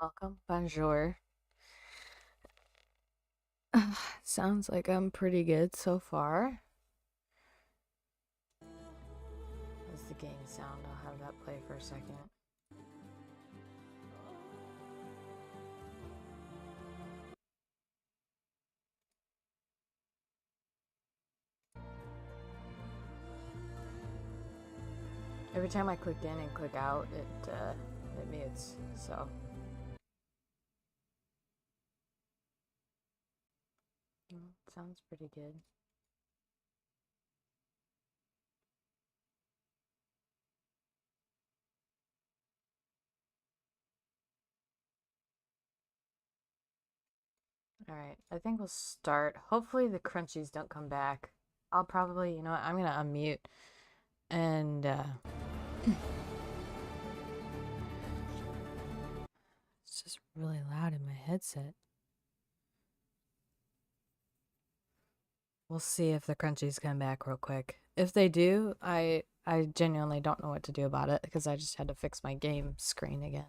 Welcome, bonjour. Sounds like I'm pretty good so far. That's the game sound. I'll have that play for a second. Every time I click in and click out, it mutes. So sounds pretty good. All right, I think we'll start. Hopefully the crunchies don't come back. I'll probably, you know what, I'm gonna unmute and it's just really loud in my headset. We'll see if the crunchies come back real quick. If they do, I genuinely don't know what to do about it because I just had to fix my game screen again.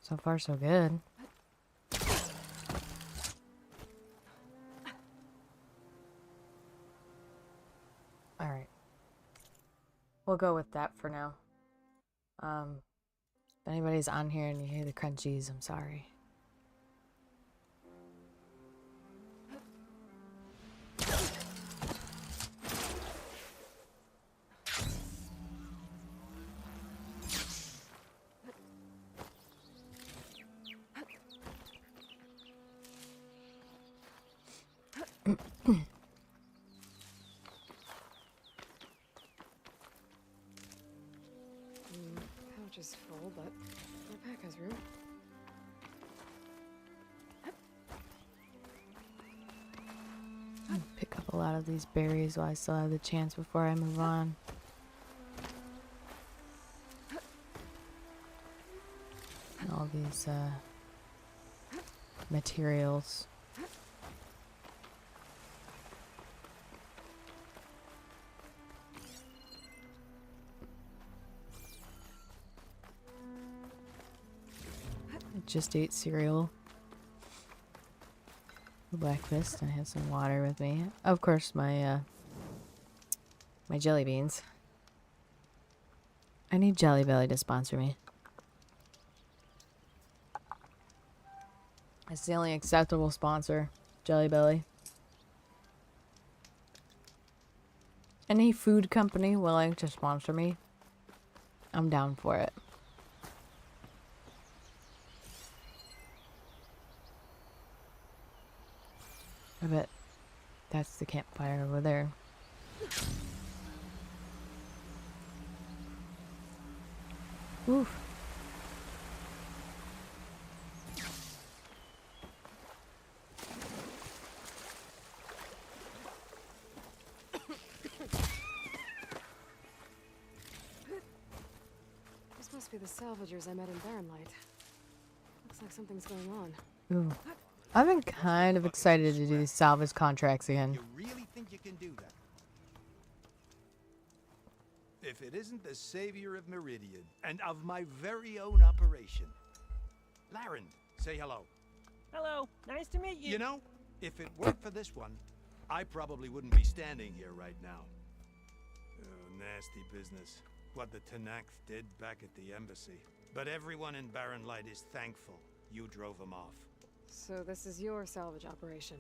So far, so good. All right. We'll go with that for now. If anybody's on here and you hear the crunchies, I'm sorry. Pouch is full, but my pack has room. I'll pick up a lot of these berries while I still have the chance before I move on. And all these materials. I just ate cereal for breakfast and had some water with me. Of course, my jelly beans. I need Jelly Belly to sponsor me. It's the only acceptable sponsor, Jelly Belly. Any food company willing to sponsor me, I'm down for it. I bet that's the campfire over there. Oof. This must be the salvagers I met in Barrenlight. Looks like something's going on. Ooh. I've been kind of excited to do these salvage contracts again. You really think you can do that? If it isn't the savior of Meridian and of my very own operation. Laren, say hello. Hello, nice to meet you. You know, if it weren't for this one, I probably wouldn't be standing here right now. Oh, nasty business. What the Tenakth did back at the embassy. But everyone in Barrenlight is thankful you drove them off. So this is your salvage operation.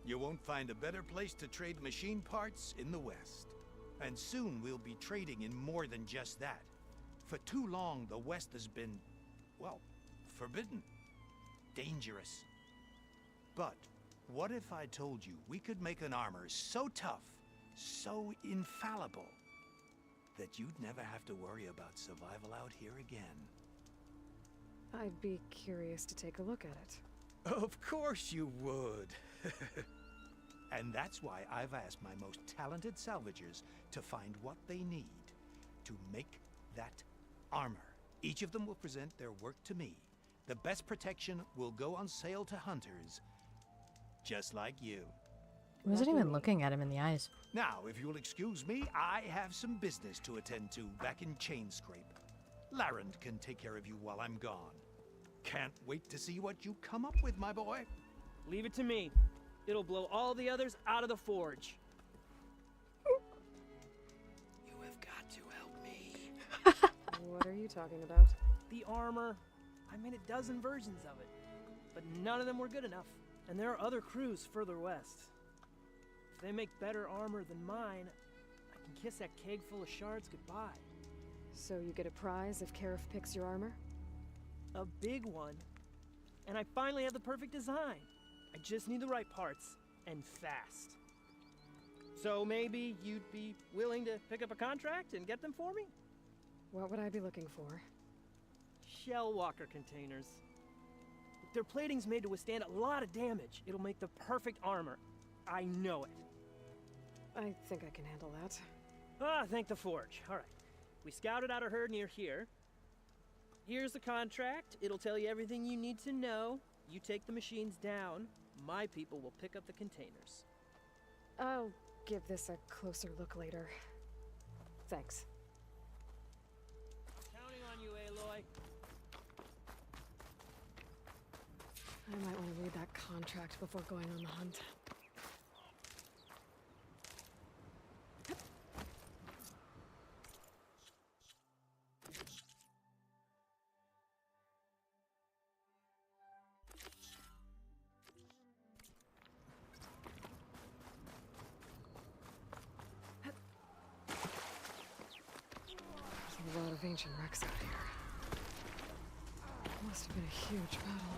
You won't find a better place to trade machine parts in the West. And soon we'll be trading in more than just that. For too long, the West has been, well, forbidden. Dangerous. But what if I told you we could make an armor so tough, so infallible, that you'd never have to worry about survival out here again? I'd be curious to take a look at it. Of course you would. And that's why I've asked my most talented salvagers to find what they need to make that armor. Each of them will present their work to me, the best protection will go on sale to hunters, just like you. I wasn't even looking at him in the eyes. Now, if you'll excuse me, I have some business to attend to back in Chainscrape. Larrand can take care of you while I'm gone. Can't wait to see what you come up with, my boy. Leave it to me. It'll blow all the others out of the forge. You have got to help me. What are you talking about? The armor. I made a dozen versions of it, but none of them were good enough. And there are other crews further west. If they make better armor than mine, I can kiss that keg full of shards goodbye. So you get a prize if Karif picks your armor? A big one. And I finally have the perfect design. I just need the right parts, and fast. So maybe you'd be willing to pick up a contract and get them for me? What would I be looking for? Shell walker containers. Their plating's made to withstand a lot of damage. It'll make the perfect armor. I know it. I think I can handle that. Ah, thank the forge. All right. We scouted out a herd near here. Here's the contract. It'll tell you everything you need to know. You take the machines down. My people will pick up the containers. I'll give this a closer look later. Thanks. Counting on you, Aloy. I might want to read that contract before going on the hunt. There's a lot of ancient wrecks out here. Must have been a huge battle.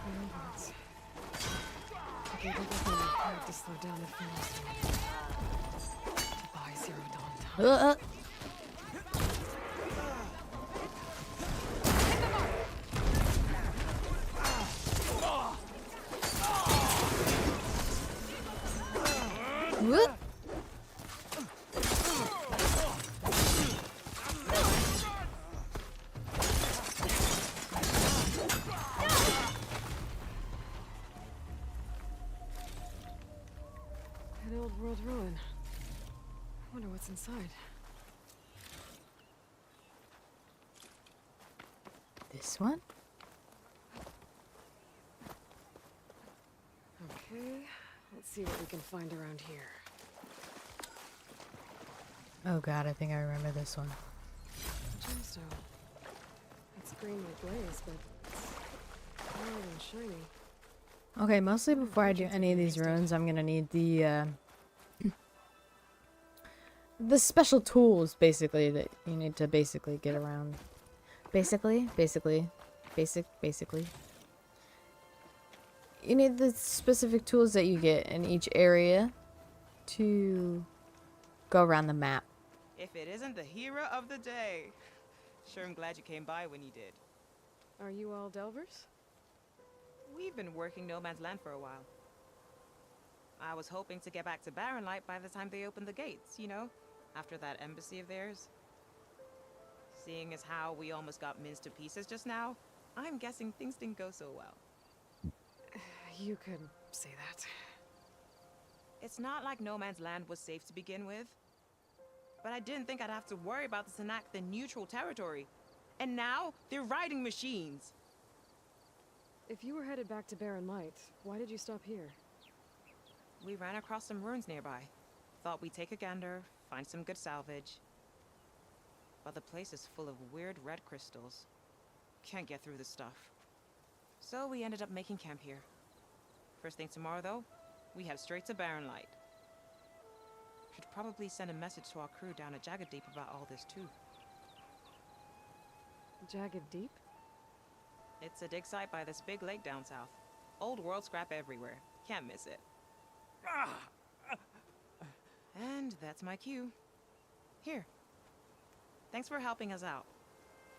Onwards. I gave everything I had to slow down the field. To buy Zero Dawn time. What? An old world ruin. I wonder what's inside. This one? Okay, let's see what we can find around here. Oh god, I think I remember this one. Gemstone. It's green like glaze, but it's hard and shiny. Okay, mostly before I do any of these runes, I'm gonna need the special tools, basically, that you need to basically get around. Basically. You need the specific tools that you get in each area to go around the map. If it isn't the hero of the day. Sure, I'm glad you came by when you did. Are you all Delvers? We've been working No Man's Land for a while. I was hoping to get back to Barren Light by the time they opened the gates, you know? After that embassy of theirs. Seeing as how we almost got minced to pieces just now, I'm guessing things didn't go so well. You could say that. It's not like No Man's Land was safe to begin with. But I didn't think I'd have to worry about the Sanak, the neutral territory. And now, they're riding machines. If you were headed back to Barren Light, why did you stop here? We ran across some ruins nearby. Thought we'd take a gander, find some good salvage. But the place is full of weird red crystals. Can't get through the stuff. So we ended up making camp here. First thing tomorrow, though, we head straight to Barren Light. Should probably send a message to our crew down at Jagged Deep about all this, too. Jagged Deep? It's a dig site by this big lake down south. Old world scrap everywhere. Can't miss it. And that's my cue. Here. Thanks for helping us out.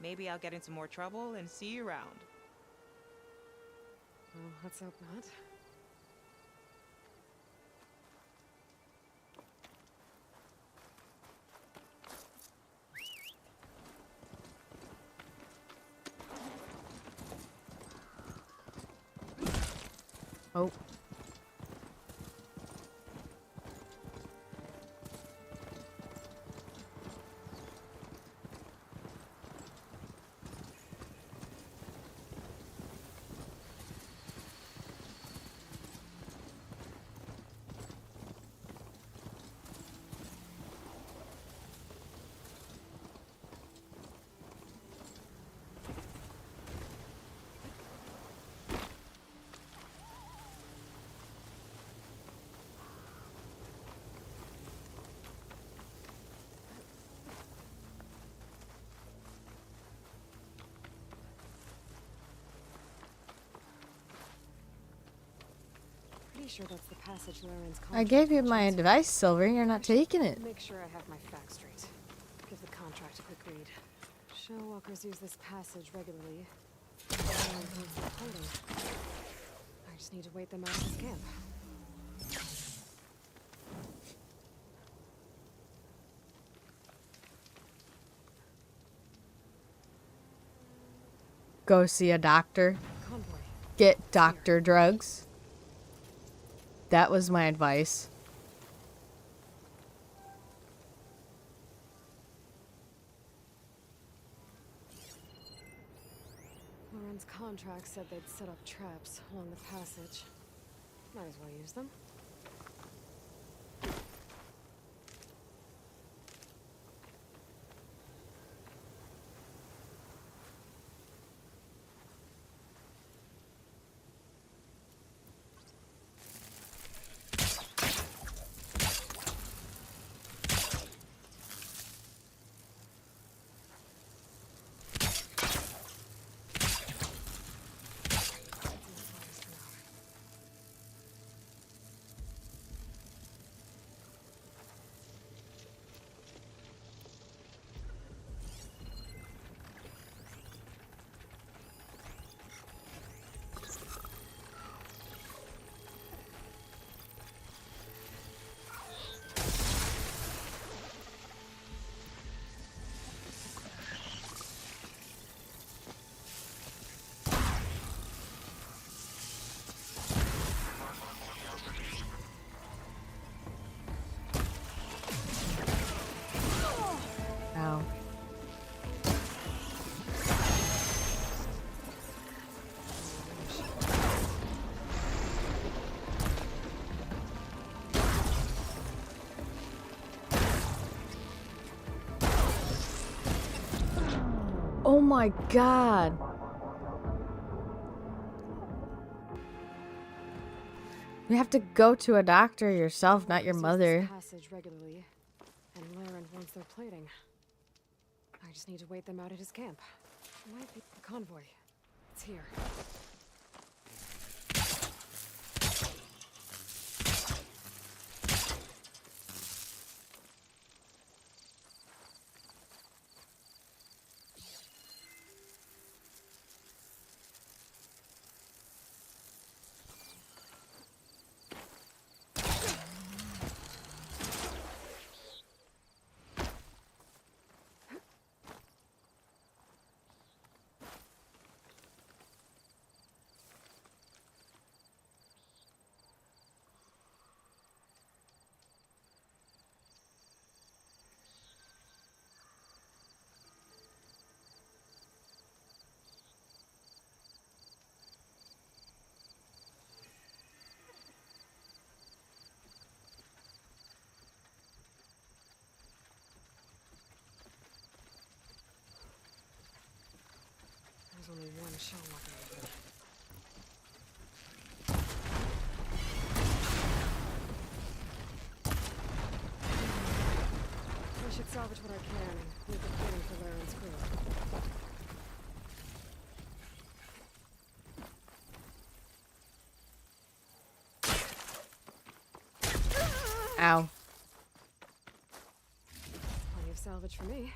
Maybe I'll get into more trouble and see you around. Well, let's hope not. Oh. Pretty sure that's the passage Laren's I gave you my mentions. advice, Silver. You're not taking it. Make sure I have my facts straight. Give the contract a quick read. Show walkers use this passage regularly. Laren thinks they're floating. I just need to wait them out of his camp. Go see a doctor. Convoy. Get doctor drugs. That was my advice. Laren's contract said they'd set up traps along the passage. Might as well use them. Ow. Oh my god. You have to go to a doctor yourself, not your Walkers use mother. this passage regularly, and Laren wants their plating. I just need to wait them out at his camp. Might be the convoy. It's here. There's only one shell walker here. I should salvage what I can and leave the plating for Laren's crew. Ow. Plenty of salvage for me.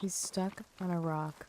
He's stuck on a rock.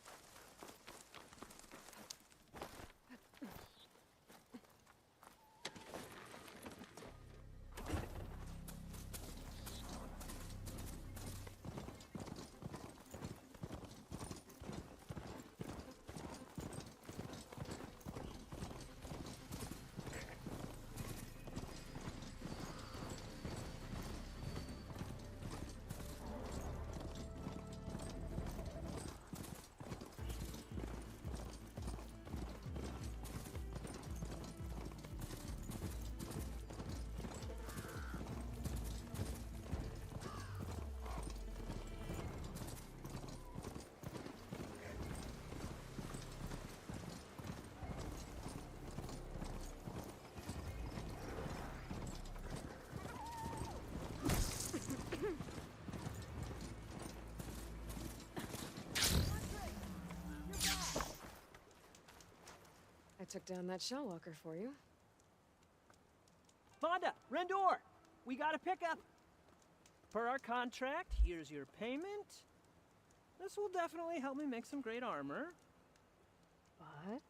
I took down that shell walker for you. Fonda, Rendor, we got a pickup. Per our contract, here's your payment. This will definitely help me make some great armor. But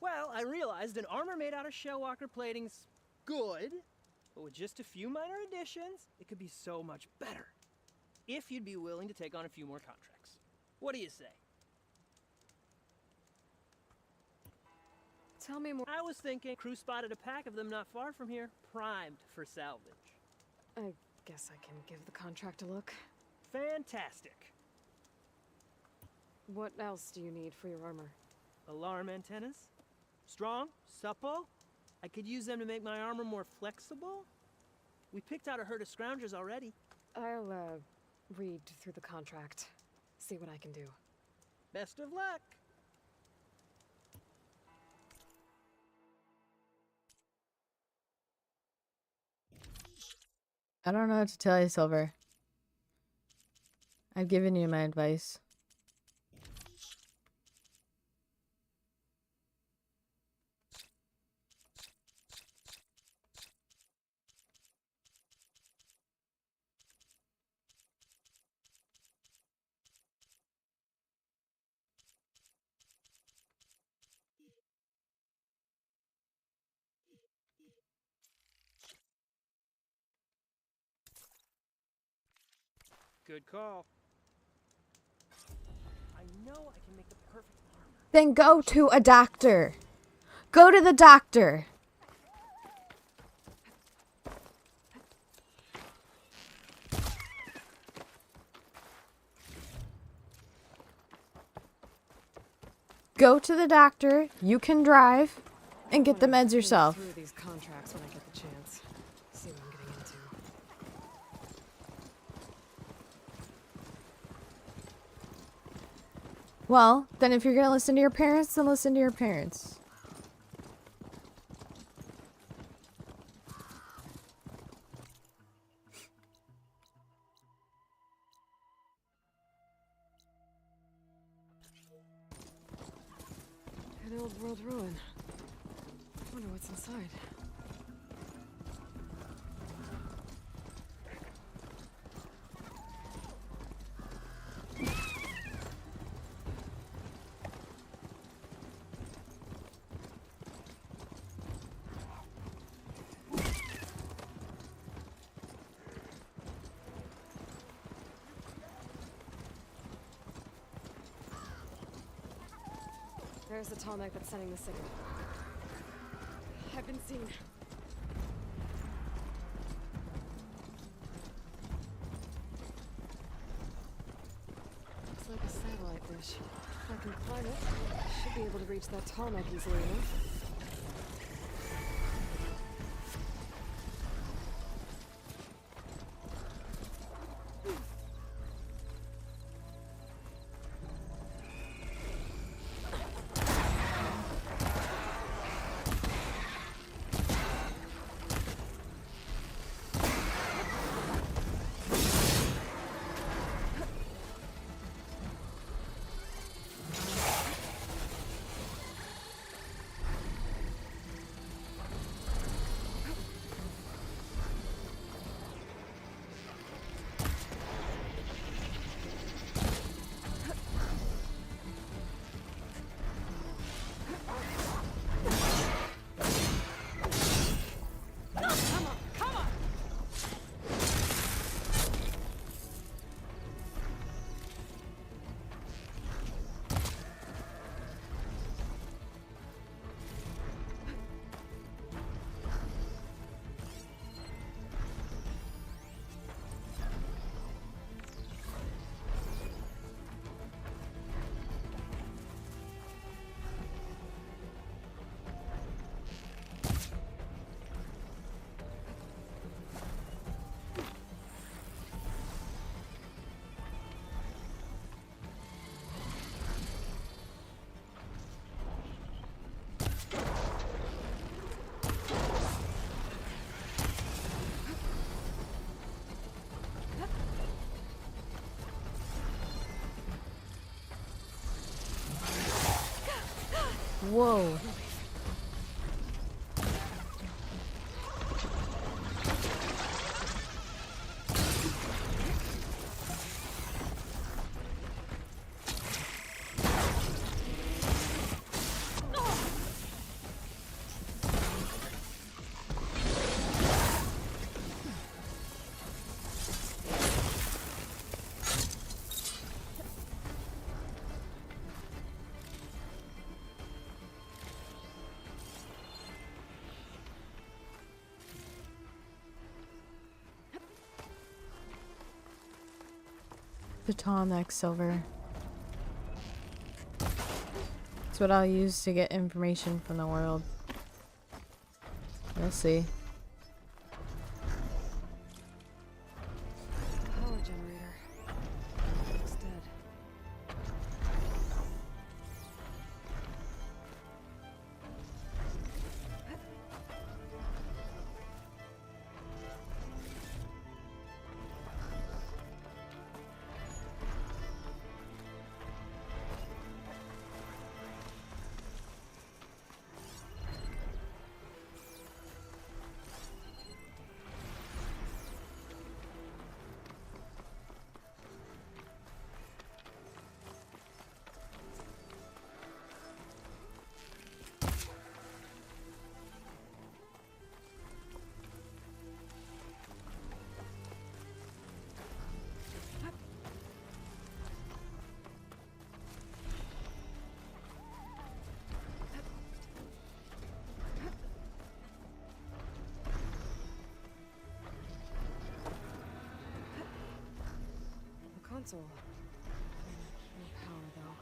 Well, I realized an armor made out of shellwalker plating's good, but with just a few minor additions, it could be so much better. If you'd be willing to take on a few more contracts. What do you say? tell me more. I was thinking crew spotted a pack of them not far from here, primed for salvage. I guess I can give the contract a look. Fantastic. What else do you need for your armor? Alarm antennas? Strong? Supple? I could use them to make my armor more flexible? We picked out a herd of scroungers already. I'll, read through the contract. See what I can do. Best of luck. I don't know what to tell you, Silver. I've given you my advice. Good call. I know I can make the perfect armor. Then go to a doctor. Go to the doctor. Go to the doctor. You can drive and get the meds yourself. Through these contracts when I get the chance. See what I'm getting into. Well, then if you're gonna listen to your parents, then listen to your parents. An old world ruin. Wonder what's inside. There's the tall neck that's sending the signal. I've been seen. Looks like a satellite dish. If I can climb it, I should be able to reach that tall neck easily enough. Whoa. Baton X silver. That's what I'll use to get information from the world. We'll see. Power generator. Looks dead. Console. No power though.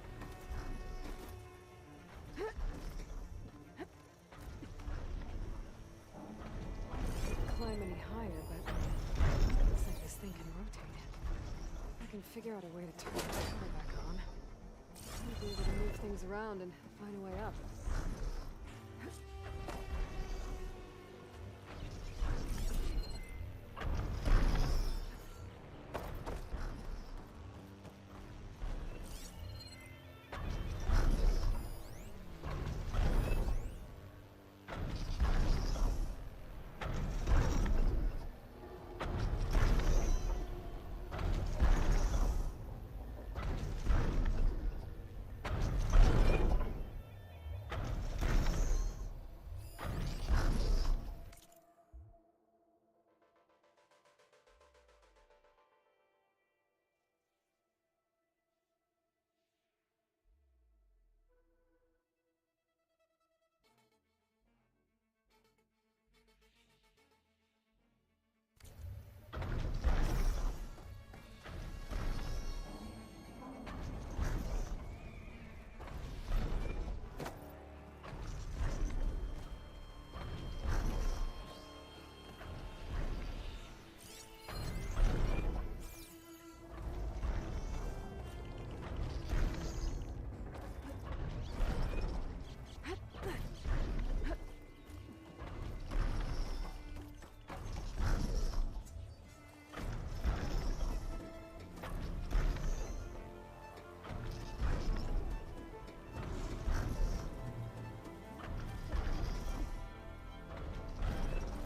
Can't climb any higher, but looks like this thing can rotate. I can figure out a way to turn the power back on. I'll be able to move things around and find a way up.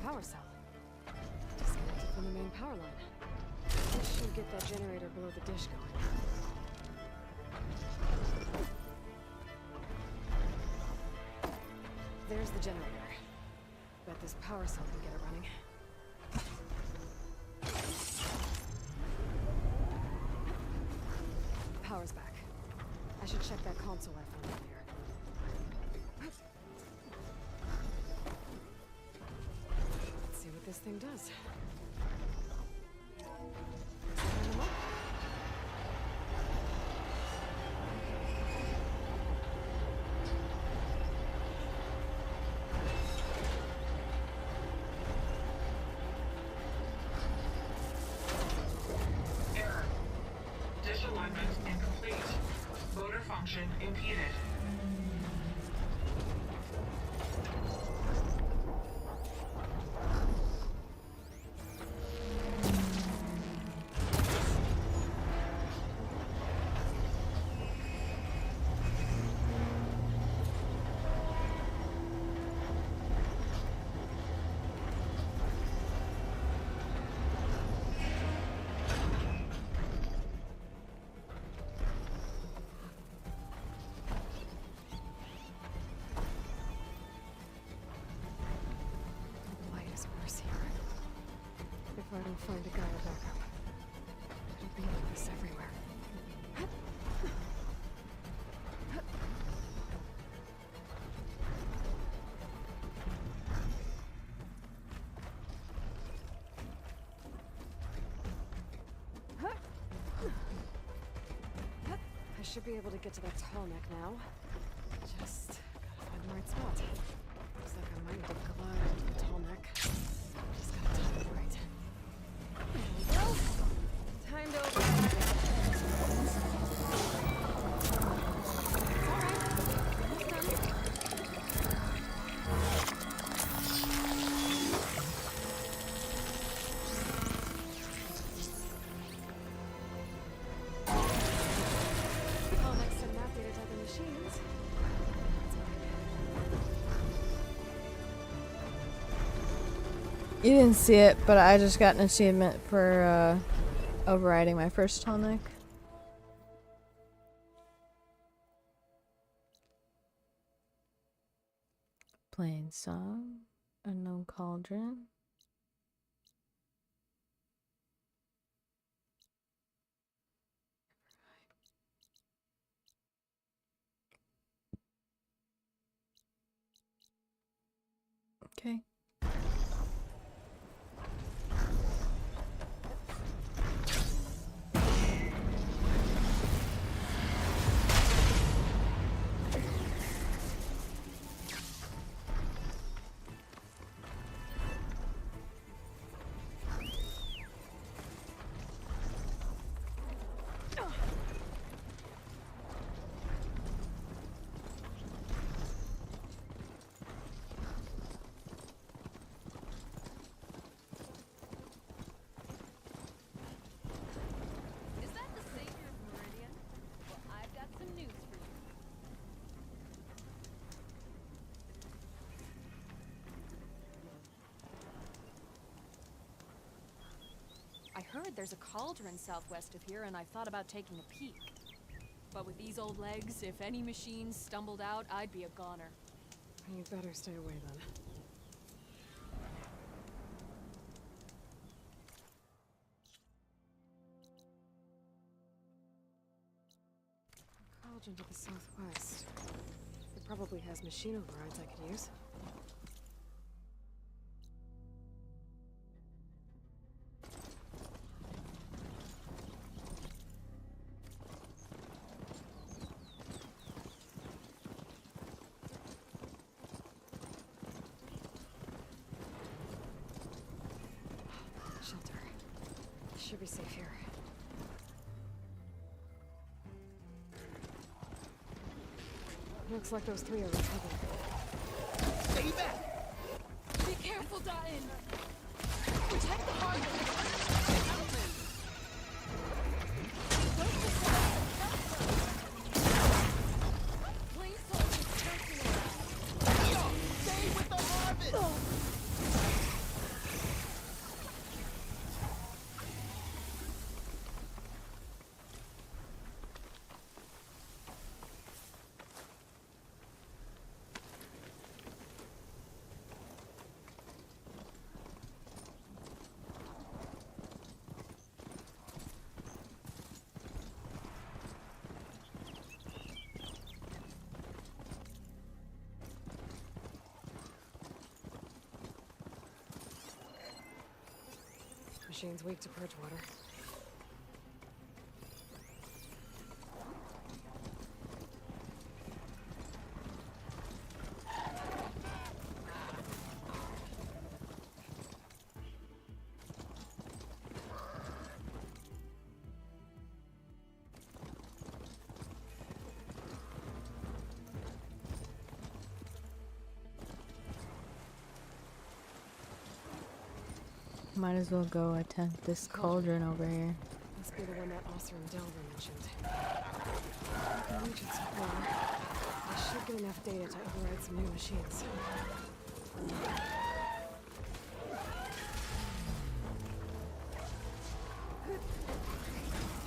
Power cell. Disconnected from the main power line. This should get that generator below the dish going. There's the generator. Bet this power cell can get it running. Power's back. I should check that console I found earlier. Let's see what this thing does. Turn them up. Error. Dish alignment incomplete. Motor function impeded. and find a Gaia backup. It'll be like this everywhere. I should be able to get to that tall neck now. Just gotta find the right spot. Looks like I might need to glide into the tall neck. Just gotta time it right. There we go. Time to open it. It's alright. Almost done. Tall necks and map data type of machines. You didn't see it, but I just got an achievement for overriding my first tonic. Playing song, unknown cauldron. Okay. Is that the savior of Meridian? Well, I've got some news for you. I heard there's a cauldron southwest of here, and I thought about taking a peek. But with these old legs, if any machines stumbled out, I'd be a goner. You better stay away then. Cauldron to the southwest. It probably has machine overrides I could use. Shelter. Should be safe here. Looks like those three are recovering. Stay back! Be careful, Dotton! Protect the harbor! Plain soldiers circling around. Yo, stay with the harvest! Machine's weak to purge water. Might as well go attempt this cauldron over here. Must be the one that Osser and Delver mentioned. I can reach it so far. I should get enough data to override some new machines.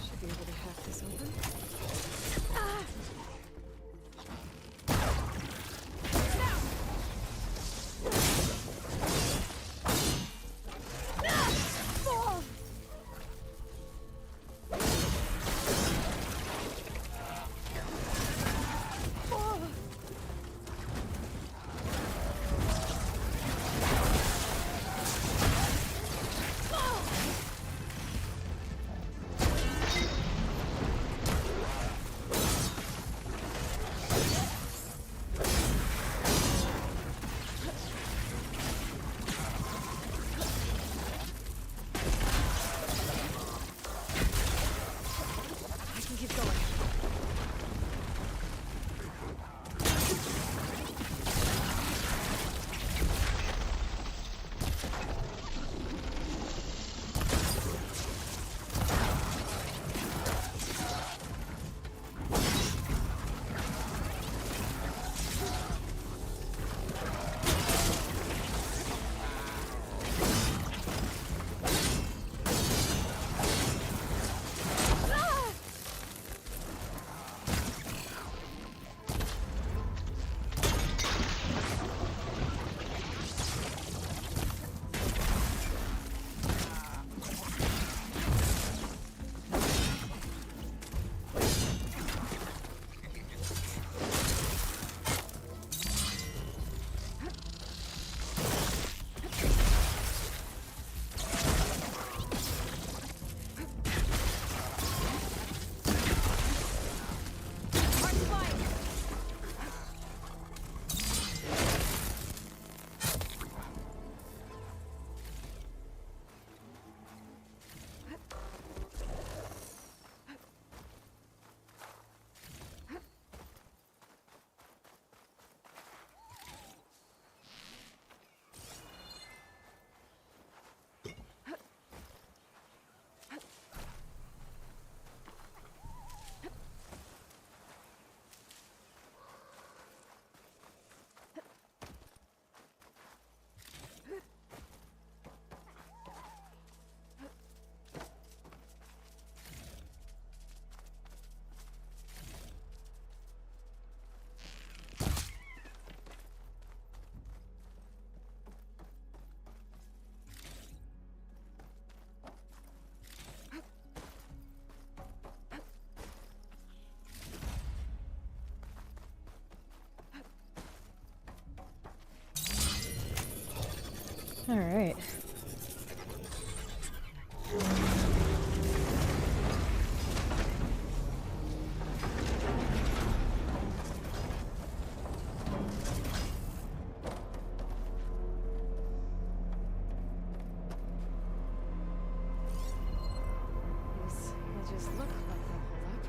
Should be able to hack this open. Ah! Fall! All right. These edges look like they'll hold up.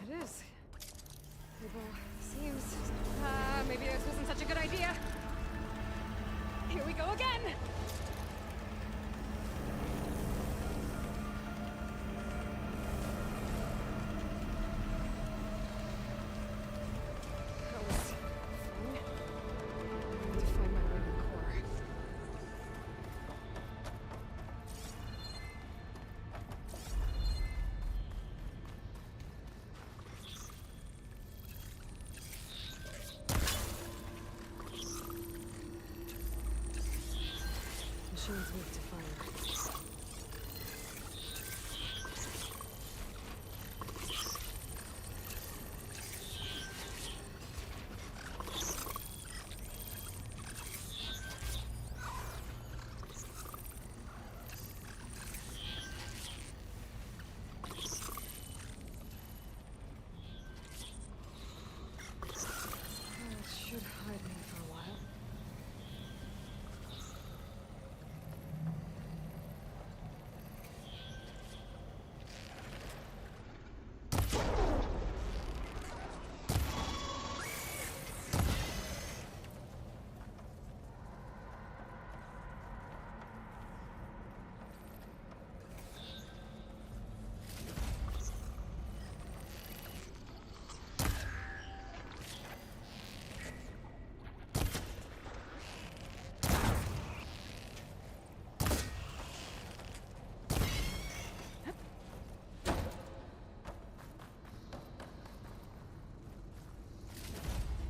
It is. People seems. Maybe this wasn't such a good idea. Here we go again! That was fun. I need to find my way to the core. Machines weak to fire. That should hide me for a while.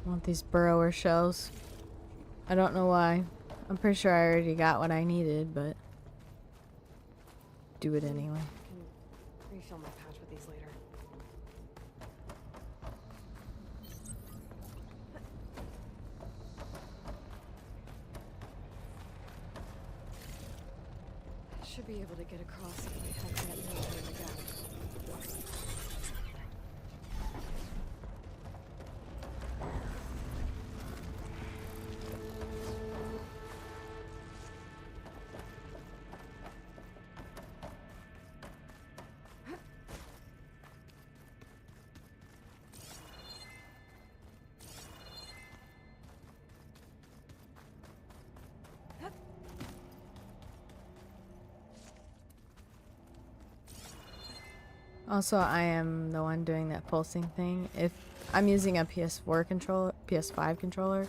I want these burrower shells. I don't know why. I'm pretty sure I already got what I needed, but do it anyway. I can refill my pouch with these later. Should be able to get across if we head to that middle in the gap. Also, I am the one doing that pulsing thing. If I'm using a PS4 controller, PS5 controller,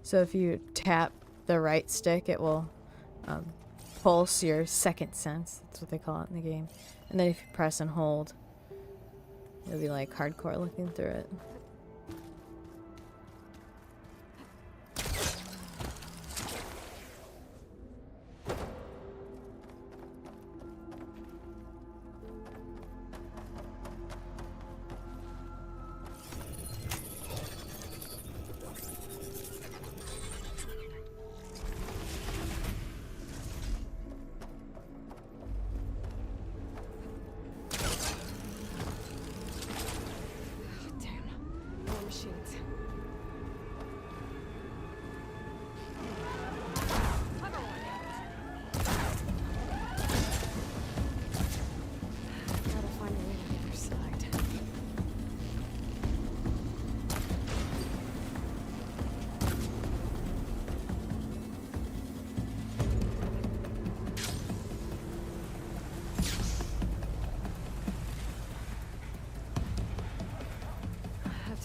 so if you tap the right stick, it will pulse your second sense. That's what they call it in the game. And then if you press and hold, you'll be like hardcore looking through it.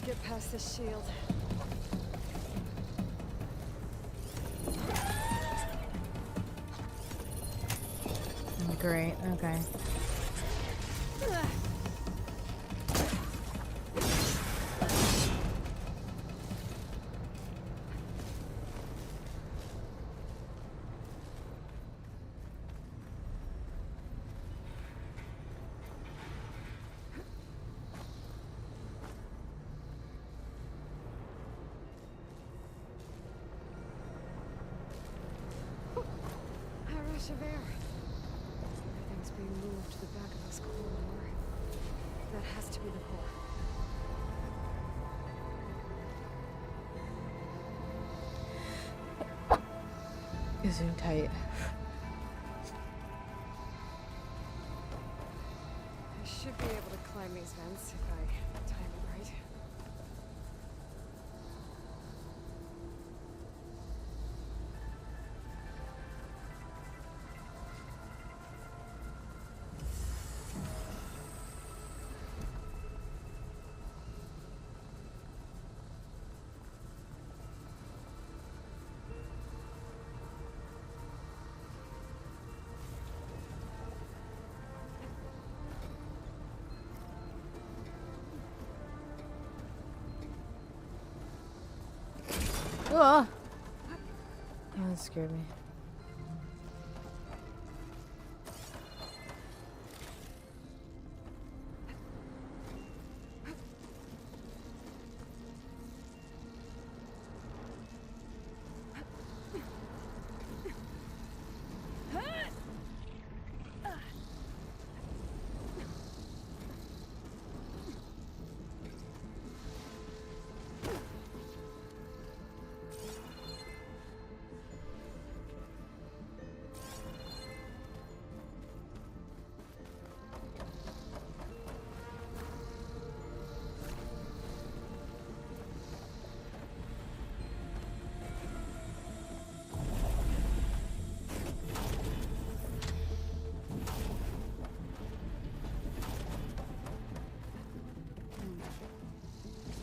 to get past this shield. Great, okay. A rush of air. Everything's being moved to the back of this corridor. That has to be the core. Zoom tight. I should be able to climb these vents if I time it right. Oh, that scared me.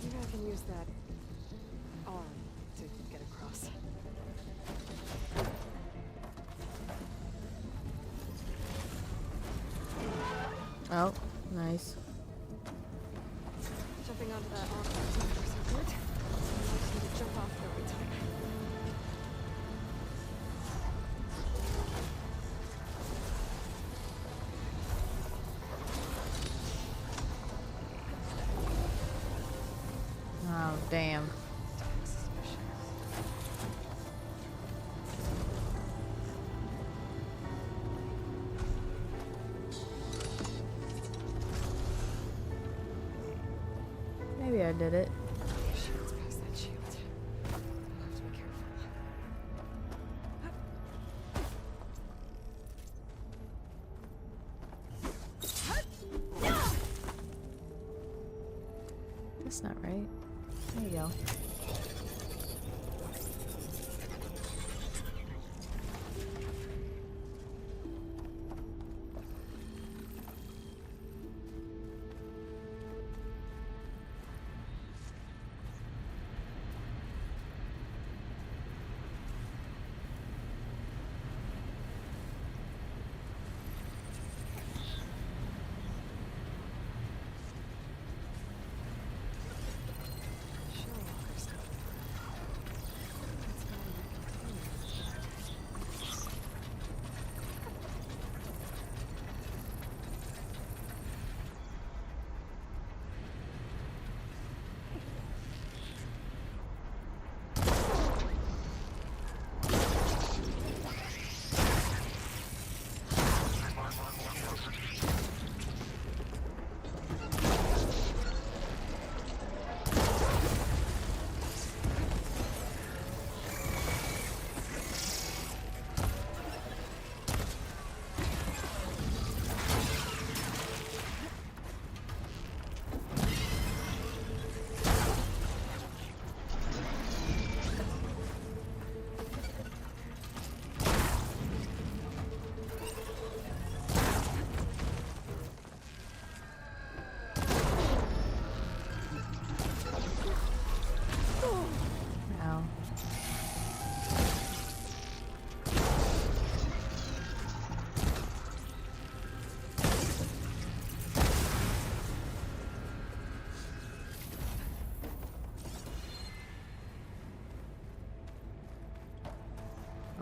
Maybe I can use that arm to get across. Oh, nice. Jumping onto that arm is not so good. I just need to jump off the right time. Oh, damn. Maybe I did it. Shield's past that shield. I'll have to be careful. That's not right. There you go. Shell walker stuff.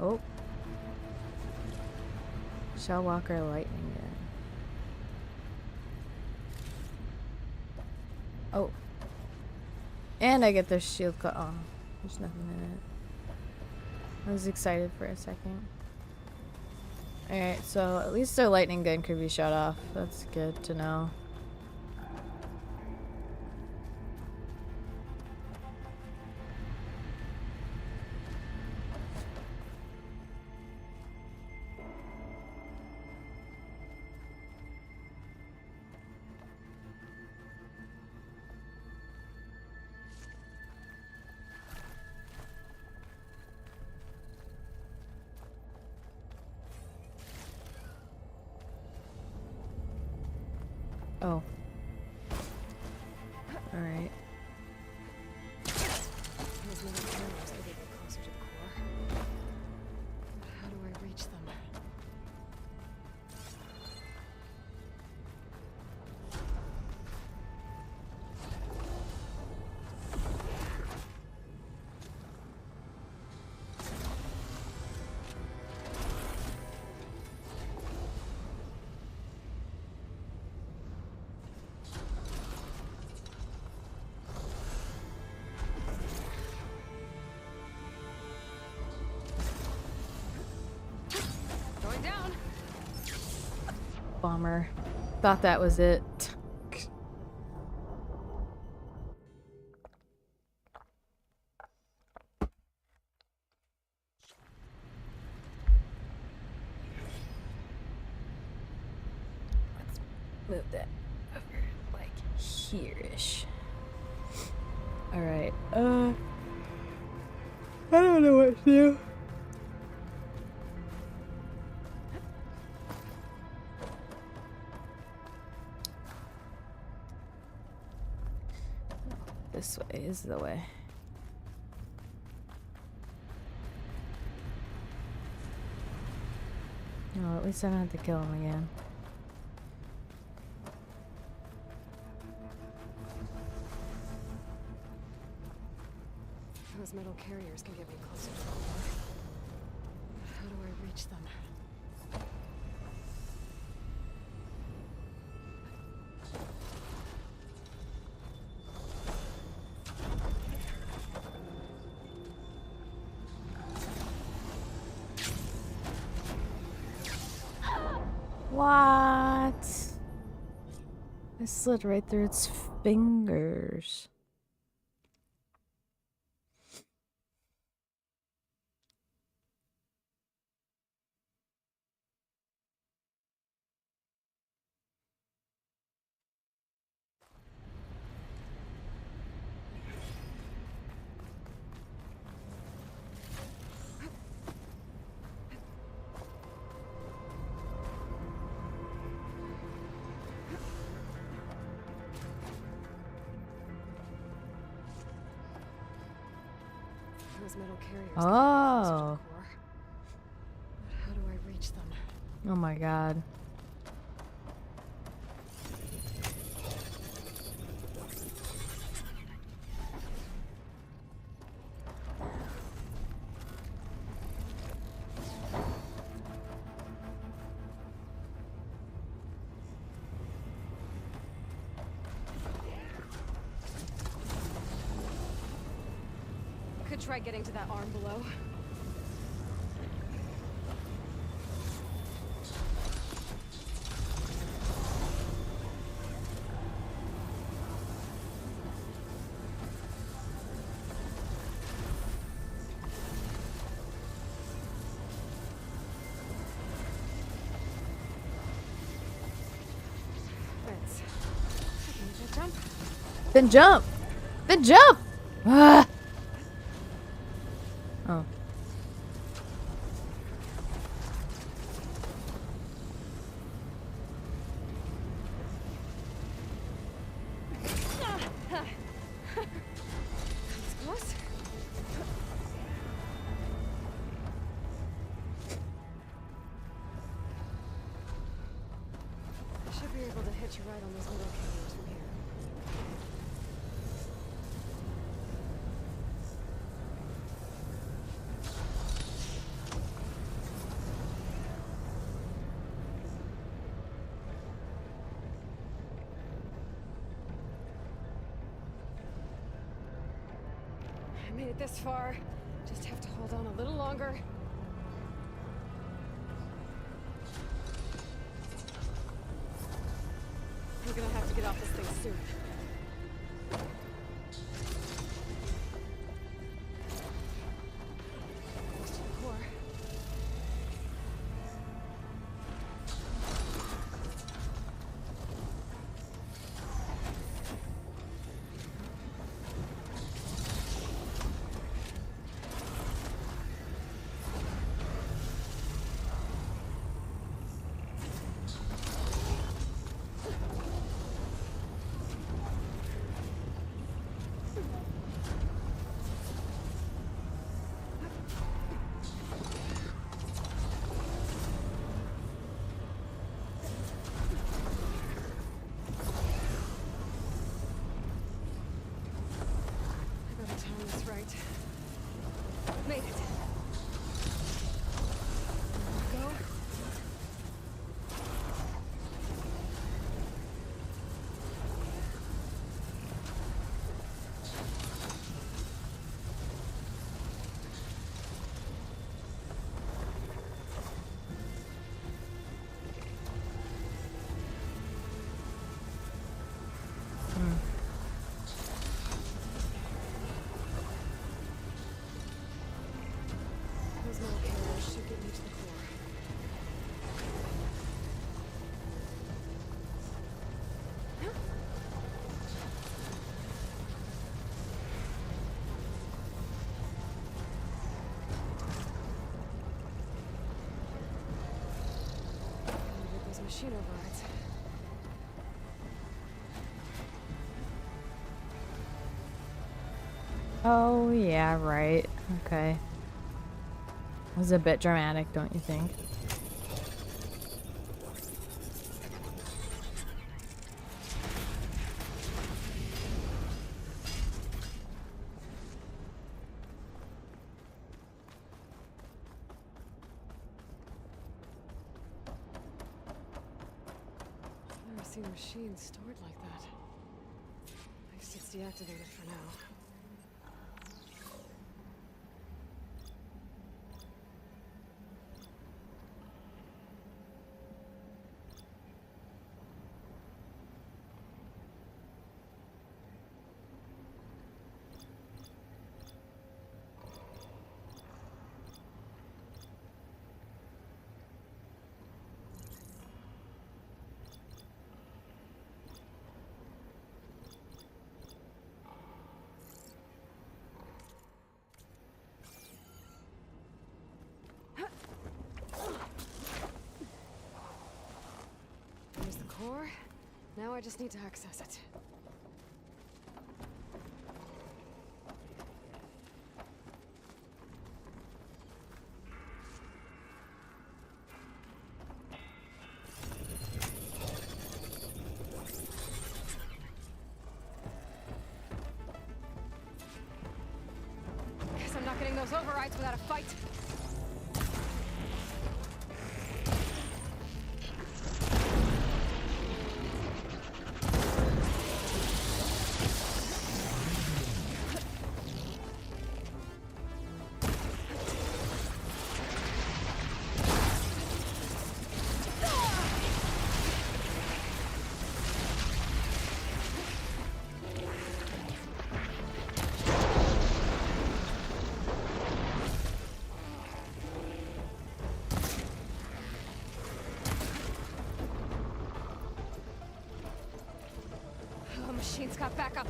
Oh. Shellwalker lightning gun. Oh. And I get their shield cut. Oh, there's nothing in it. I was excited for a second. Alright, so at least their lightning gun could be shut off. That's good to know. Oh. Alright. Those little carriers could get closer to the core. But how do I reach them? Going down. Bummer. Thought that was it. Let's move that over like here-ish. Alright, I don't know what to do. This way is the way. No, at least I don't have to kill him again. Those metal carriers can get me closer to the core. But how do I reach them? What? I slid right through its fingers. Those metal carriers Oh. can get me closer to the core. But how do I reach them? Oh my god. Could try getting to that arm below. Thanks. I can jump. Then jump! Then jump! Ah! Oh. Close. I should be able to hitch a ride on those metal carriers from here. I made it this far. Just have to hold on a little longer. I'm gonna have to get off this thing soon. Close to the core. Right. Made it. Go. Those metal carriers should get me to the core. Gotta get those machine overrides. Oh, yeah, right. Okay. That was a bit dramatic, don't you think? I've never seen machines stored like that. I guess it's deactivated for now. There's the core. Now I just need to access it. Guess I'm not getting those overrides without a fight. Machine's got backup.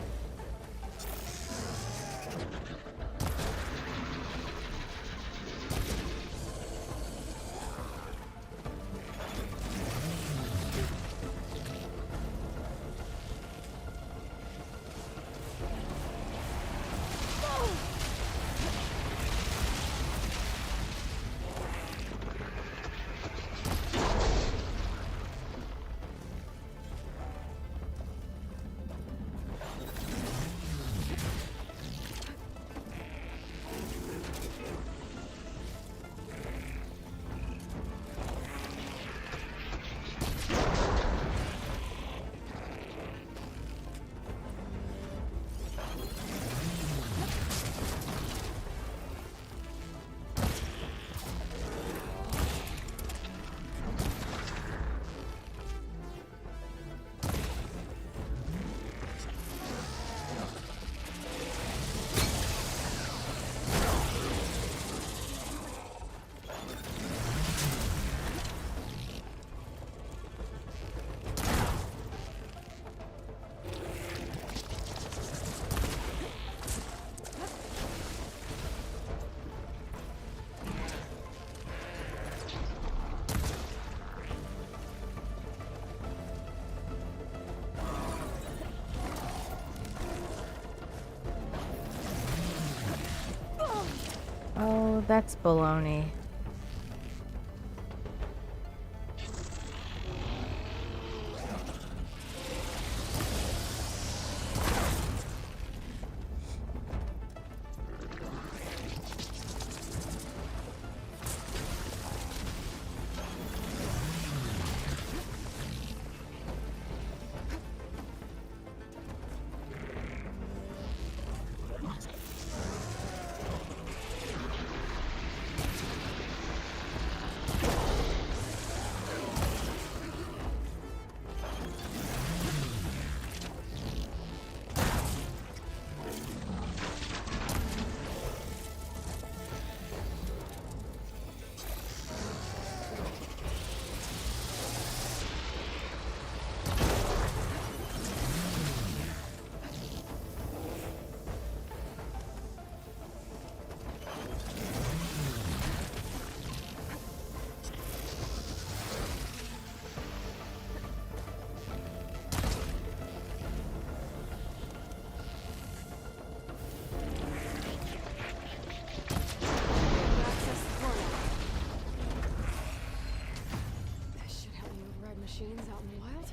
that's baloney. Access the portal. This should help me override machines out in the wild.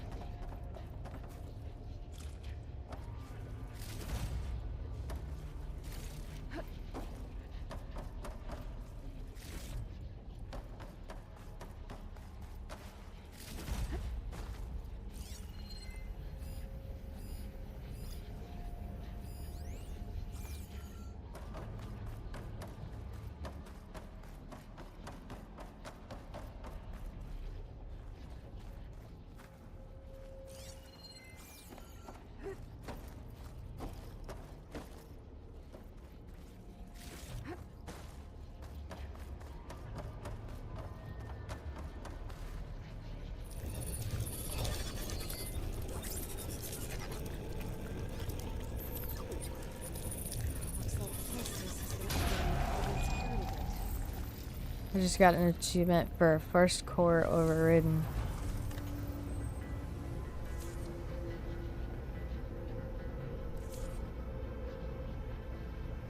Looks like Festus has been upgrading the security grid. I just got an achievement for first core overridden.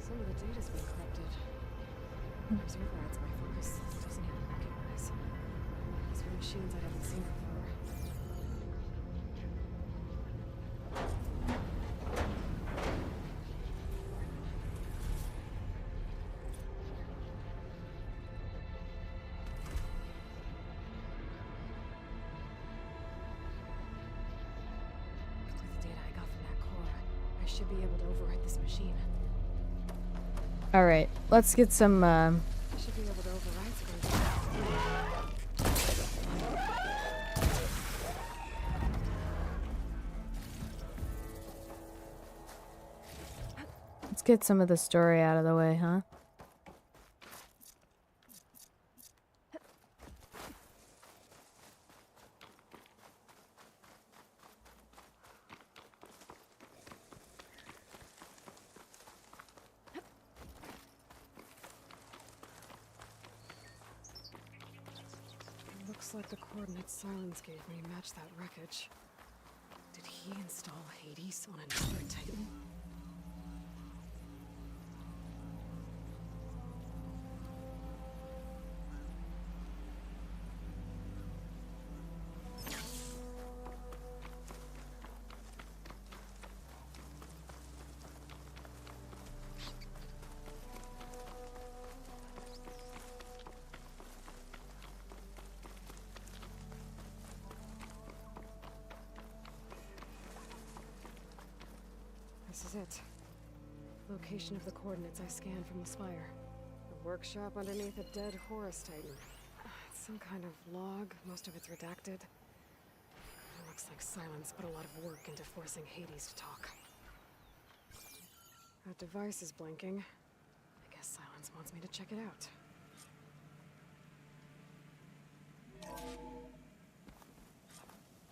Some of the data's been corrupted. There's overrides my focus doesn't even recognize. These are machines I haven't seen before. With the data I got from that core, I should be able to override this machine. Alright, let's get some, I should be able to override something. let's get some of the story out of the way, huh? Looks like the coordinates Silence gave me match that wreckage. Did he install Hades on another Titan? This is it. Location of the coordinates I scanned from the spire. The workshop underneath a dead Horus Titan. It's some kind of log, most of it's redacted. It looks like Silence put a lot of work into forcing Hades to talk. That device is blinking. I guess Silence wants me to check it out.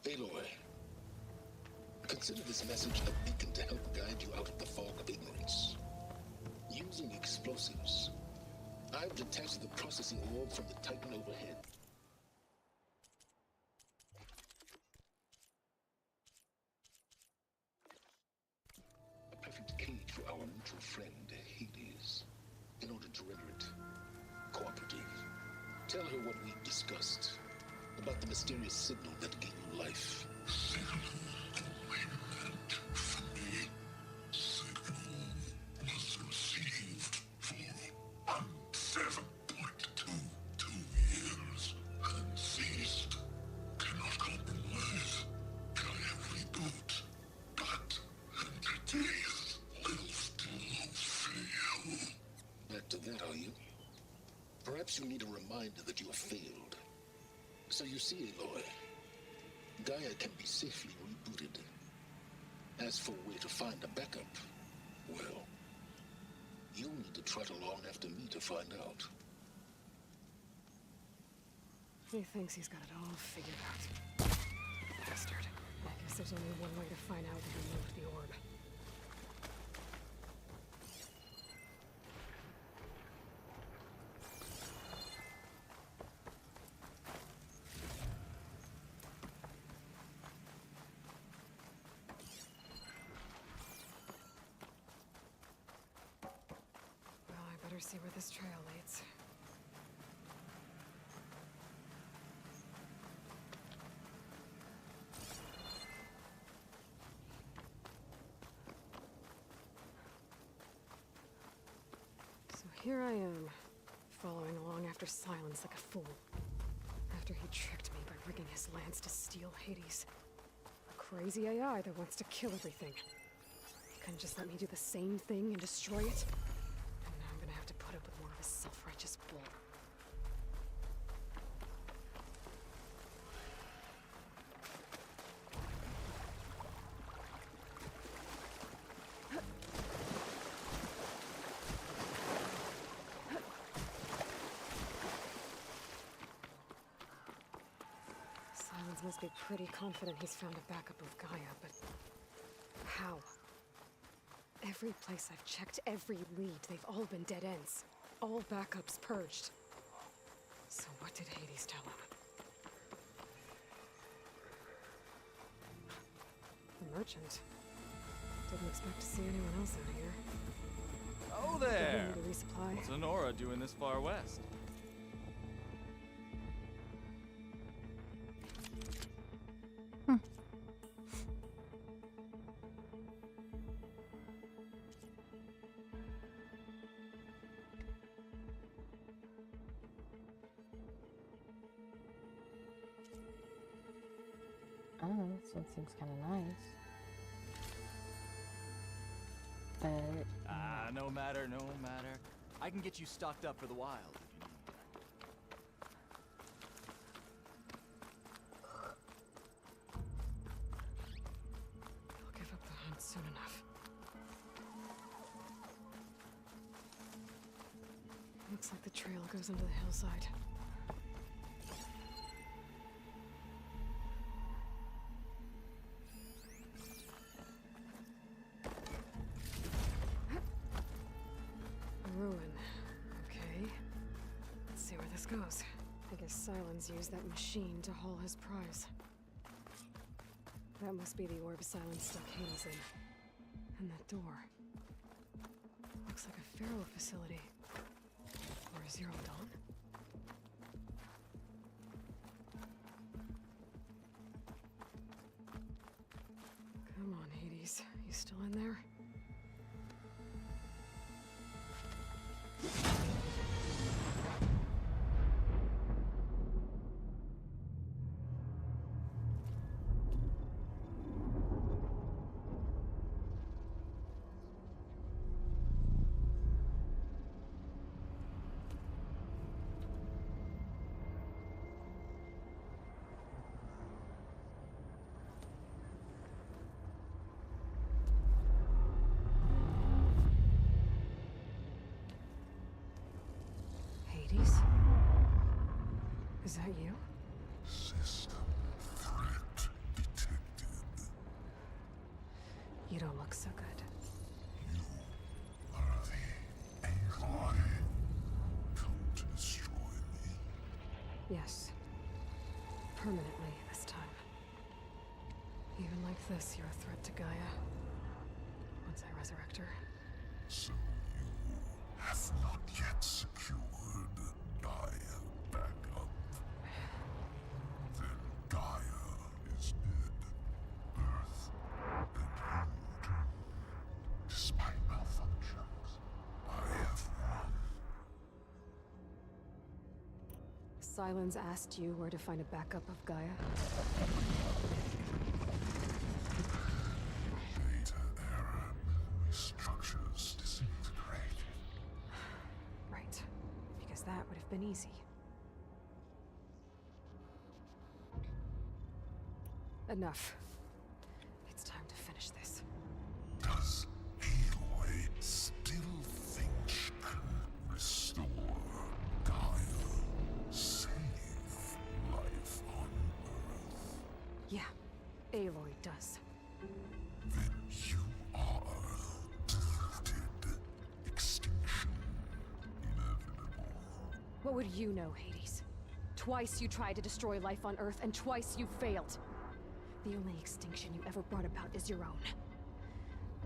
Aloy, consider this message a beacon to help guide you out of the fog of ignorance. Using explosives, I've detached the processing orb from the Titan overhead. A perfect cage for our mutual friend, Hades. In order to render it Tell her what we've discussed about the mysterious signal that gave you life. Back to that, are you? Perhaps you need a reminder that you have failed. So you see, Aloy, Gaia can be safely rebooted. As for where to find a backup, well, you'll need to trot along after me to find out. He thinks he's got it all figured out. Bastard. I guess there's only one way to find out who moved the orb. Well, I better see where this trail leads. Here I am, following along after Silence like a fool. After he tricked me by rigging his lance to steal Hades. A crazy AI that wants to kill everything. He couldn't just let me do the same thing and destroy it. And now I'm gonna have to put up with more of his self-righteous bull. Must be pretty confident he's found a backup of Gaia, but how? Every place I've checked, every lead, they've all been dead ends. All backups purged. So what did Hades tell him? The merchant. Didn't expect to see anyone else out here. Oh there! Did he need a resupply? What's Honora doing this far west? Oh, this one seems kind of nice. But... No matter, no matter. I can get you stocked up for the wild if you need. I'll give up the hunt soon enough. Looks like the trail goes into the hillside. Ruin. Okay. Let's see where this goes. I guess Silence used that machine to haul his prize. That must be the orb Silence stuck Hades in. And that door. Looks like a Pharaoh facility. Or a Zero Dawn? Come on, Hades. You still in there? Hades? Is that you? System threat detected. You don't look so good. You are the Aloy. Come to destroy me. Yes. Permanently this time. Even like this, you're a threat to Gaia. Once I resurrect her. So you have not yet secured Gaia back. Silence asked you where to find a backup of Gaia? Data error. Structures disintegrated. Right. Because that would have been easy. Enough. It's time to finish this. Does Aloy still think she can restore Gaia? Save life on Earth? Yeah, Aloy does. Then you are deluded. Extinction inevitable. What would you know, Hades? Twice you tried to destroy life on Earth, and twice you failed. The only extinction you ever brought about is your own.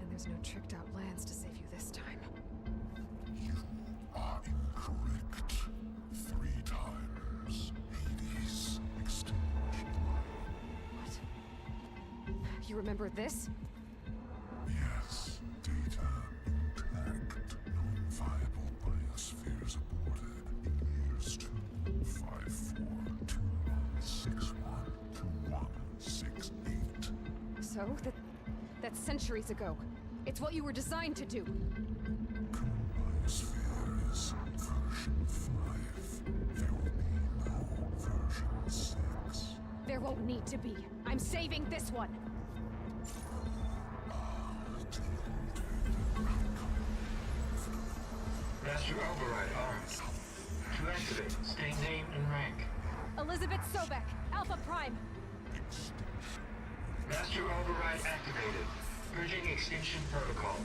And there's no tricked-out lands to save you this time. You are incorrect. 3 times. Hades extinction. What? You remember this? Yes, data intact. Non-viable biospheres aborted in years 254, 2161, 2168. So, that's centuries ago. It's what you were designed to do. Biosphere is version 5. There will be no version 6. There won't need to be. I'm saving this one. Master override armed. To activate, state name and rank. Elizabeth Sobek, Alpha Prime. Master override activated. Purging extinction protocol.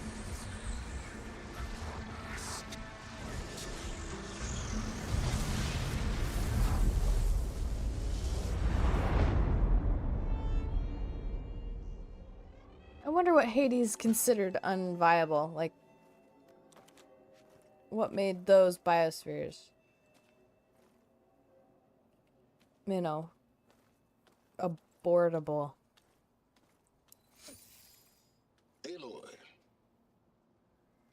I wonder what Hades considered unviable. Like, what made those biospheres, you know, abortable? Aloy,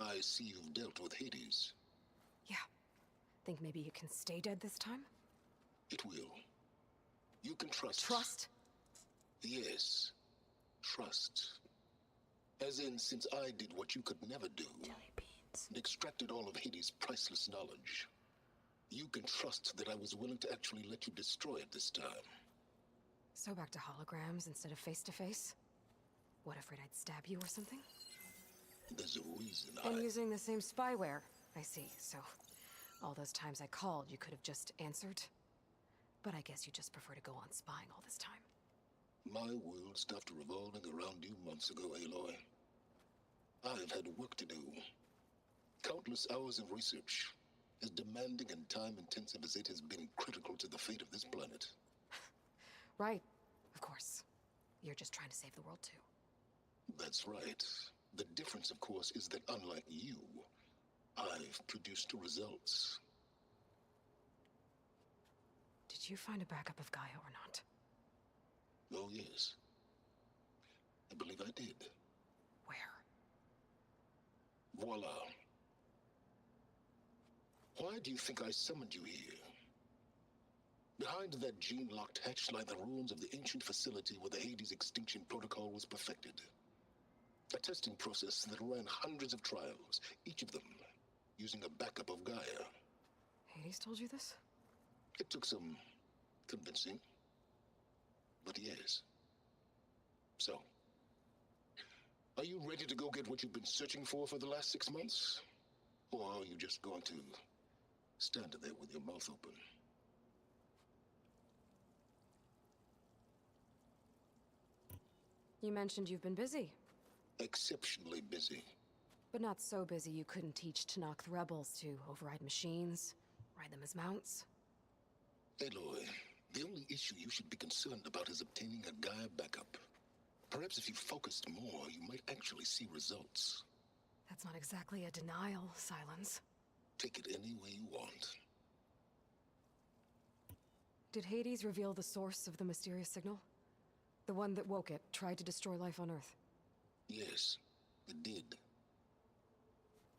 I see you've dealt with Hades. Yeah. Think maybe you can stay dead this time? It will. You can trust. Trust? Yes. Trust. As in, since I did what you could never do, and extracted all of Hades' priceless knowledge, you can trust that I was willing to actually let you destroy it this time. So back to holograms instead of face-to-face? What, afraid I'd stab you or something? There's a reason And using the same spyware. I see, so all those times I called, you could have just answered? But I guess you just prefer to go on spying all this time. My world stopped revolving around you months ago, Aloy. I've had work to do. Countless hours of research, as demanding and time-intensive as it has been critical to the fate of this planet. Right, of course. You're just trying to save the world, too. That's right. The difference, of course, is that unlike you, I've produced results. Did you find a backup of Gaia or not? Oh, yes. I believe I did. Where? Voila. Why do you think I summoned you here? Behind that gene-locked hatch lie the ruins of the ancient facility where the Hades extinction protocol was perfected. A testing process that ran hundreds of trials, each of them using a backup of Gaia. Hades told you this? It took some convincing, but yes. So, are you ready to go get what you've been searching for the last 6 months? Or are you just going to stand there with your mouth open? You mentioned you've been busy. Exceptionally busy. But not so busy you couldn't teach Tanakh the rebels to override machines, ride them as mounts. Aloy, the only issue you should be concerned about is obtaining a Gaia backup. Perhaps if you focused more, you might actually see results. That's not exactly a denial, Silence. Take it any way you want. Did Hades reveal the source of the mysterious signal? The one that woke it, tried to destroy life on Earth? Yes, it did.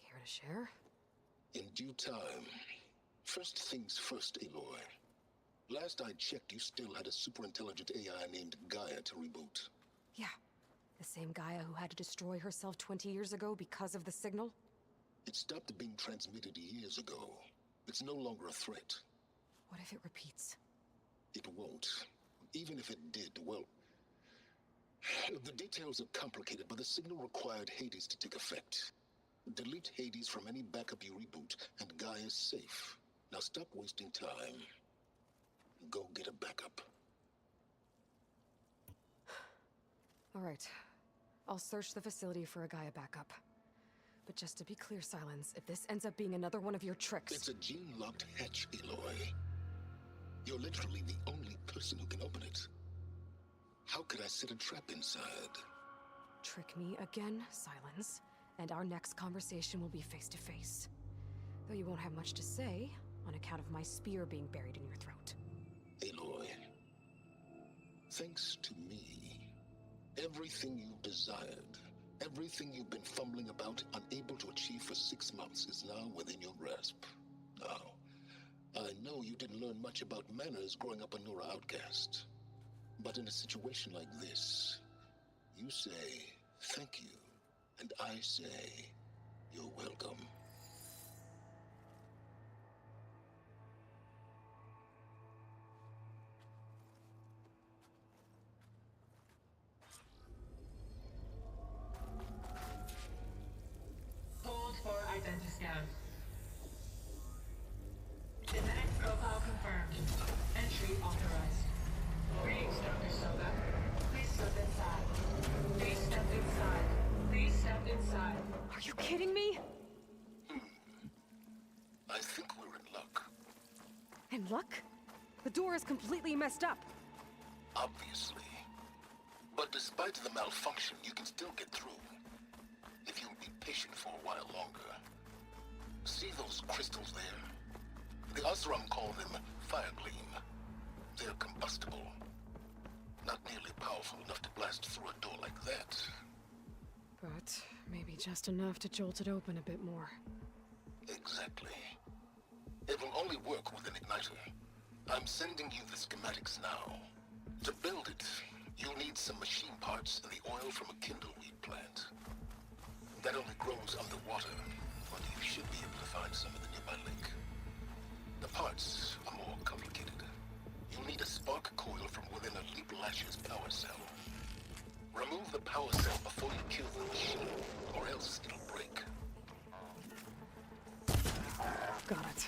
Care to share? In due time. First things first, Aloy. Last I checked, you still had a super-intelligent AI named Gaia to reboot. Yeah. The same Gaia who had to destroy herself 20 years ago because of the signal? It stopped being transmitted years ago. It's no longer a threat. What if it repeats? It won't. Even if it did, well... The details are complicated, but the signal required Hades to take effect. Delete Hades from any backup you reboot, and Gaia's safe. Now stop wasting time. Go get a backup. All right. I'll search the facility for a Gaia backup. But just to be clear, Silence, if this ends up being another one of your tricks... It's a gene-locked hatch, Aloy. You're literally the only person who can open it. How could I set a trap inside? Trick me again, Silence, and our next conversation will be face-to-face. Though you won't have much to say, on account of my spear being buried in your throat. Aloy, thanks to me, everything you desired, everything you've been fumbling about, unable to achieve for 6 months, is now within your grasp. Now, I know you didn't learn much about manners growing up a Nora outcast. But in a situation like this, you say, thank you, and I say, you're welcome. Hold for identiscan. Genetic profile confirmed. Entry authorized. Greetings, Dr. Soga. Please step inside. Please step inside. Please step inside. Are you kidding me? I think we're in luck. In luck? The door is completely messed up. Obviously. But despite the malfunction, you can still get through. If you'll be patient for a while longer. See those crystals there? The Osram call them fire gleam. They're combustible. Not nearly powerful enough to blast through a door like that. But maybe just enough to jolt it open a bit more. Exactly. It will only work with an igniter. I'm sending you the schematics now. To build it, you'll need some machine parts and the oil from a kindleweed plant. That only grows underwater, but you should be able to find some in the nearby lake. The parts are more complicated. You'll need a spark coil from within a Leap Lash's power cell. Remove the power cell before you kill the machine, or else it'll break. Got it.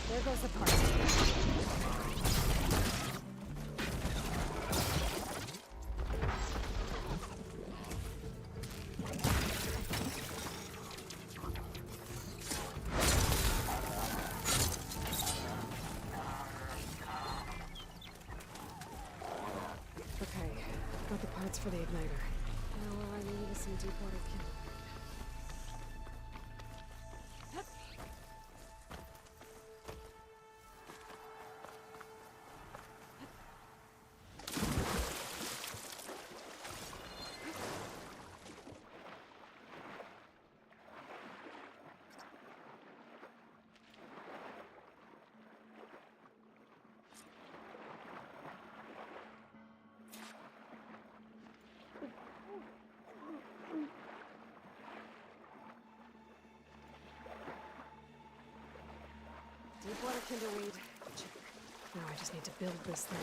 There goes the part. Okay, got the parts for the igniter. Now all I need is some deep water kindling. Deepwater kindleweed. Check. Now I just need to build this thing.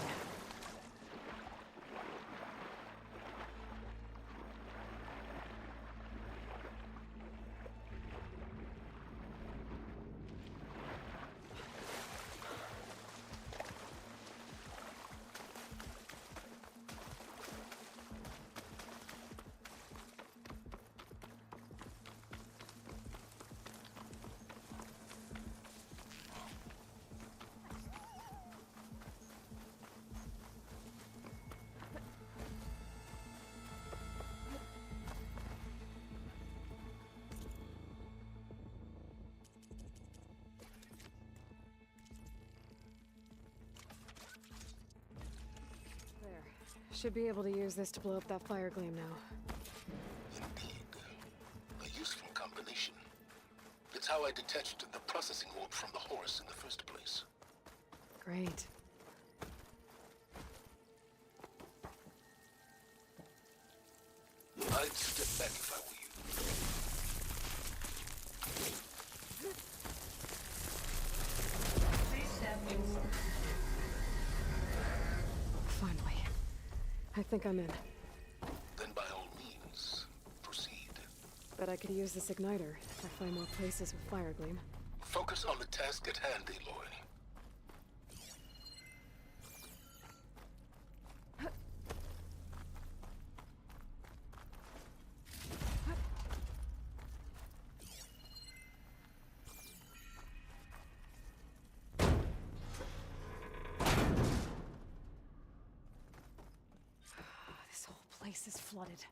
Should be able to use this to blow up that fire gleam now. Indeed. A useful combination. It's how I detached the processing orb from the horse in the first place. Great. I'd step back if I were you. Please step inside. Finally. I think I'm in. Then by all means, proceed. Bet I could use this igniter if I find more places with fire gleam. Focus on the task at hand, Aloy. This whole place is flooded.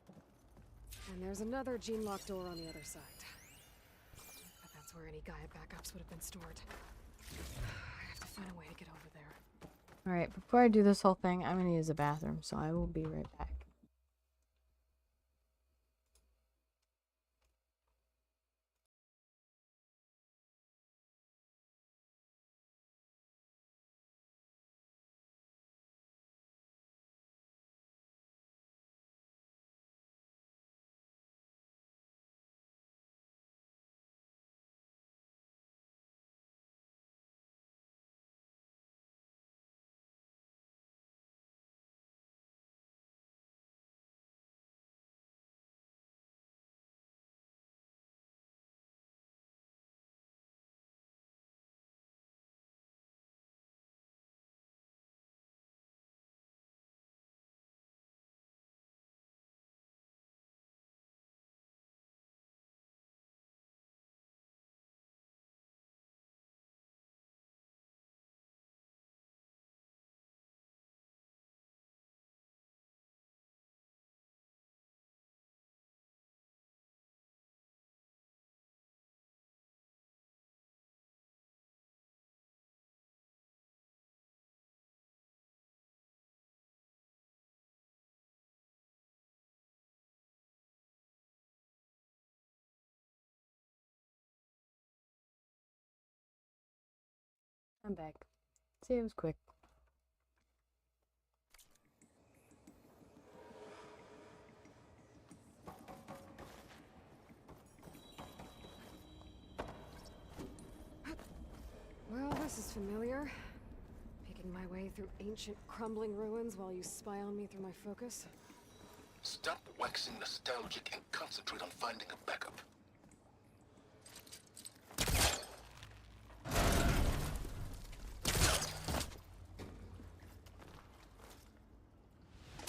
And there's another gene-locked door on the other side. But that's where any Gaia backups would have been stored. I have to find a way to get over there. Alright, before I do this whole thing, I'm gonna use the bathroom, so I will be right back. I'm back. See, it was quick. Well, this is familiar. Picking my way through ancient, crumbling ruins while you spy on me through my focus. Stop waxing nostalgic and concentrate on finding a backup.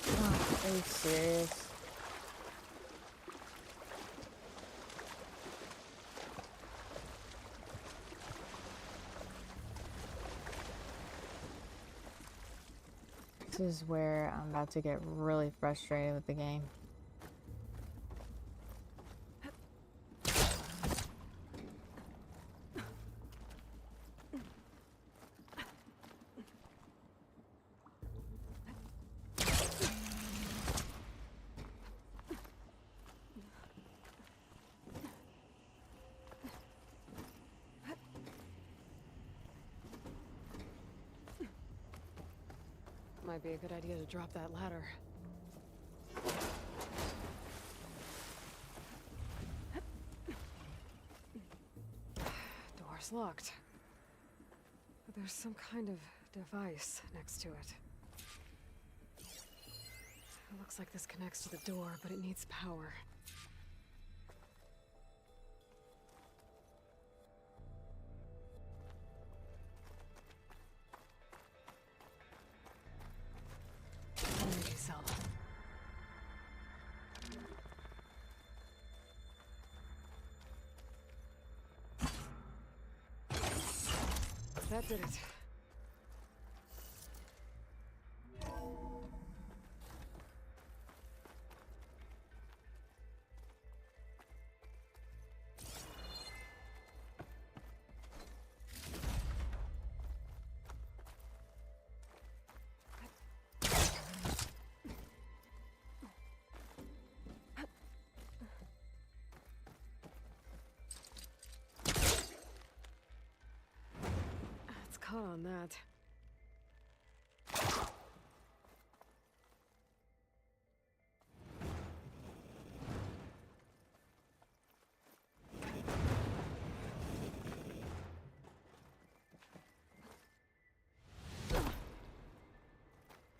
Oh, are you serious? This is where I'm about to get really frustrated with the game. Might be a good idea to drop that ladder. Door's locked. But there's some kind of device next to it. It looks like this connects to the door, but it needs power. Energy cell. That did it. cut on that.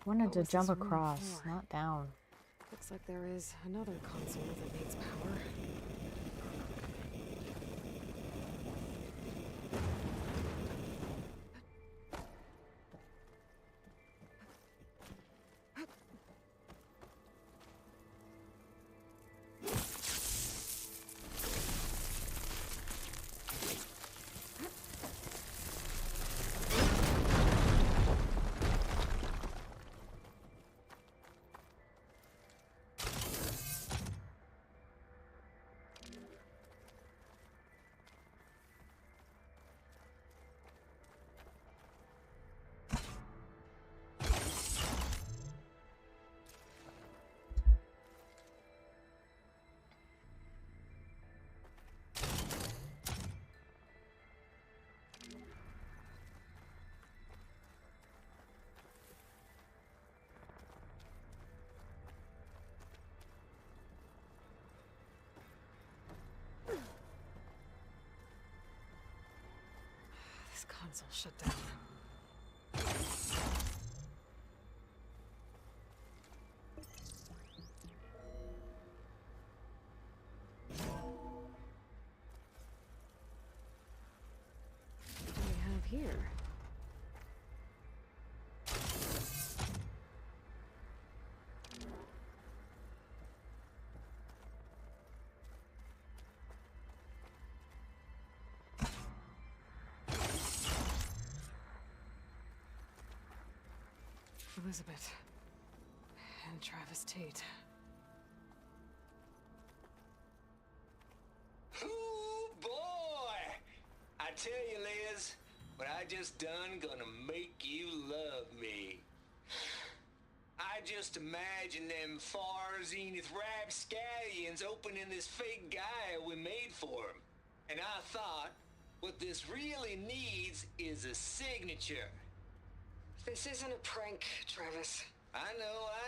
Wanted to was jump this room across, for? not down. Looks like there is another console that needs power. This console shut down. What do we have here? Elizabeth and Travis Tate. Ooh, boy! I tell you, Liz, what I just done gonna make you love me. I just imagine them far zenith rapscallions opening this fake guy we made for him. And I thought, what this really needs is a signature. This isn't a prank, Travis. I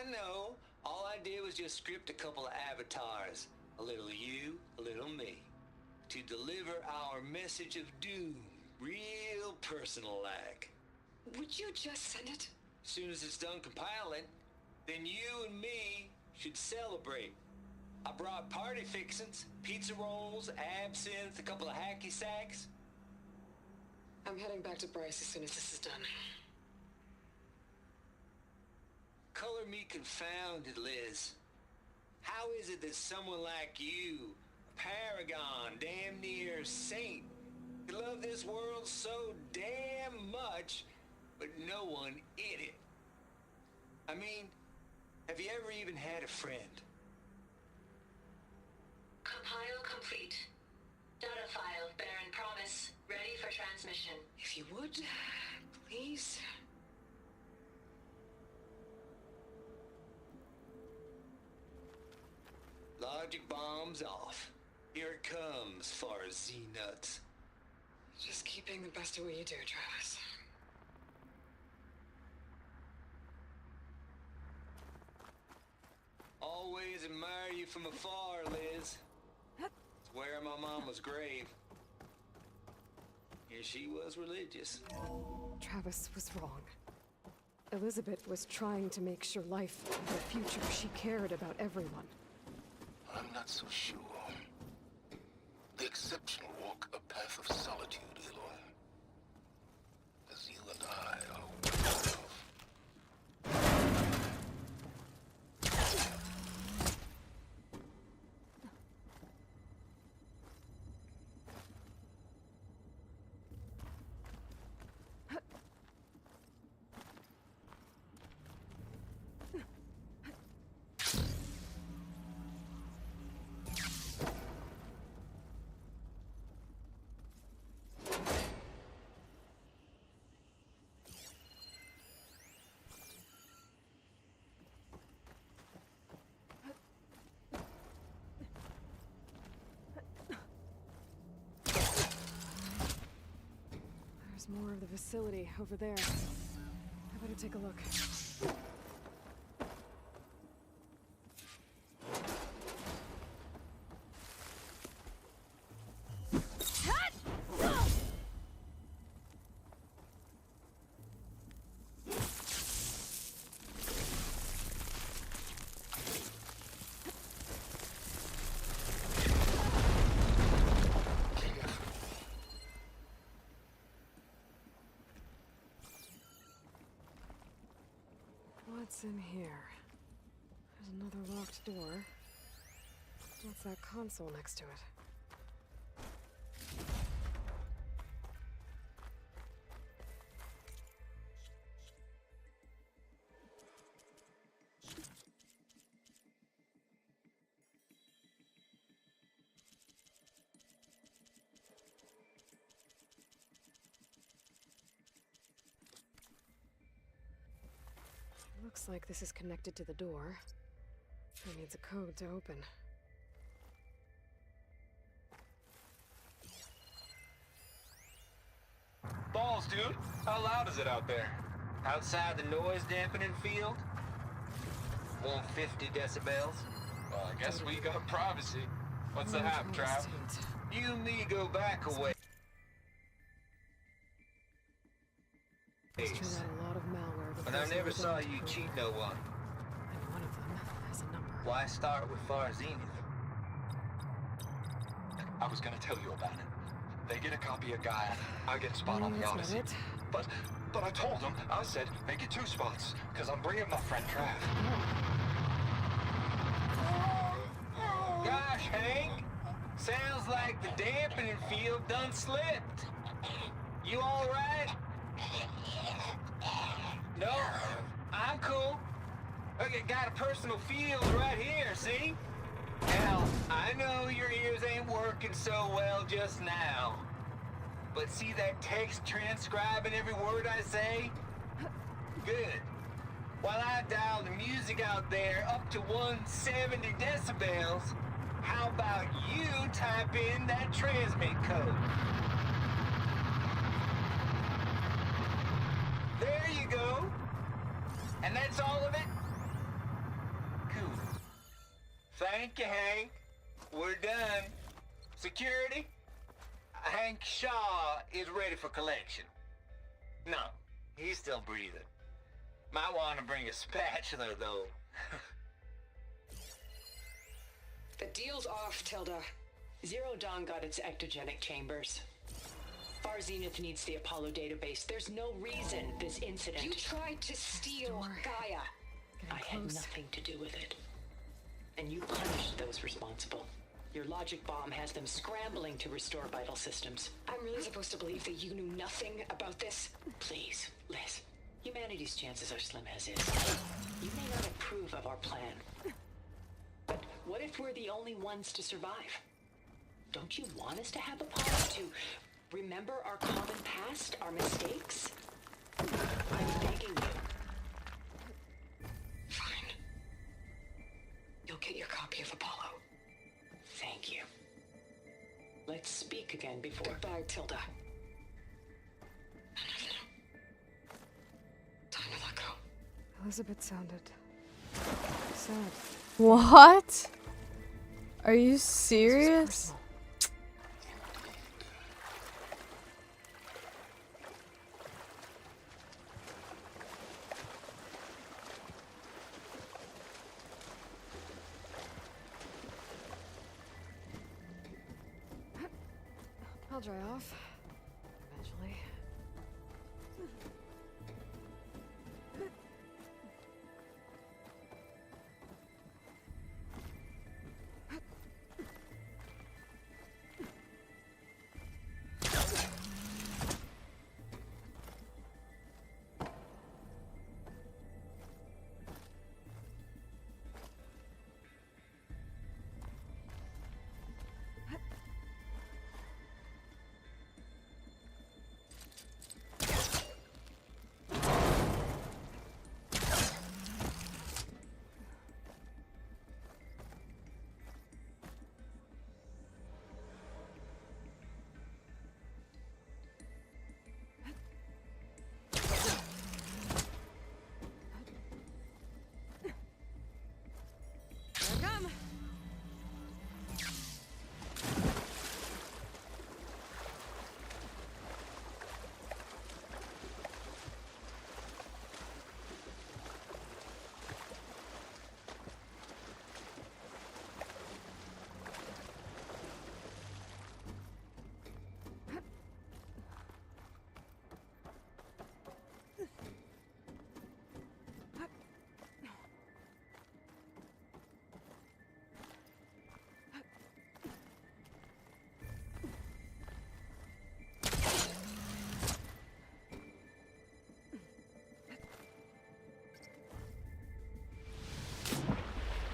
know. All I did was just script a couple of avatars. A little you, a little me. To deliver our message of doom, real personal-like. Would you just send it? Soon as it's done compiling, then you and me should celebrate. I brought party fixins, pizza rolls, absinthe, a couple of hacky sacks. I'm heading back to Bryce as soon as this is done. Color me confounded, Liz. How is it that someone like you, a paragon, damn near saint, could love this world so damn much, but no one in it? I mean, have you ever even had a friend? Compile complete. Data file, Baron Promise, ready for transmission. If you would, please. Logic bombs off. Here it comes, far as Z-nuts. Just keeping the best of what you do, Travis. Always admire you from afar, Liz. It's where my mama's grave. And she was religious. Travis was wrong. Elizabeth was trying to make sure life had a future. She cared about everyone. I'm not so sure. The exceptional walk a path of solitude, Aloy. As you and I are aware of. more of the facility over there. I better take a look. What's in here? There's another locked door. What's that console next to it? Looks like this is connected to the door. It needs a code to open. Balls, dude. How loud is it out there? Outside the noise dampening field? 150 decibels? Well, I guess we got privacy. What's the hap, Trav? You and me go back a way. There's turned out a lot of malware. But I never saw you cheat no one. And one of them has a number. Why start with Far Zenith? I was gonna tell you about it. They get a copy of Gaia. I get a spot on the That's not Odyssey. it. But I told them, I said, make it 2 spots, because I'm bringing my friend Trav. Gosh, Hank. Sounds like the dampening field done slipped. You alright? No, I'm cool. Okay, got a personal field right here, see? Hell, I know your ears ain't working so well just now. But see that text transcribing every word I say? Good. While I dial the music out there up to 170 decibels, how about you type in that transmit code? There you go. And that's all of it? Cool. Thank you, Hank. We're done. Security? Hank Shaw is ready for collection. No, he's still breathing. Might want to bring a spatula, though. The deal's off, Tilda. Zero Dawn got its ectogenic chambers. Far Zenith needs the Apollo database. There's no reason this incident... You tried to steal Gaia. I had nothing to do with it. And you punished those responsible. Your logic bomb has them scrambling to restore vital systems. I'm really supposed to believe that you knew nothing about this? Please, Liz. Humanity's chances are slim as is. You may not approve of our plan. But what if we're the only ones to survive? Don't you want us to have a pause to remember our common past, our mistakes? I'm begging you. Fine. You'll get your copy of Apollo. Thank you. Let's speak again before... Goodbye, Tilda. Time to let go. Elizabeth sounded sad. What? Are you serious? I'll dry off. Eventually.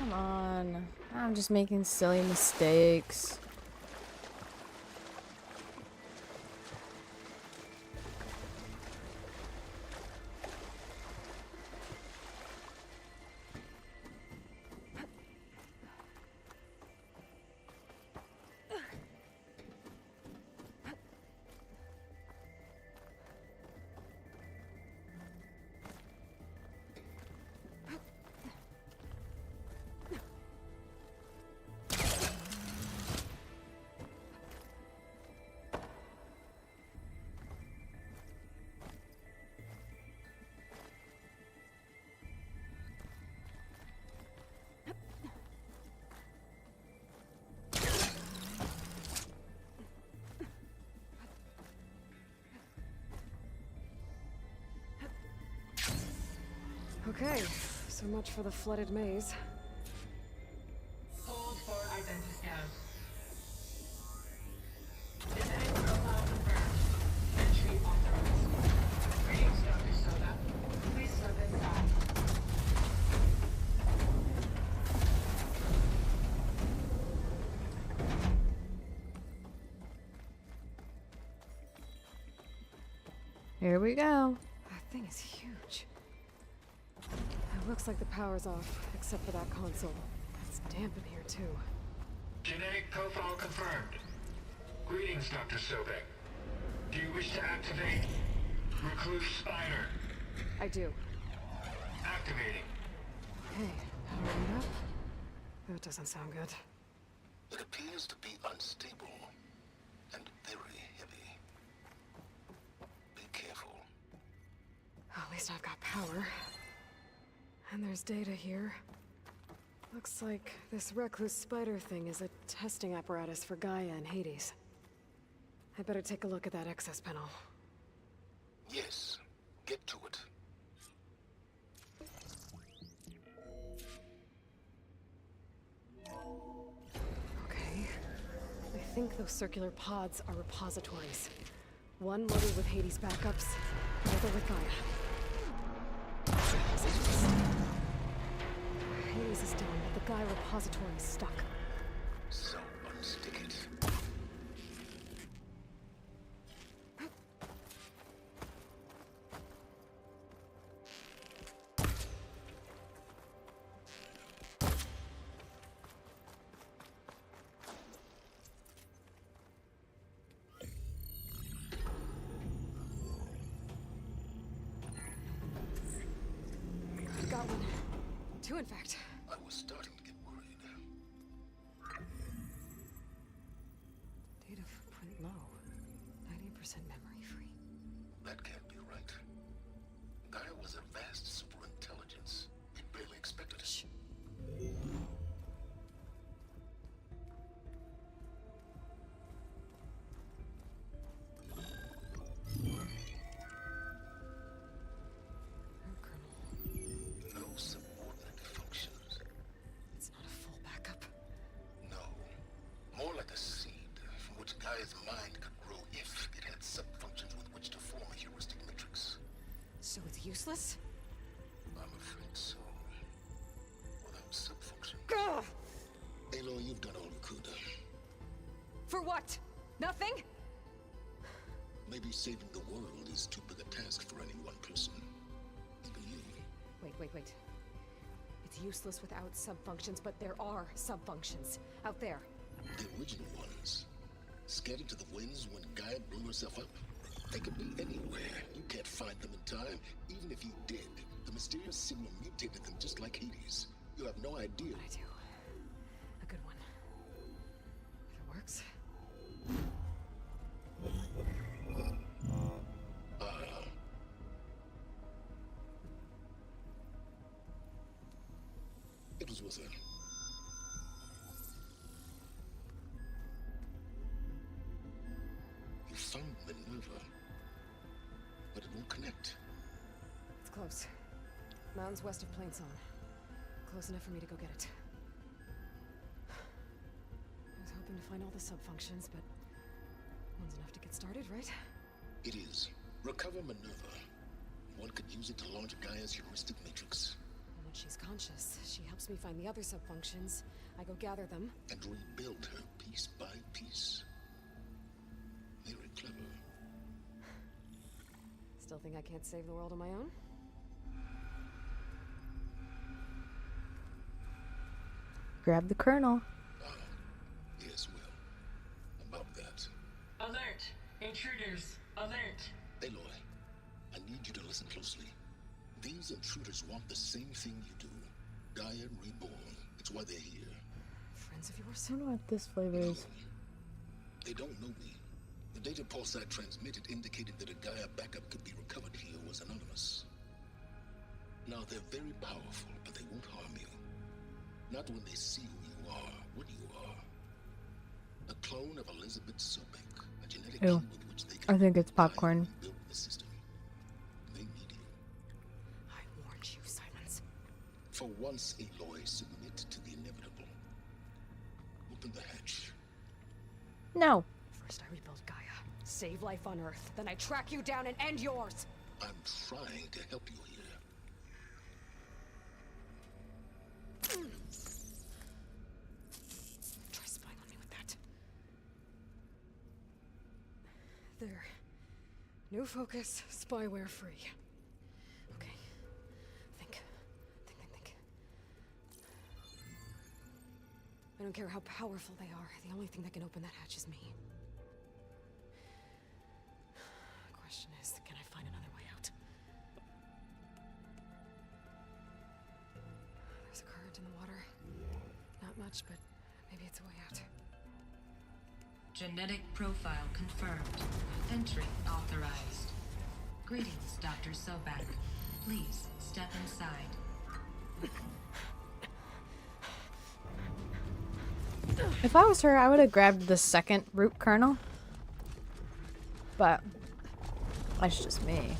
Come on. I'm just making silly mistakes. Okay, so much for the flooded maze. Hold for identiscan. Identity profile confirmed. Entry authorized. Greetings, Dr. Soda. Please step inside. Here we go. That thing is huge. It looks like the power's off, except for that console. It's damp in here, too. Genetic profile confirmed. Greetings, Dr. Sobek. Do you wish to activate Recluse Spider? I do. Activating. Hey, powering up? That doesn't sound good. It appears to be unstable and very heavy. Be careful. At least I've got power. And there's data here. Looks like this recluse spider thing is a testing apparatus for Gaia and Hades. I better take a look at that access panel. Yes, get to it. Okay. I think those circular pods are repositories. One loaded with Hades backups, the other with Gaia. Hades is down, but the Gaia repository is stuck. So unstick it. I've got one. Two, in fact. I was starting to get worried. Data footprint low. 90% memory free. That can't be right. Gaia was a vast superintelligence. We barely expected it. Shh. No subordinate functions. It's not a full backup. No. More like a seed from which Gaia's mind could grow if it had sub-functions with which to form a heuristic matrix. So it's useless? I'm afraid so. Without sub-functions. Gah! Aloy, you've done all you could. For what? Nothing? Maybe saving the world is too big a task for any one person. Even you. Wait. It's useless without subfunctions, but there are subfunctions out there. The original ones. Scattered to the winds when Gaia blew herself up. They could be anywhere. You can't find them in time. Even if you did, the mysterious signal mutated them just like Hades. You have no idea. I do. A good one. If it works. It was with her. You found Minerva, but it won't connect. It's close. Mountains west of Plainsong. Close enough for me to go get it. I was hoping to find all the subfunctions, but one's enough to get started, right? It is. Recover Minerva. One could use it to launch Gaia's heuristic matrix. How She's conscious. She helps me find the other subfunctions. I go gather them. And rebuild her piece by piece. Very clever. Still think I can't save the world on my own? Grab the kernel. Yes, well, about that. Alert! Intruders! Alert! Aloy, I need you to listen closely. These intruders want the same thing you do. Gaia reborn. It's why they're here. Friends of yours? I don't know what this flavor is. They don't know me. The data pulse I transmitted indicated that a Gaia backup could be recovered here was anonymous. Now, they're very powerful, but they won't harm you. Not when they see who you are, what you are. A clone of Elizabeth Sobek, a genetic Ew. key with which they can I think it's popcorn. rebuild the system. They need you. I warned you, Simons. For once, Aloy, submit to the inevitable. Open the hatch. No. First I rebuild Gaia, save life on Earth, then I track you down and end yours! I'm trying to help you here. Try spying on me with that. There. New focus, spyware free. Okay. Think. I don't care how powerful they are. The only thing that can open that hatch is me. Question is, can I find another way out? There's a current in the water. Not much, but maybe it's a way out. Genetic profile confirmed. Entry authorized. Greetings, Dr. Sobek. Please step inside. If I was her, I would have grabbed the second root kernel. But that's just me.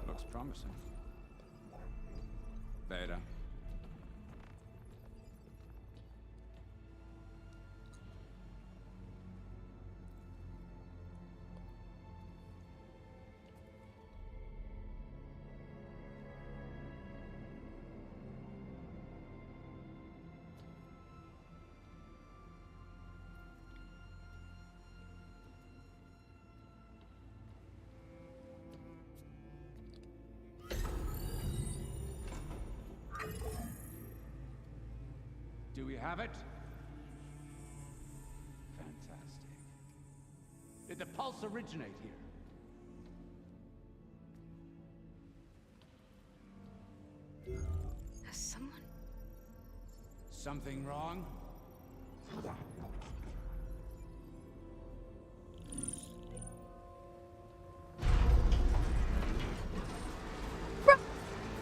Looks promising. Beta. Do we have it? Fantastic. Did the pulse originate here? Has someone... Something wrong?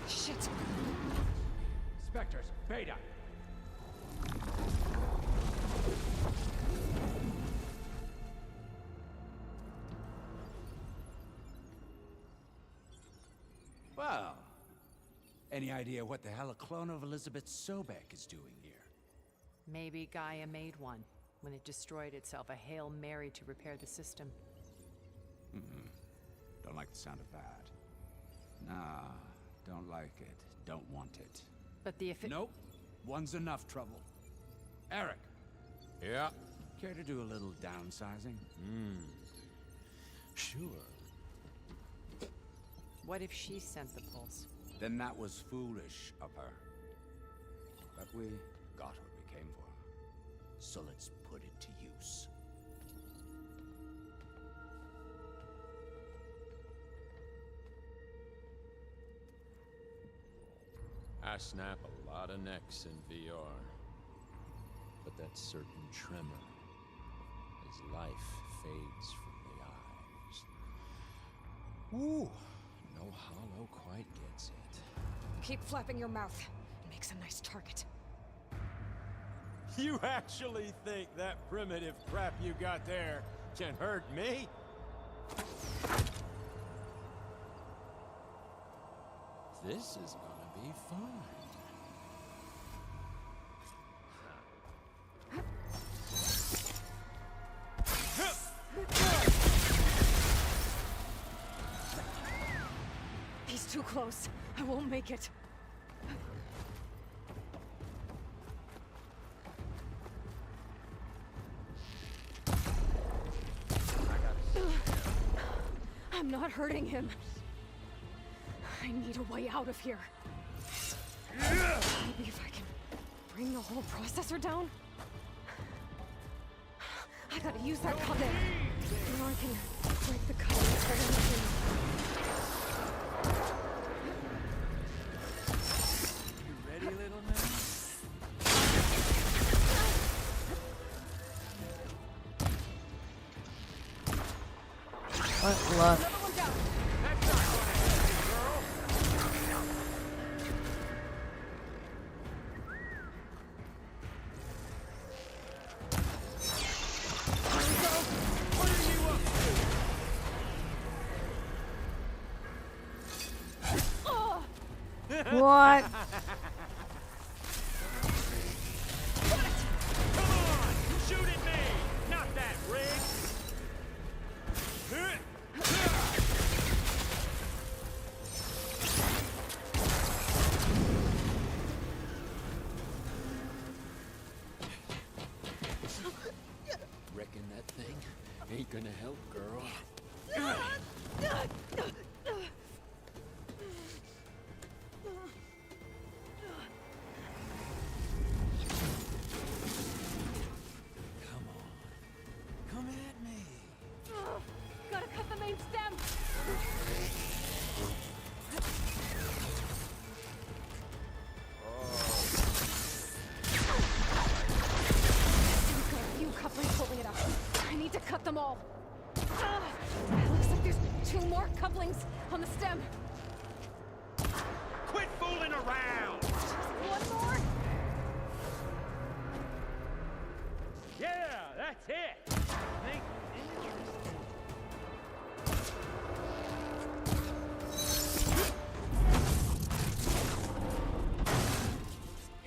Shit! Spectres, Beta. Well, any idea what the hell a clone of Elizabeth Sobek is doing here? Maybe Gaia made one when it destroyed itself, a Hail Mary to repair the system. Don't like the sound of that. Nah, don't like it. Don't want it. But the Nope. One's enough trouble. Eric. Yeah? Care to do a little downsizing? Sure. What if she sent the pulse? Then that was foolish of her. But we got what we came for. So let's put it to use. I snap a lot of necks in VR. But that certain tremor as life fades from the eyes. Ooh, no hollow quite gets it. Keep flapping your mouth. It makes a nice target. You actually think that primitive crap you got there can hurt me? This is gonna be fun. close. I won't make it. I'm not hurting him. I need a way out of here. Maybe if I can bring the whole processor down? I gotta use that cover. Now I can break the cover and turn the machine. You ready, little man? What luck. Another one down. That's not gonna happen, girl. What are you up to? What? Come on! Shoot at me! Not that rig! Reckon that thing ain't gonna help, girl. Come on. Come at me. Gotta cut the main stem. We've got a few couplings holding it up. I need to cut them all. Looks like there's 2 more couplings on the stem. Quit fooling around! Just one more. Yeah, that's it! Think interesting.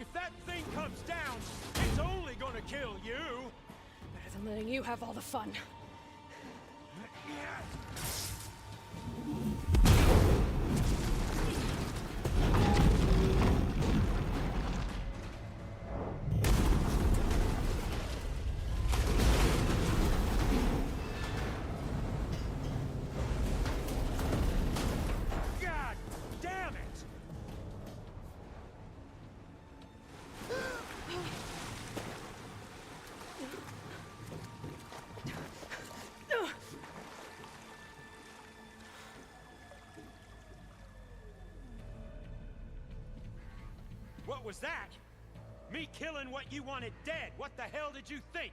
If that thing comes down, it's only gonna kill you! Better than letting you have all the fun. God damn it! What was that? Me killing what you wanted dead. What the hell did you think?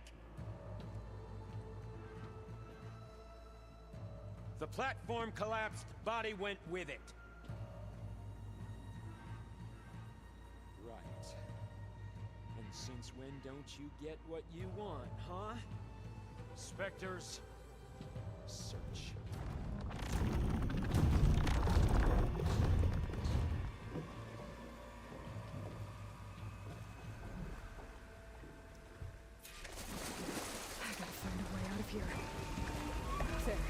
The platform collapsed, body went with it. Right. And since when don't you get what you want, huh? Spectres, search. I gotta find a way out of here.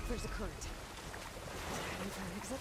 There's a current. Any for an exit?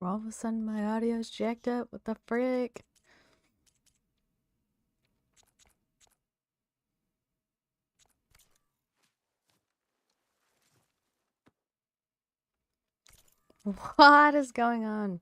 All of a sudden my audio's jacked up. What the frick? What is going on?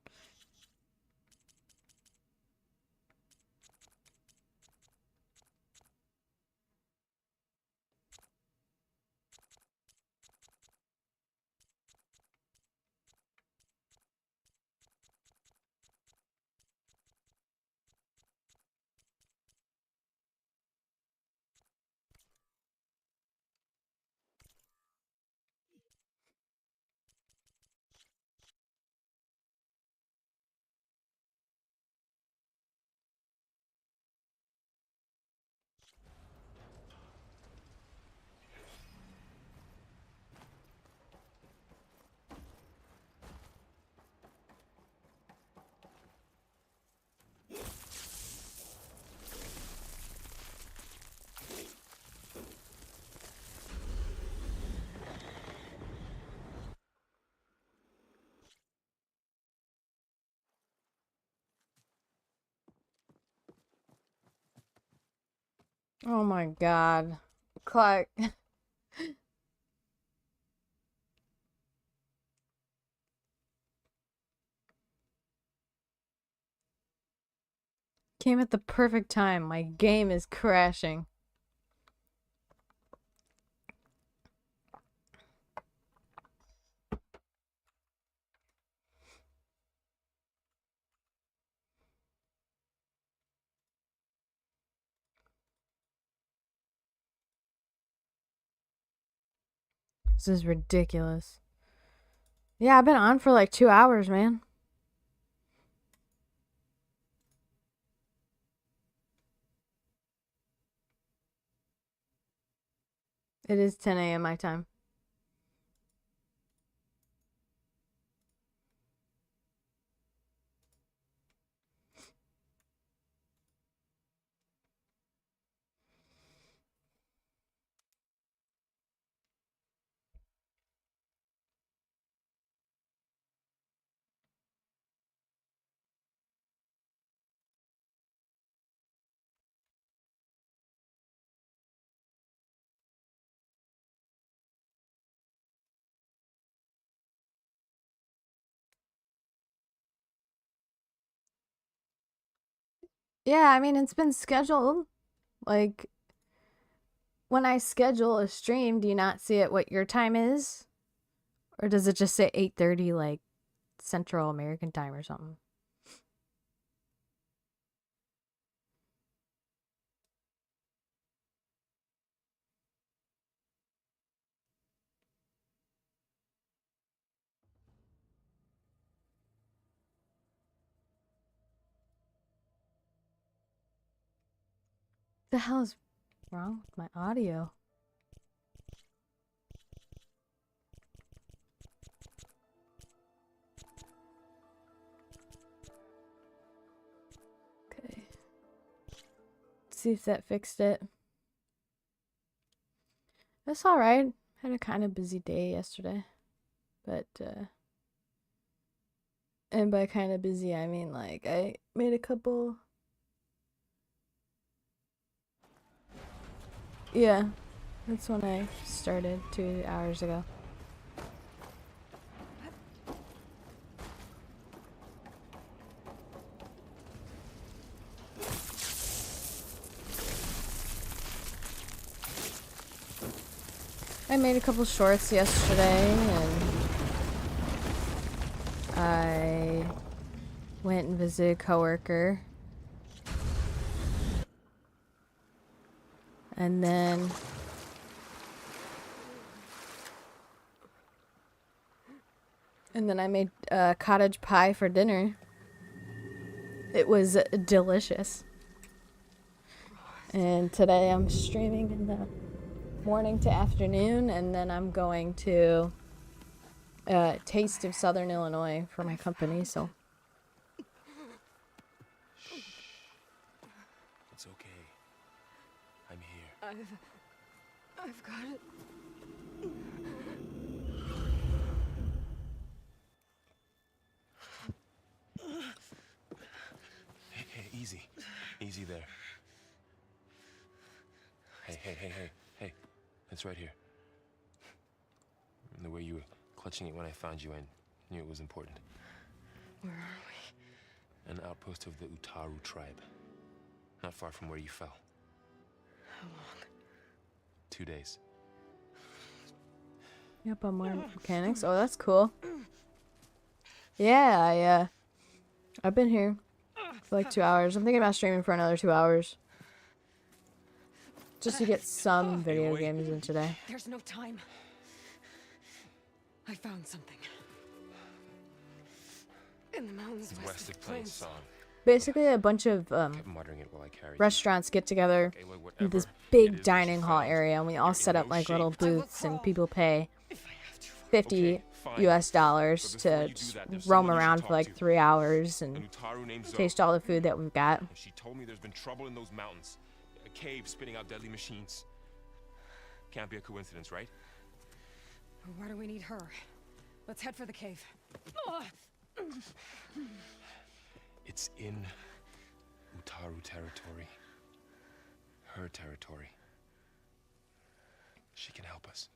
Oh my god. Clark. Came at the perfect time. My game is crashing. This is ridiculous. Yeah, I've been on for like 2 hours, man. It is 10 a.m. my time. Yeah, I mean, it's been scheduled. Like, when I schedule a stream, do you not see it what your time is? Or does it just say 8:30, like, Central American time or something? The hell is wrong with my audio? Okay. See if that fixed it. That's alright. Had a kind of busy day yesterday. But, and by kind of busy, I mean, like, I made a couple... Yeah, that's when I started 2 hours ago. I made a couple shorts yesterday, and I went and visited a coworker. And then I made cottage pie for dinner. It was delicious. And today I'm streaming in the morning to afternoon, and then I'm going to Taste of Southern Illinois for my company, so. It's okay. I'm here. I've got it. Hey. It's right here. And the way you were clutching it when I found you, I knew it was important. Where are we? An outpost of the Utaru tribe. Not far from where you fell. How long? 2 days. Yep, on more mechanics. Oh, that's cool. Yeah, I've been here for like 2 hours. I'm thinking about streaming for another 2 hours. Just to get some video games in today. There's no time. I found something. In the mountains west of Plains Song. Basically, a bunch of restaurants get together in this big dining hall area, and we all set up like little booths, and people pay $50 US to just roam around for like 3 hours and taste all the food that we've got. She told me there's been trouble in those mountains. A cave spitting out deadly machines. Can't be a coincidence, right? Why do we need her? Let's head for the cave. It's in Utaru territory. Her territory. She can help us.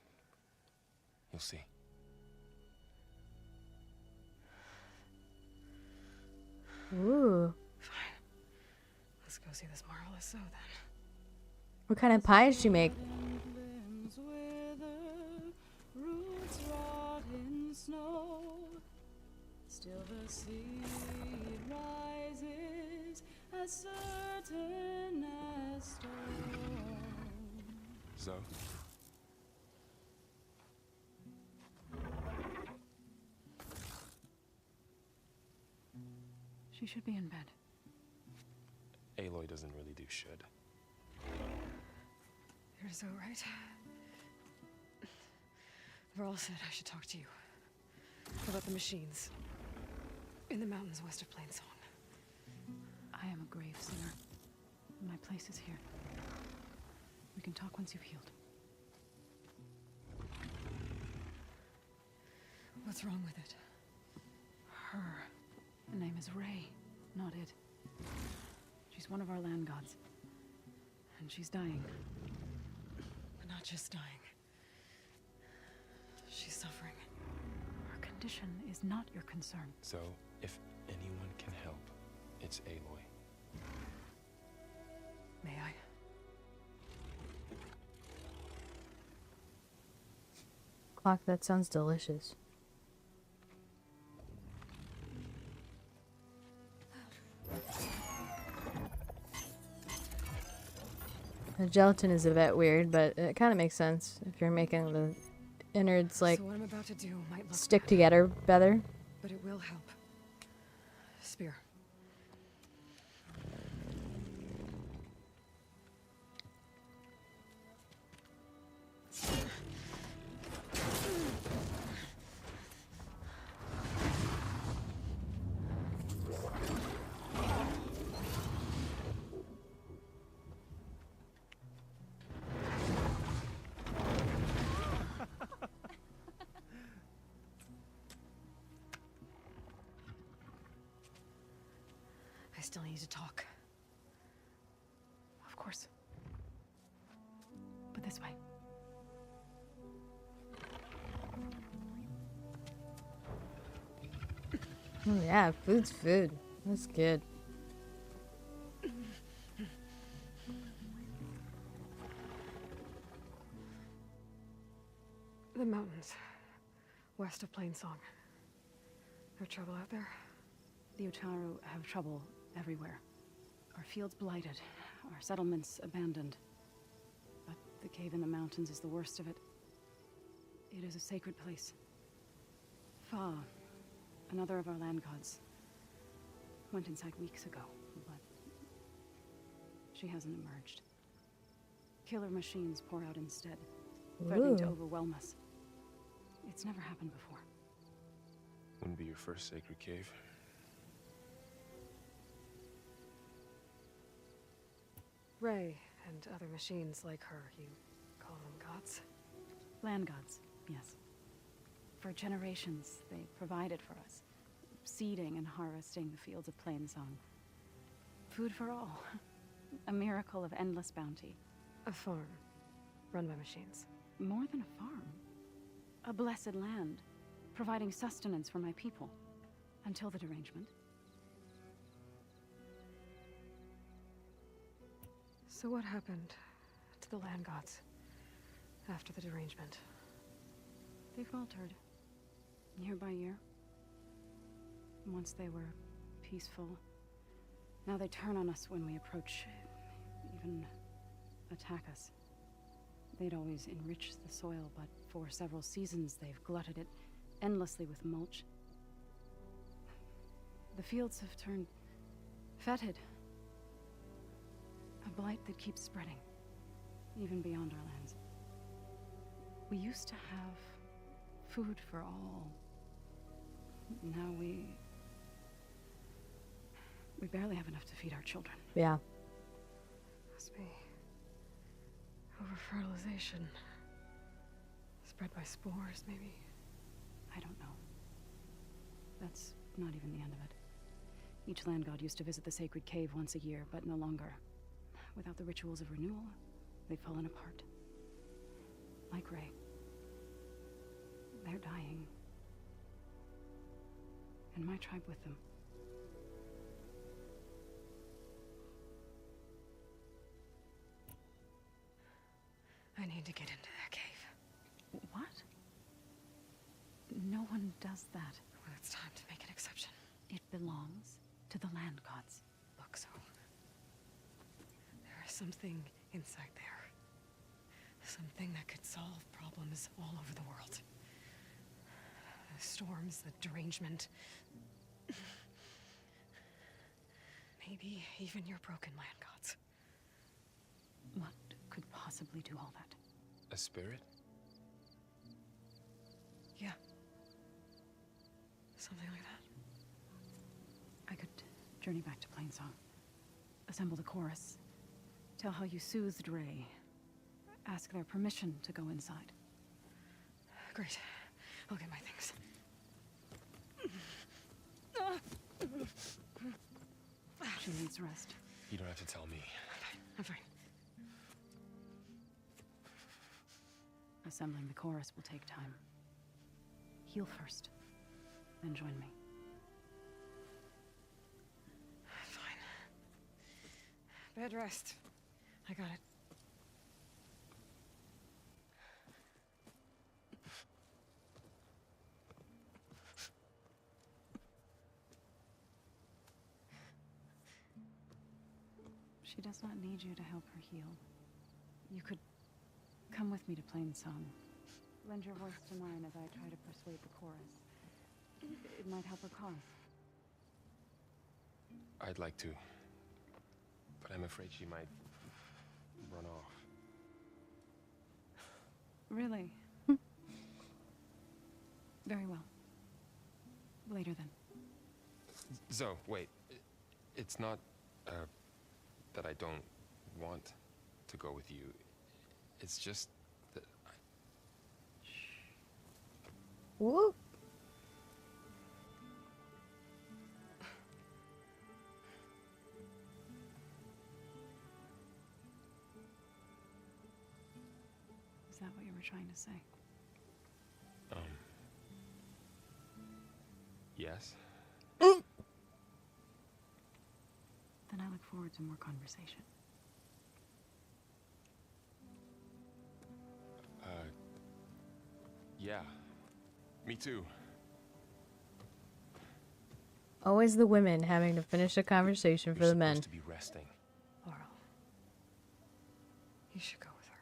You'll see. Ooh. Fine. Let's go see this marvelous so then. What kind of pie does she make? Still the sea rises as certain as stone. So? She should be in bed. Aloy doesn't really do should. You're so right. Varl said I should talk to you about the machines in the mountains west of Plains Song. I am a grave sinner. My place is here. We can talk once you've healed. What's wrong with it? Her. The name is Ray, not it. She's one of our land gods. And she's dying. But not just dying. She's suffering. Her condition is not your concern. So, if anyone can help, it's Aloy. May I? Clock, that sounds delicious. The gelatin is a bit weird, but it kind of makes sense if you're making the innards like So what I'm about to do might look stick bad, together better. but it will help. Spear. I still need to talk. Of course. But this way. Oh yeah, food's food. That's good. The mountains west of Plains Song. No trouble out there? The Utaru have trouble everywhere. Our fields blighted, our settlements abandoned. But the cave in the mountains is the worst of it. It is a sacred place. Fa, another of our land gods, went inside weeks ago, but she hasn't emerged. Killer machines pour out instead, threatening to Ooh. overwhelm us. It's never happened before. Wouldn't be your first sacred cave. Ray and other machines like her, you call them gods? Land gods, yes. For generations, they provided for us, seeding and harvesting the fields of Plainsong. Food for all. A miracle of endless bounty. A farm. run by machines. More than a farm. A blessed land, providing sustenance for my people. Until the derangement. So what happened to the land gods after the derangement? They faltered, year by year. Once they were peaceful. Now they turn on us when we approach, even attack us. They'd always enriched the soil, but for several seasons they've glutted it endlessly with mulch. The fields have turned fetid. A blight that keeps spreading, even beyond our lands. We used to have food for all. Now we barely have enough to feed our children. Yeah. Must be over-fertilization. Spread by spores, maybe. I don't know. That's not even the end of it. Each land god used to visit the sacred cave once a year, but no longer. Without the rituals of renewal, they've fallen apart. Like Ray. They're dying. And my tribe with them. I need to get into that cave. What? No one does that. Well, it's time to make an exception. It belongs to the land gods. Look, so there is something inside there. Something that could solve problems all over the world. The storms, the derangement. Maybe even your broken land gods. What could possibly do all that? A spirit? Yeah. Something like that. I could journey back to Plainsong. Assemble the chorus. Tell how you soothed Ray. Ask their permission to go inside. Great. I'll get my things. She needs rest. You don't have to tell me. I'm fine. Assembling the chorus will take time. Heal first, then join me. Fine. Bed rest. I got it. She does not need you to help her heal. You could come with me to Plainsong. Lend your voice to mine as I try to persuade the chorus. It might help her cause. I'd like to, but I'm afraid she might run off. Really? Very well. Later then. Zoe, wait. It's not, that I don't want to go with you. It's just that I... Whoop. Is that what you were trying to say? Yes? Then I look forward to more conversation. Yeah. Me too. Always the women having to finish a conversation for the men. You're supposed to be resting. Laurel. You should go with her.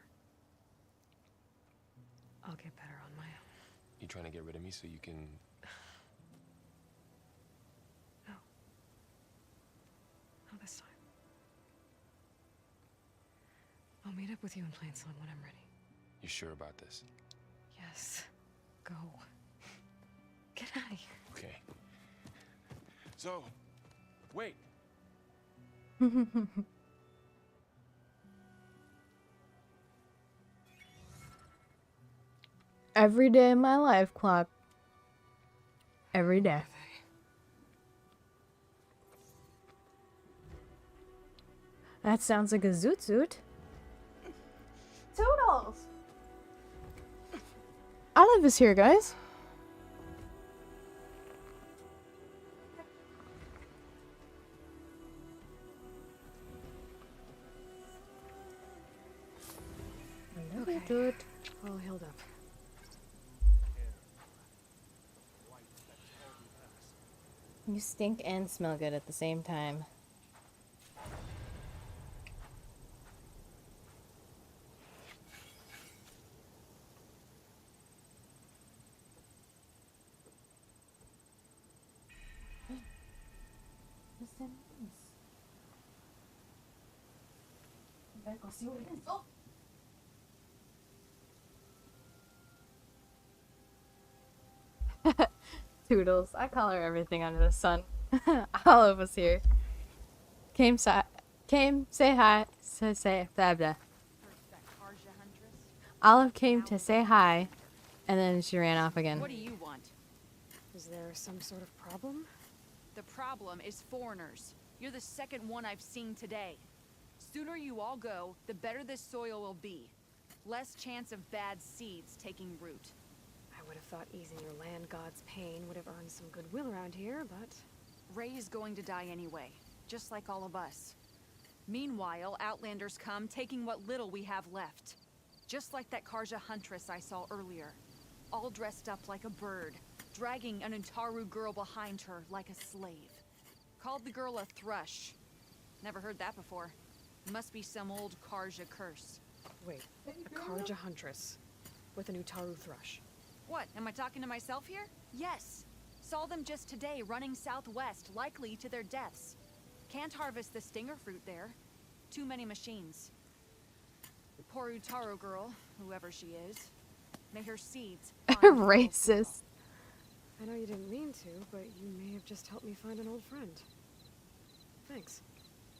I'll get better on my own. You trying to get rid of me so you can... No. Not this time. I'll meet up with you in Plainsong when I'm ready. You sure about this? Yes. Go. Get out of here. Okay. So, wait. Every day of my life, clock. Every day. Are That sounds like a zoot zoot. Toodles! Olive is here, guys. Okay. Dude. All healed up. You stink and smell good at the same time. What's that noise? I better go see what it is. Oh! Toodles. I call her everything under the sun. Olive was here. Came, say hi. Say blah blah. Olive came to say hi, and then she ran off again. What do you want? Is there some sort of problem? The problem is foreigners. You're the second one I've seen today. Sooner you all go, the better this soil will be. Less chance of bad seeds taking root. I would have thought easing your land god's pain would have earned some goodwill around here, but... Ray is going to die anyway, just like all of us. Meanwhile, Outlanders come, taking what little we have left. Just like that Karja huntress I saw earlier. All dressed up like a bird, dragging an Utaru girl behind her like a slave. Called the girl a thrush. Never heard that before. Must be some old Karja curse. Wait, a Karja huntress with an Utaru thrush. What, am I talking to myself here? Yes. Saw them just today running southwest, likely to their deaths. Can't harvest the stinger fruit there. Too many machines. Poor Utaru girl, whoever she is. May her seeds find Racist. I know you didn't mean to, but you may have just helped me find an old friend. Thanks.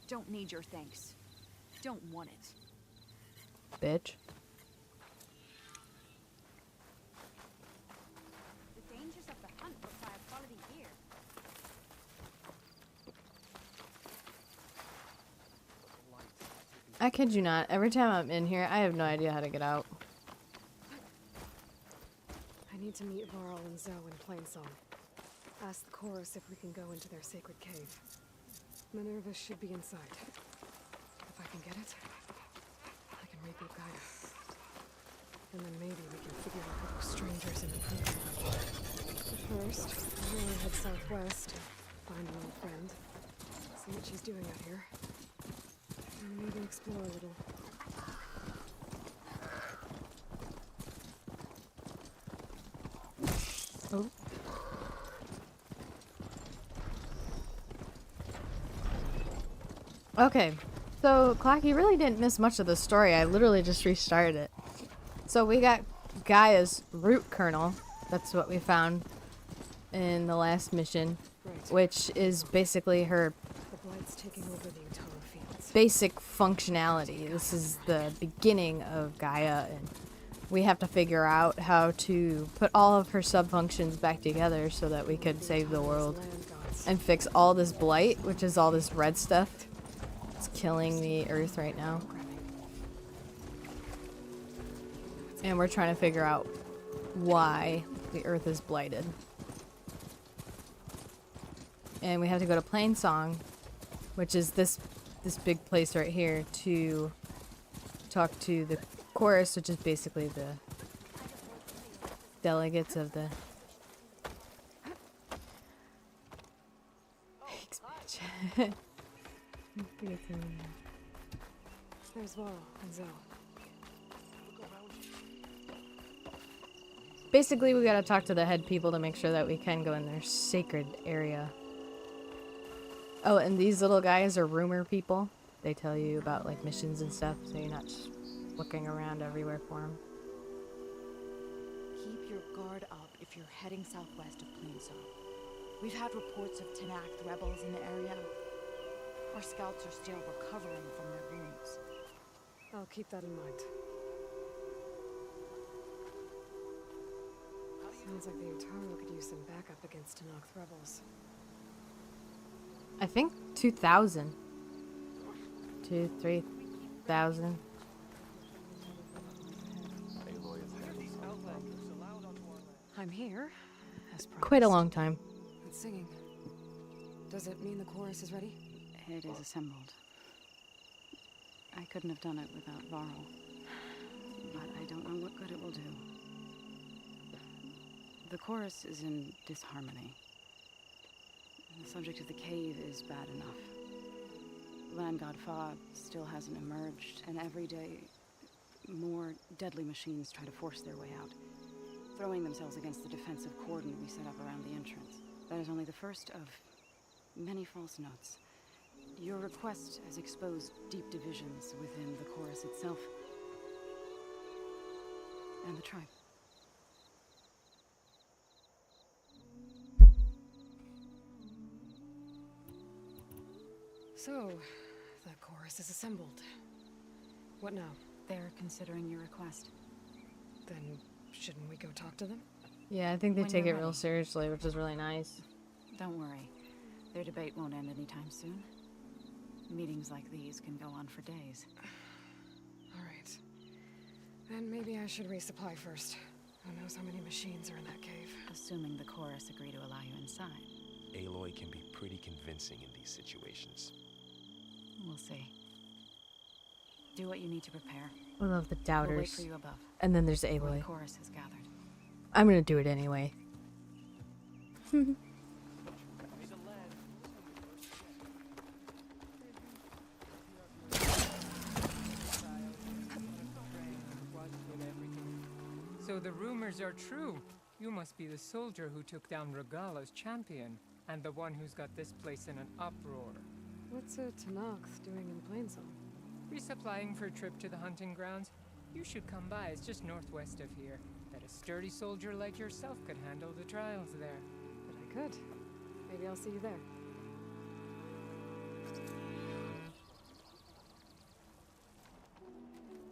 Don't need your thanks. Don't want it. Bitch. The dangers of the hunt require quality gear. I kid you not. Every time I'm in here, I have no idea how to get out. I need to meet Varl and Zoe in Plainsong. Ask the chorus if we can go into their sacred cave. Minerva should be inside. If I can get it, I can reboot Gaia. And then maybe we can figure out who those strangers in the prison are. But first, I'm gonna head southwest, find an old friend, see what she's doing out here, and maybe explore a little. Oh. Okay, so Clocky really didn't miss much of the story. I literally just restarted it. So we got Gaia's root kernel. That's what we found in the last mission, which is basically her The Blight's taking over the Utaru fields. basic functionality. This is the beginning of Gaia, and we have to figure out how to put all of her sub-functions back together so that we could save the world and fix all this blight, which is all this red stuff. It's killing the earth right now. And we're trying to figure out why the earth is blighted. And we have to go to Plainsong, which is this big place right here, to talk to the chorus, which is basically the delegates of the expansion. There's Varl and Zoe. Basically, we gotta talk to the head people to make sure that we can go in their sacred area. Oh, and these little guys are rumor people. They tell you about like missions and stuff, so you're not just looking around everywhere for them. Keep your guard up if you're heading southwest of Plainsong. We've had reports of Tenakth rebels in the area. Our scouts are still recovering from their wounds. I'll keep that in mind. Sounds like the Utaru could use some backup against Tenakth rebels. I think 2,000. 2,000, 3,000. I'm here, as promised. Quite a long time. It's singing. Does it mean the chorus is ready? It is assembled. I couldn't have done it without Varl. But I don't know what good it will do. The chorus is in disharmony. The subject of the cave is bad enough. Land God Fa still hasn't emerged, and every day more deadly machines try to force their way out, throwing themselves against the defensive cordon we set up around the entrance. That is only the first of many false notes. Your request has exposed deep divisions within the chorus itself and the tribe. So, the chorus is assembled. What now? They're considering your request. Then, shouldn't we go talk to them? Yeah, I think they When take it you're real ready. seriously, which is really nice. Don't worry. Their debate won't end anytime soon. Meetings like these can go on for days. Alright. Then maybe I should resupply first. Who knows how many machines are in that cave? Assuming the chorus agree to allow you inside. Aloy can be pretty convincing in these situations. We'll see. Do what you need to prepare. I love the doubters. We'll wait for you above. And then there's where Aloy. the chorus has gathered. I'm gonna do it anyway. So the rumors are true. You must be the soldier who took down Regala's champion, and the one who's got this place in an uproar. What's a Tanakh doing in Plainsong? Resupplying for a trip to the hunting grounds? You should come by, it's just northwest of here. Bet a sturdy soldier like yourself could handle the trials there. But I could. Maybe I'll see you there.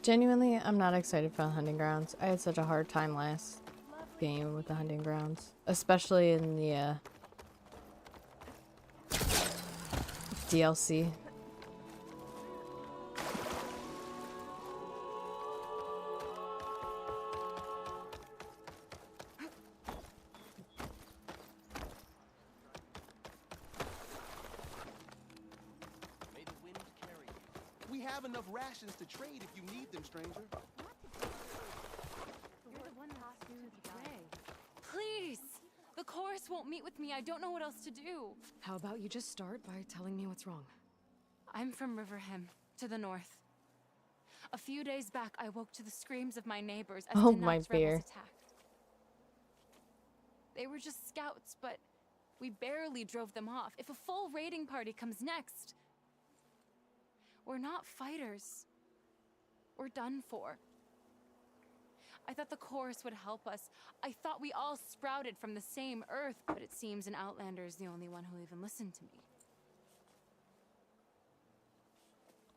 Genuinely, I'm not excited for the hunting grounds. I had such a hard time last game with the hunting grounds. Especially in the DLC. May the wind carry you. We have enough rations to trade if you need them, stranger. You're the one that's due to pray. Please! The chorus won't meet with me. I don't know what else to do. How about you just start by telling me what's wrong? I'm from Riverham, to the north. A few days back, I woke to the screams of my neighbors as Oh, Tanakh's my bear. rebels attacked. They were just scouts, but we barely drove them off. If a full raiding party comes next, we're not fighters. We're done for. I thought the chorus would help us. I thought we all sprouted from the same earth, but it seems an outlander is the only one who'll even listen to me.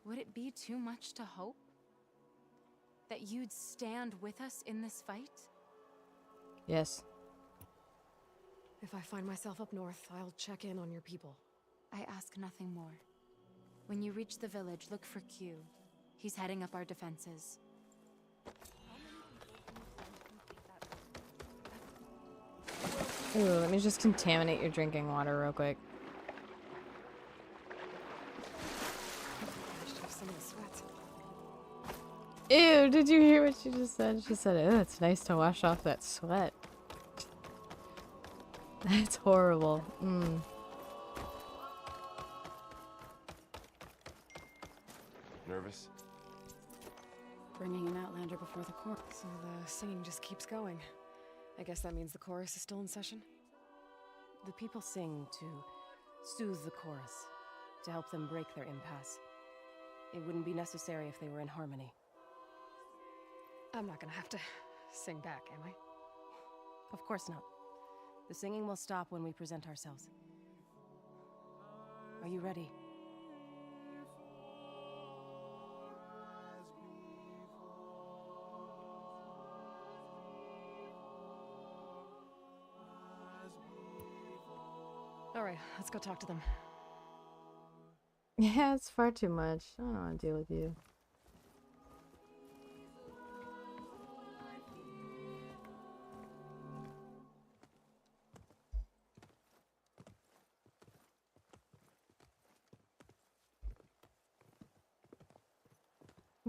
Would it be too much to hope that you'd stand with us in this fight? Yes. If I find myself up north, I'll check in on your people. I ask nothing more. When you reach the village, look for Q. He's heading up our defenses. Ooh, let me just contaminate your drinking water real quick. I should have some of the sweat. Ew, did you hear what she just said? She said, "Oh, it's nice to wash off that sweat." That's horrible. Nervous? Bringing an outlander before the court. So the singing just keeps going. I guess that means the chorus is still in session? The people sing to soothe the chorus, to help them break their impasse. It wouldn't be necessary if they were in harmony. I'm not gonna have to sing back, am I? Of course not. The singing will stop when we present ourselves. Are you ready? Alright, let's go talk to them. Yeah, it's far too much. I don't want to deal with you.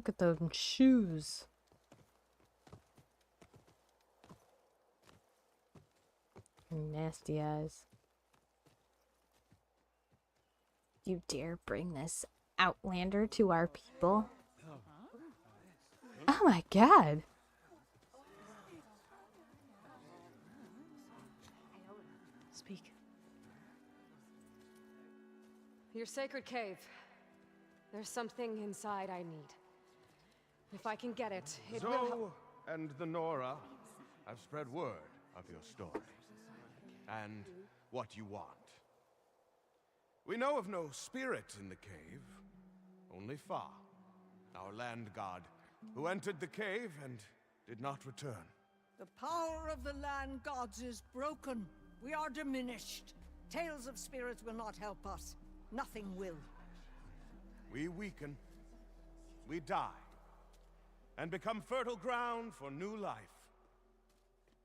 Look at those shoes. Nasty eyes. You dare bring this outlander to our people? Oh my god. Speak. Your sacred cave. There's something inside I need. If I can get it, it will help. And the Nora have spread word of your story and what you want. We know of no spirit in the cave, only Fa, our land god, who entered the cave and did not return. The power of the land gods is broken. We are diminished. Tales of spirits will not help us. Nothing will. We weaken, we die, and become fertile ground for new life.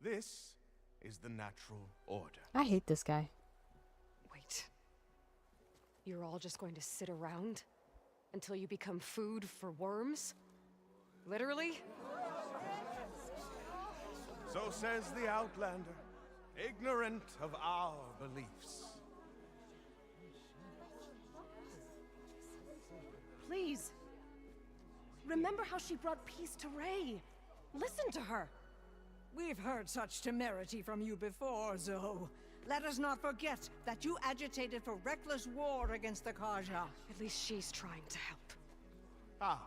This is the natural order. I hate this guy. Wait. You're all just going to sit around until you become food for worms? Literally? So says the Outlander, ignorant of our beliefs. Please. Remember how she brought peace to Ray. Listen to her. We've heard such temerity from you before, Zoe. Let us not forget that you agitated for reckless war against the Karja. At least she's trying to help. How?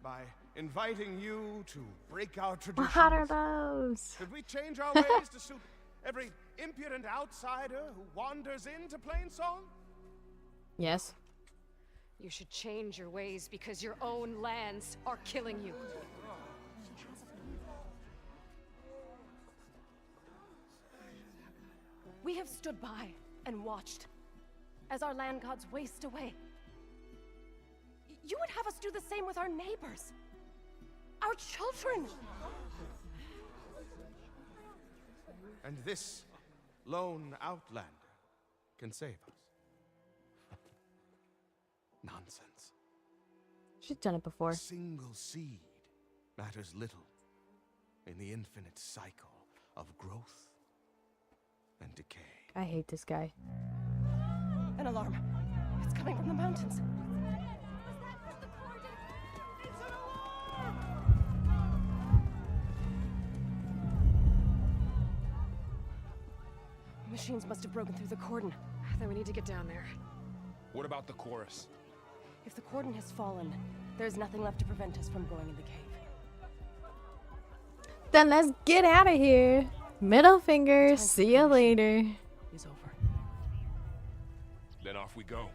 By inviting you to break our traditions. What are those? Should we change our ways to suit every impudent outsider who wanders into Plainsong? Yes. You should change your ways because your own lands are killing you. We have stood by and watched as our land gods waste away. You would have us do the same with our neighbors, our children. And this lone outlander can save us. Nonsense. She's done it before. A single seed matters little in the infinite cycle of growth and decay. I hate this guy. An alarm. It's coming from the mountains. Machines must have broken through the cordon. Then we need to get down there. What about the chorus? If the cordon has fallen, there's nothing left to prevent us from going in the cave. Then let's get out of here. Middle finger. See you later. Is over. Then off we go.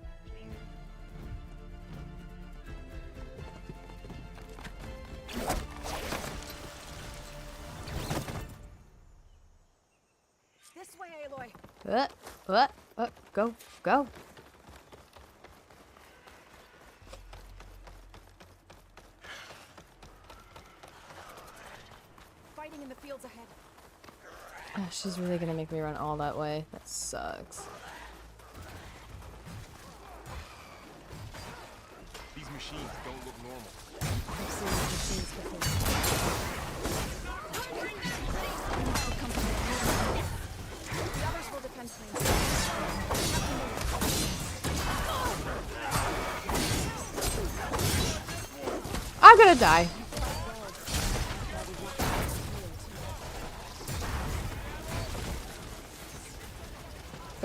This way, Aloy. Go, go. Fighting in the fields ahead. Oh, she's really gonna make me run all that way. That sucks. These machines don't look normal. I've seen these machines before. The others will defend planes. I'm gonna die.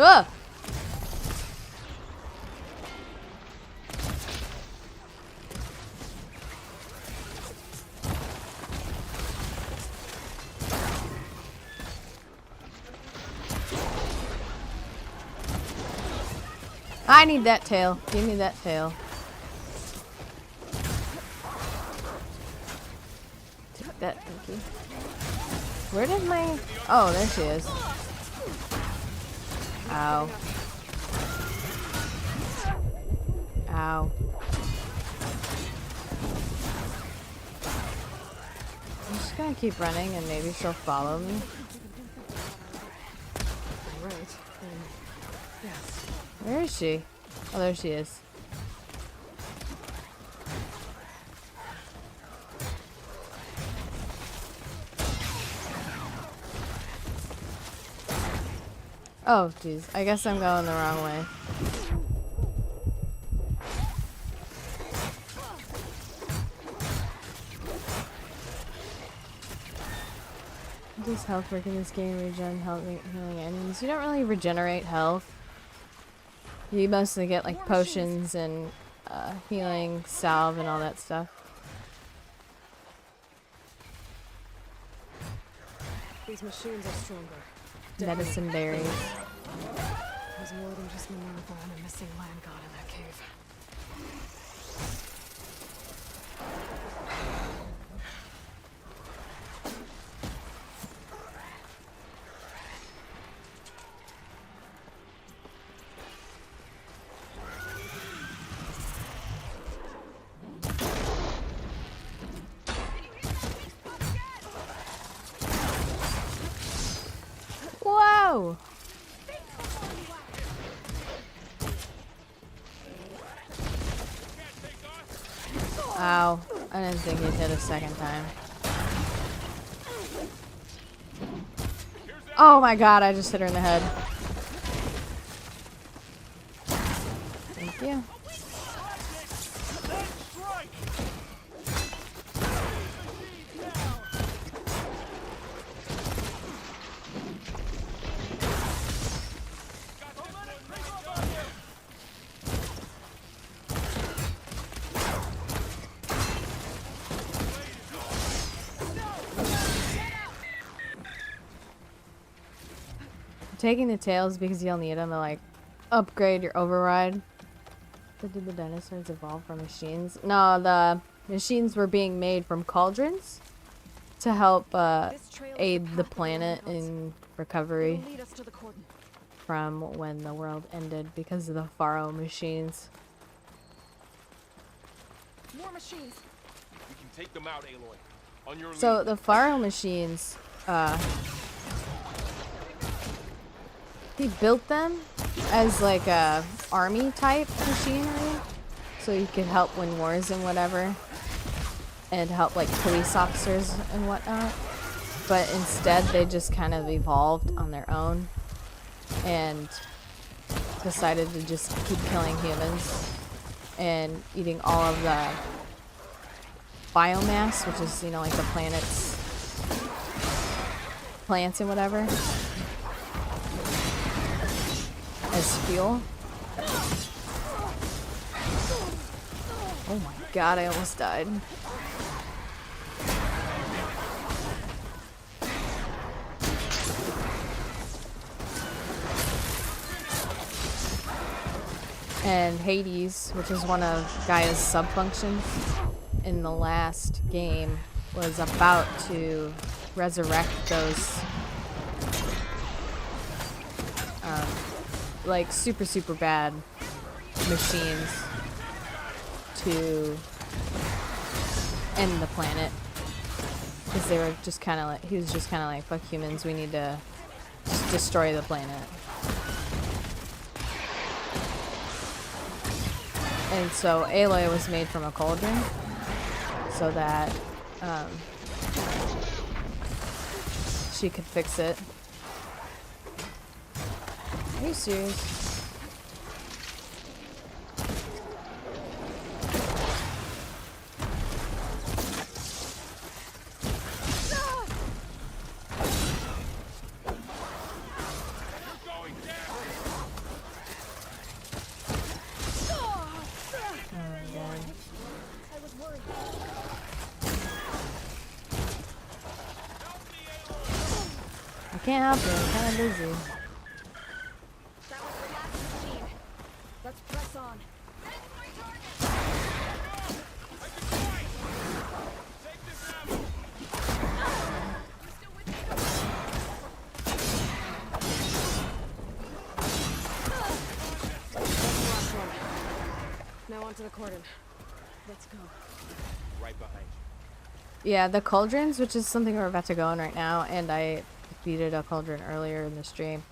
Ugh. I need that tail. Give me that tail. Take that, thank you. Where did my... Oh, there she is. Ow. Ow. I'm just gonna keep running and maybe she'll follow me. Right. Yes. Where is she? Oh, there she is. Oh, jeez. I guess I'm going the wrong way. Does health work in this game? Regen, healing enemies. You don't really regenerate health. You mostly get like potions and healing salve and all that stuff. These machines are stronger. Medicine berries. There's more than just Minerva and a missing land god in that cave. Whoa! Ow. I didn't think he'd hit a second time. Oh my god, I just hit her in the head. Thank you. Taking the tails because you'll need them to like upgrade your override. But did the dinosaurs evolve from machines? No, the machines were being made from cauldrons to help aid the planet in recovery from when the world ended because of the Pharaoh machines. More machines. We can take them out, Aloy. On your So lead. the Pharaoh machines, he built them as like a army type machinery, so you could help win wars and whatever, and help like police officers and whatnot. But instead, they just kind of evolved on their own and decided to just keep killing humans and eating all of the biomass, which is, you know, like the planet's plants and whatever, as fuel. Oh my god, I almost died. And Hades, which is one of Gaia's sub-functions in the last game, was about to resurrect those like super bad machines to end the planet, because they were just kind of like, he was just kind of like, fuck humans, we need to just destroy the planet. And so Aloy was made from a cauldron so that she could fix it. Are you serious? I can't help it, I'm kind of busy. That was the last machine. Let's press on. That's the last one. Now onto the cordon. Let's go. Right behind you. Yeah, the cauldrons, which is something we're about to go on right now, and I defeated a cauldron earlier in the stream.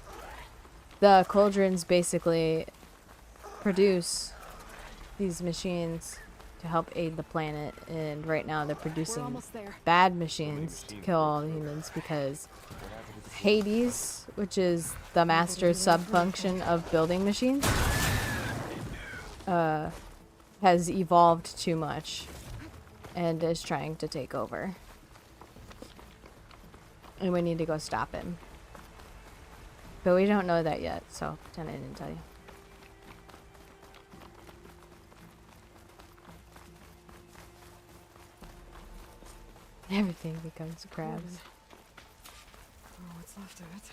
The cauldrons basically produce these machines to help aid the planet, and right now they're producing bad machines to kill all the humans, because Hades, which is the master sub-function of building machines, has evolved too much and is trying to take over. And we need to go stop him. But we don't know that yet, so pretend I didn't tell you. Everything becomes crabs. Oh, what's left of it?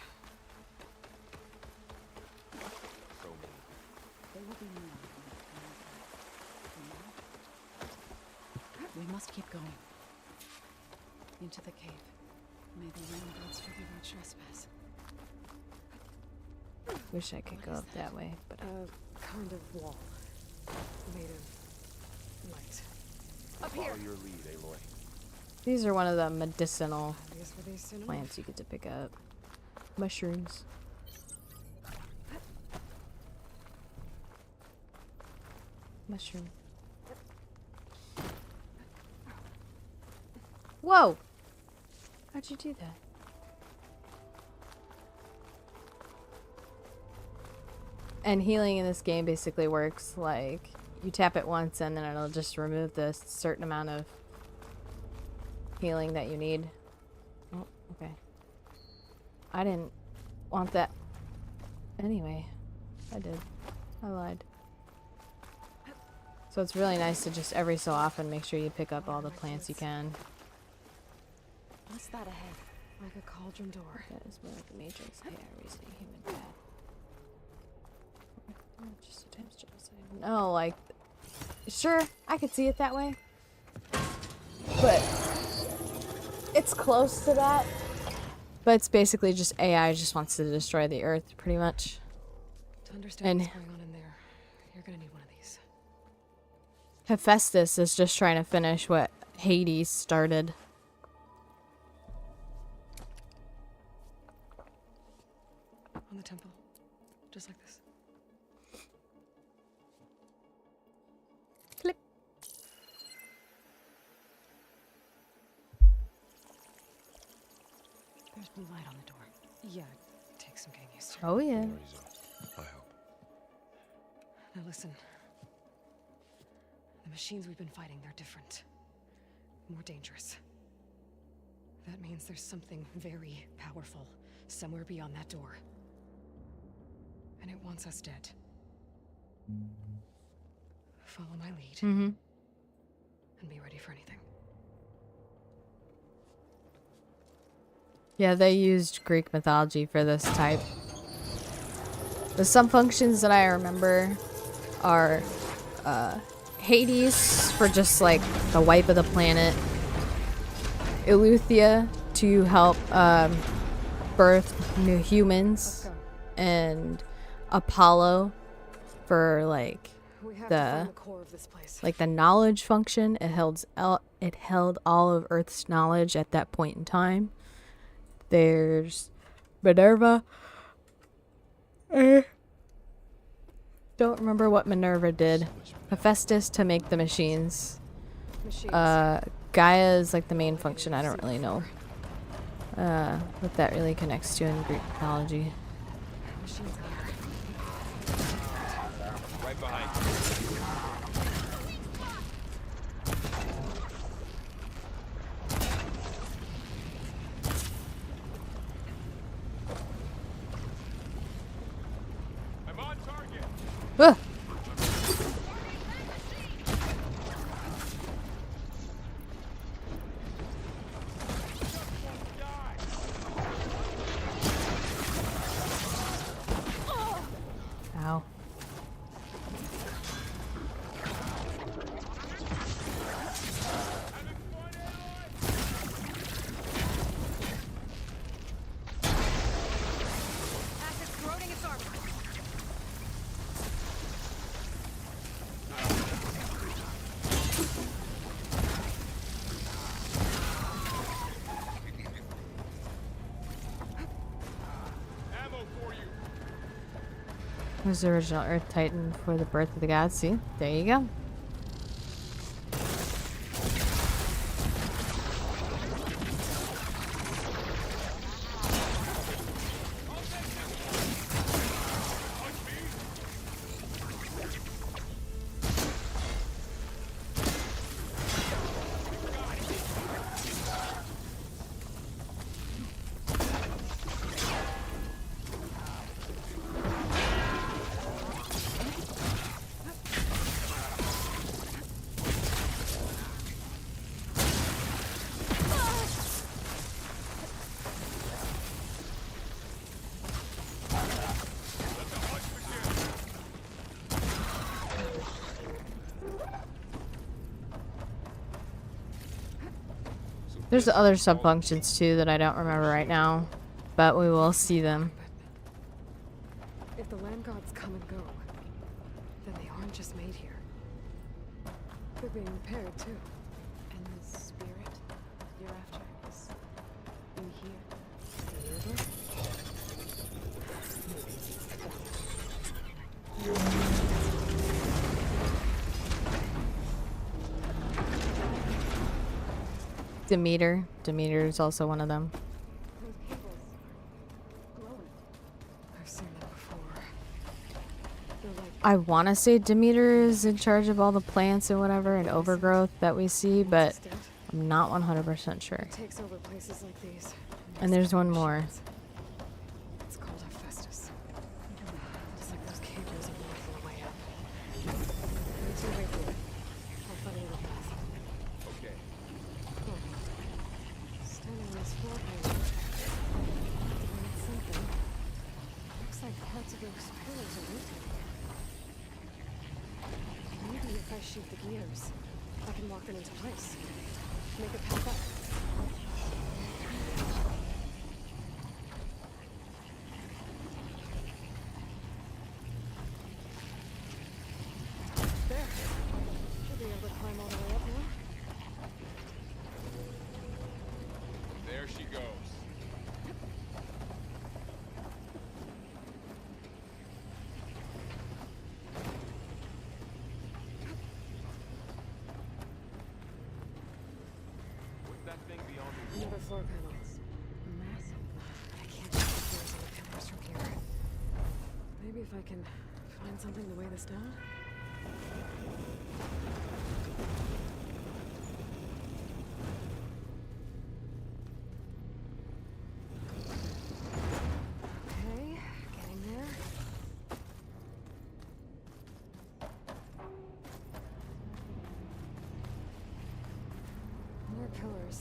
We must keep going. Into the cave. May the rain gods forgive our trespass. Wish I could go up that way, but Kind of wall. Made of light. Up here! Follow your lead, Aloy. these are one of the medicinal These were these soon plants you get to pick up. Mushrooms. Mushroom. Whoa! How'd you do that? And healing in this game basically works like you tap it once and then it'll just remove the certain amount of healing that you need. Oh, okay. I didn't want that. Anyway, I did. I lied. So it's really nice to just every so often make sure you pick up all the plants you can. What's that ahead? Like a cauldron door. That is more like a matrix. Yeah, reasoning human path. Just a times genocide. No, like, sure, I could see it that way. But it's close to that. But it's basically just AI just wants to destroy the Earth, pretty much. To understand what's going on in there, you're gonna need one of these. Hephaestus is just trying to finish what Hades started. On the temple. Just like this. Click. There's blue light on the door. Yeah, it takes some getting used to. Oh yeah. I hope. Now listen. The machines we've been fighting, they're different. More dangerous. That means there's something very powerful somewhere beyond that door. And it wants us dead. Follow my lead. Mm-hmm. And be ready for anything. Yeah, they used Greek mythology for this type. The some functions that I remember are Hades for just like the wipe of the planet, Eleuthia to help birth new humans, and Apollo for like the knowledge function. It held all of Earth's knowledge at that point in time. There's Minerva. Don't remember what Minerva did. Hephaestus to make the machines. Gaia is like the main function. I don't really know what that really connects to in Greek mythology. Right behind. I'm on target. Ah! Ow. Acid's corroding its armor. Was the original Earth Titan for the birth of the gods? See? There you go. There's other sub-functions too that I don't remember right now, but we will see them. If the land gods come and go, then they aren't just made here. They're being repaired too. And the spirit you're after is in here. Demeter. Demeter is also one of them. I've seen them before. They're like I want to say Demeter is in charge of all the plants and whatever and overgrowth that we see, but I'm not 100% sure. it takes over places like these. And there's one more. It's called Hephaestus. It's like those cages are working their way up. Wait till right here. I'll find a little path. Okay. Cool. Standing on this floor panel. Activate something. Looks like parts of those pillars are rotating. Maybe if I shoot the gears, I can lock them into place. Make a path up. There. Should be able to climb all the way up now. There she goes. What's that thing beyond the wall? Another floor panel. Massive. I can't shoot the gears on the pillars from here. Maybe if I can find something to weigh this down? Okay, getting there. More pillars.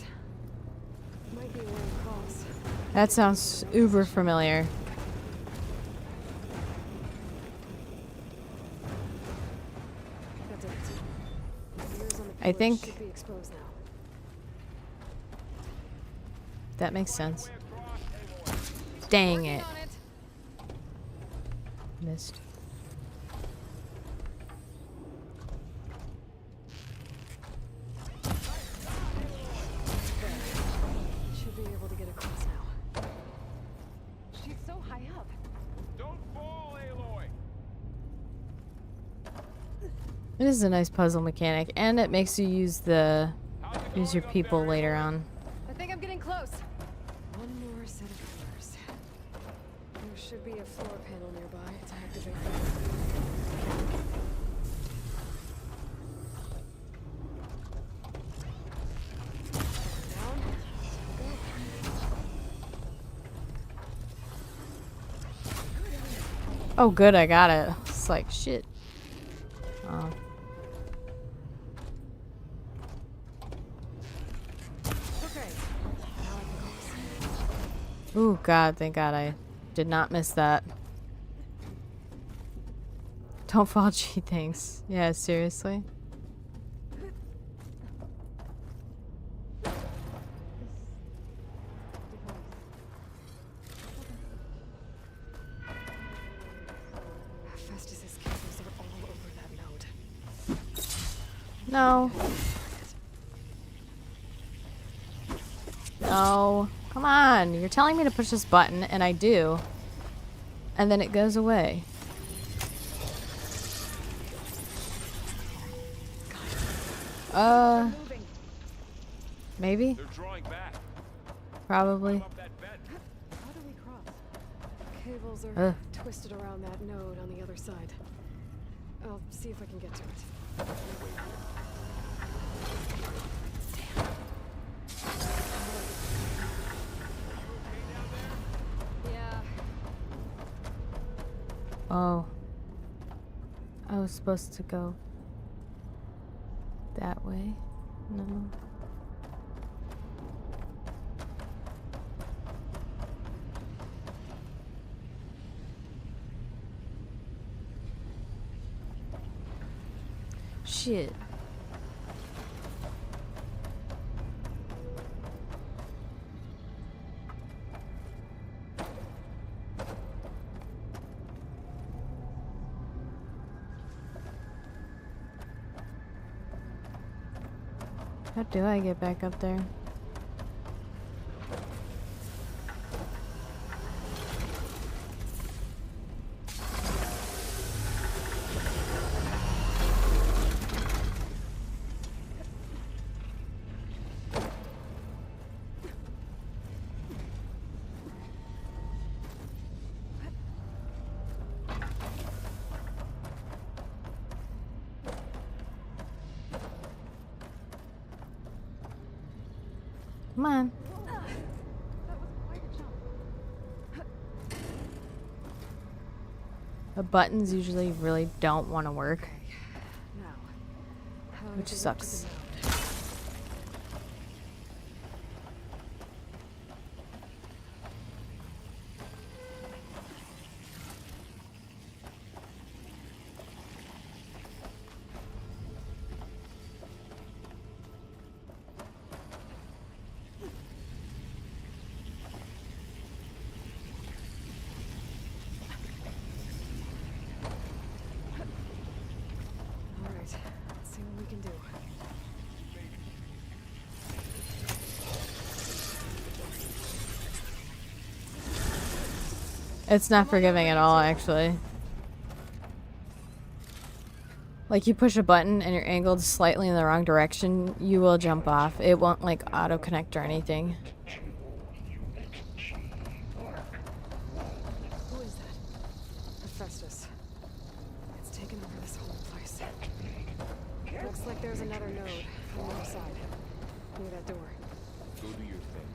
Might be a way across. That sounds uber familiar. That did it. The gears on the I pillars think should be exposed now. that makes sense. Dang it. Missed. Should be able to get across now. She's so high up. Don't fall, Aloy! It is a nice puzzle mechanic, and it makes you use your people later on. I think I'm getting close. One more set of pillars. There should be a floor panel nearby to activate. Down. Go. Oh, good, I got it. It's like shit. Oh. Okay. Now I can cross. Ooh, God, thank God I did not miss that. Don't fall G things. Yeah, seriously. Hephaestus's cables are all over that node. No. No. Come on. You're telling me to push this button, and I do. And then it goes away. Maybe? They're drawing back. Probably. How do we cross? Cables are twisted around that node on the other side. I'll see if I can get to it. Yeah. Oh. I was supposed to go that way? No. Shit. How do I get back up there? Come on. The buttons usually really don't want to work, which sucks. It's not forgiving at all, actually. Like, you push a button and you're angled slightly in the wrong direction, you will jump off. It won't, like, auto-connect or anything. Who is that? Hephaestus. It's taken over this whole place. Looks like there's another node on the other side. Near that door. Go do your thing.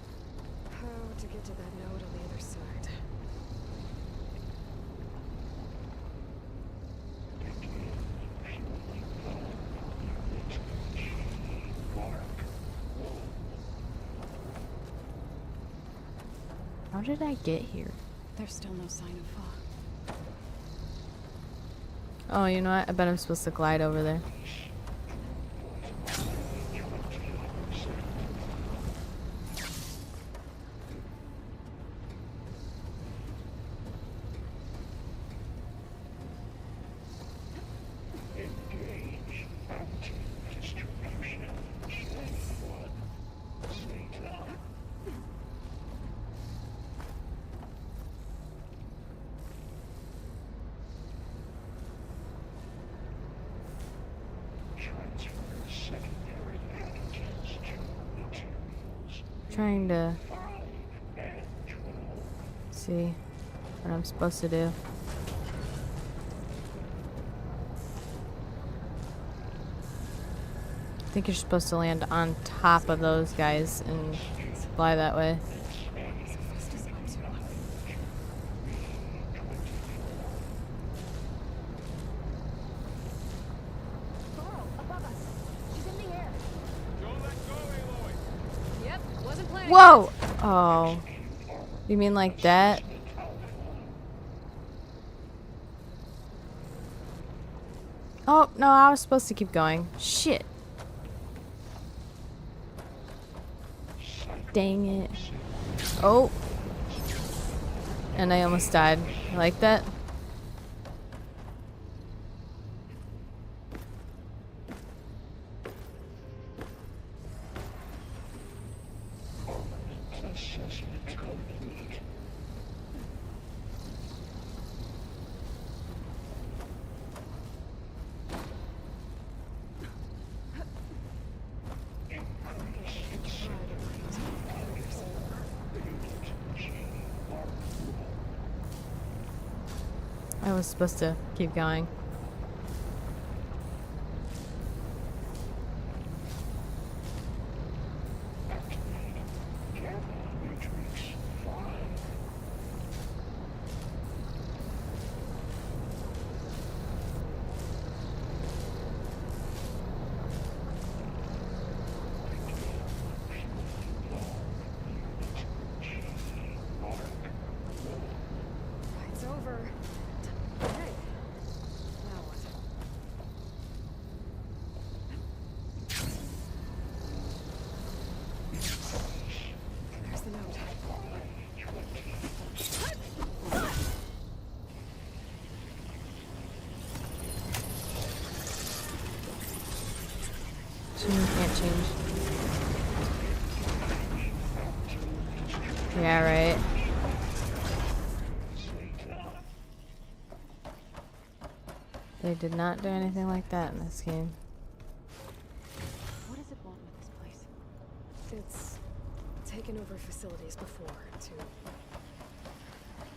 How to get to that node on the other side? How did I get here? There's still no sign of fog. Oh, you know what? I bet I'm supposed to glide over there. Trying to see what I'm supposed to do. I think you're supposed to land on top of those guys and fly that way. Whoa! Oh. You mean like that? Oh, no, I was supposed to keep going. Shit. Dang it. Oh. And I almost died. You like that? I was supposed to keep going. It's over. Hey. Now what? There's the note. So you can't change. Yeah, right. They did not do anything like that in this game. What does it want with this place? It's taken over facilities before to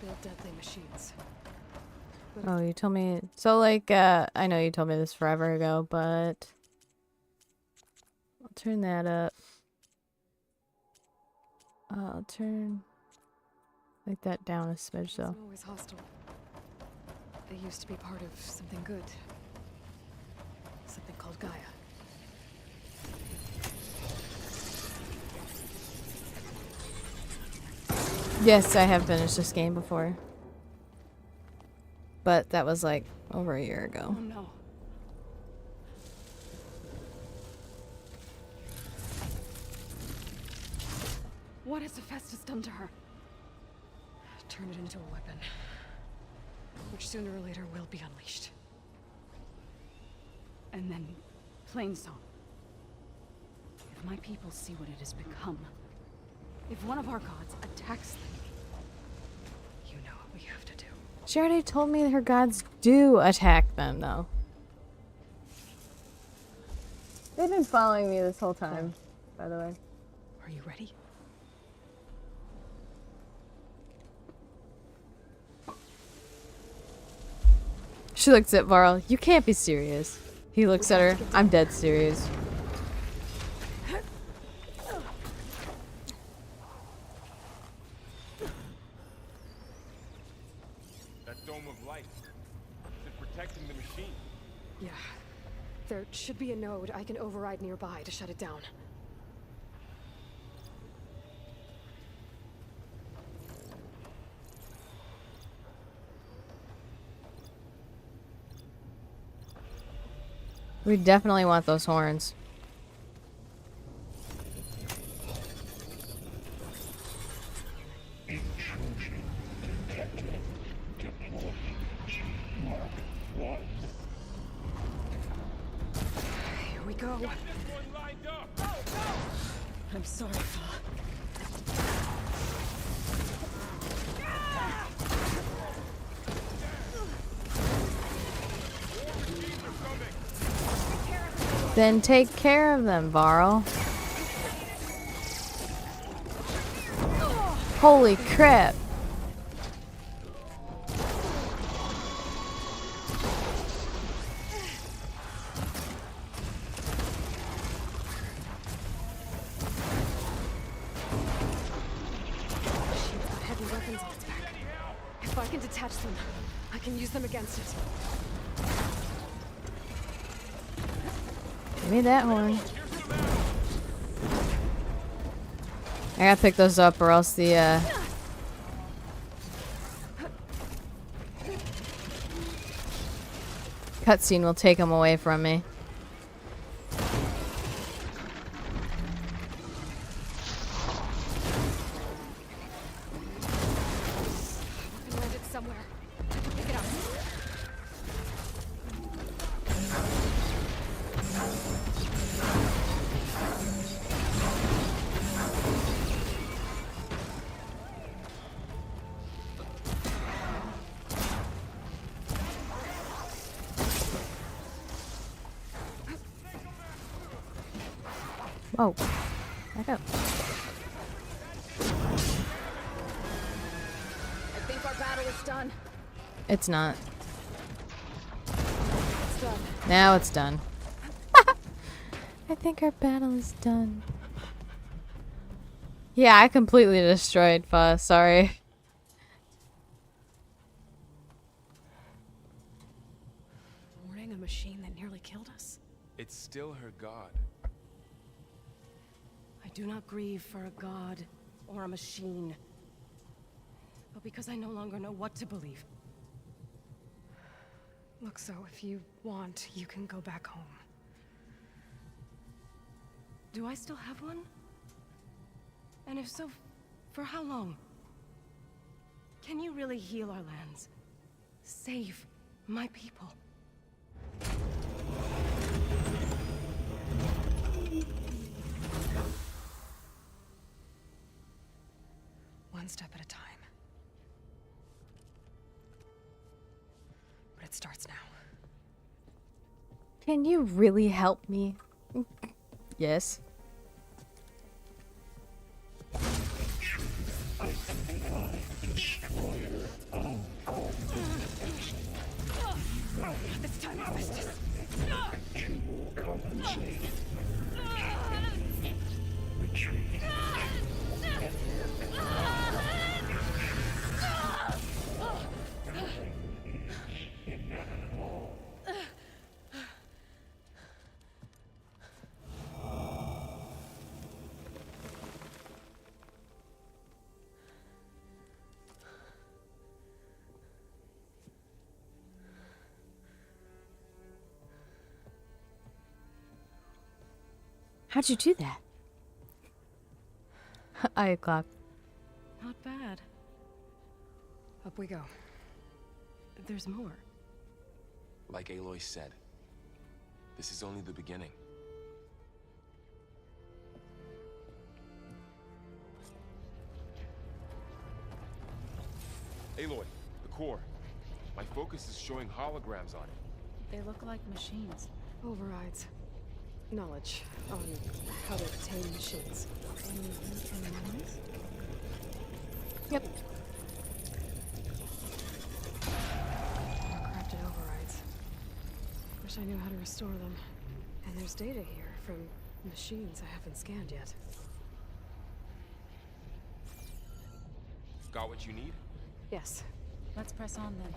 build deadly machines. But Oh, you told me. So, like, I know you told me this forever ago, but I'll turn that up. I'll turn like that down a smidge, though. wasn't always hostile. They used to be part of something good. Something called Gaia. Yes, I have finished this game before. But that was like over a year ago. Oh no. What has Hephaestus done to her? Turn it into a weapon. Which sooner or later will be unleashed. And then Plainsong. If my people see what it has become, if one of our gods attacks them, you know what we have to do. She already told me her gods do attack them, though. They've been following me this whole time, by the way. Are you ready? She looks at Varl. You can't be serious. He looks at her. I'm dead serious. That dome of light. Is it protecting the machine? Yeah. There should be a node I can override nearby to shut it down. We definitely want those horns. Here we go. I'm sorry, Fa. Then take care of them, Varl. Holy crap. She's got heavy weapons on its back. If I can detach them, I can use them against it. Give me that horn. I gotta pick those up or else the cutscene will take them away from me. Weapon landed somewhere. I can pick it up. Whoa. Back up. I think our battle is done. It's not. It's done. Now it's done. I think our battle is done. Yeah, I completely destroyed Fa. Sorry. Warning a machine that nearly killed us? It's still her god. I do not grieve for a god or a machine, but because I no longer know what to believe. Look, so if you want, you can go back home. Do I still have one? And if so, for how long? Can you really heal our lands? Save my people? Well, one step at a time. But it starts now. Can you really help me? Yes. This time our business. You will compensate. Retreat. How'd you do that? Eye clock. Not bad. Up we go. There's more. Like Aloy said, this is only the beginning. Aloy, the core. My focus is showing holograms on it. They look like machines. Overrides. Knowledge on how to tame machines. Yep. More corrupted overrides. Wish I knew how to restore them. And there's data here from machines I haven't scanned yet. Got what you need? Yes. Let's press on then.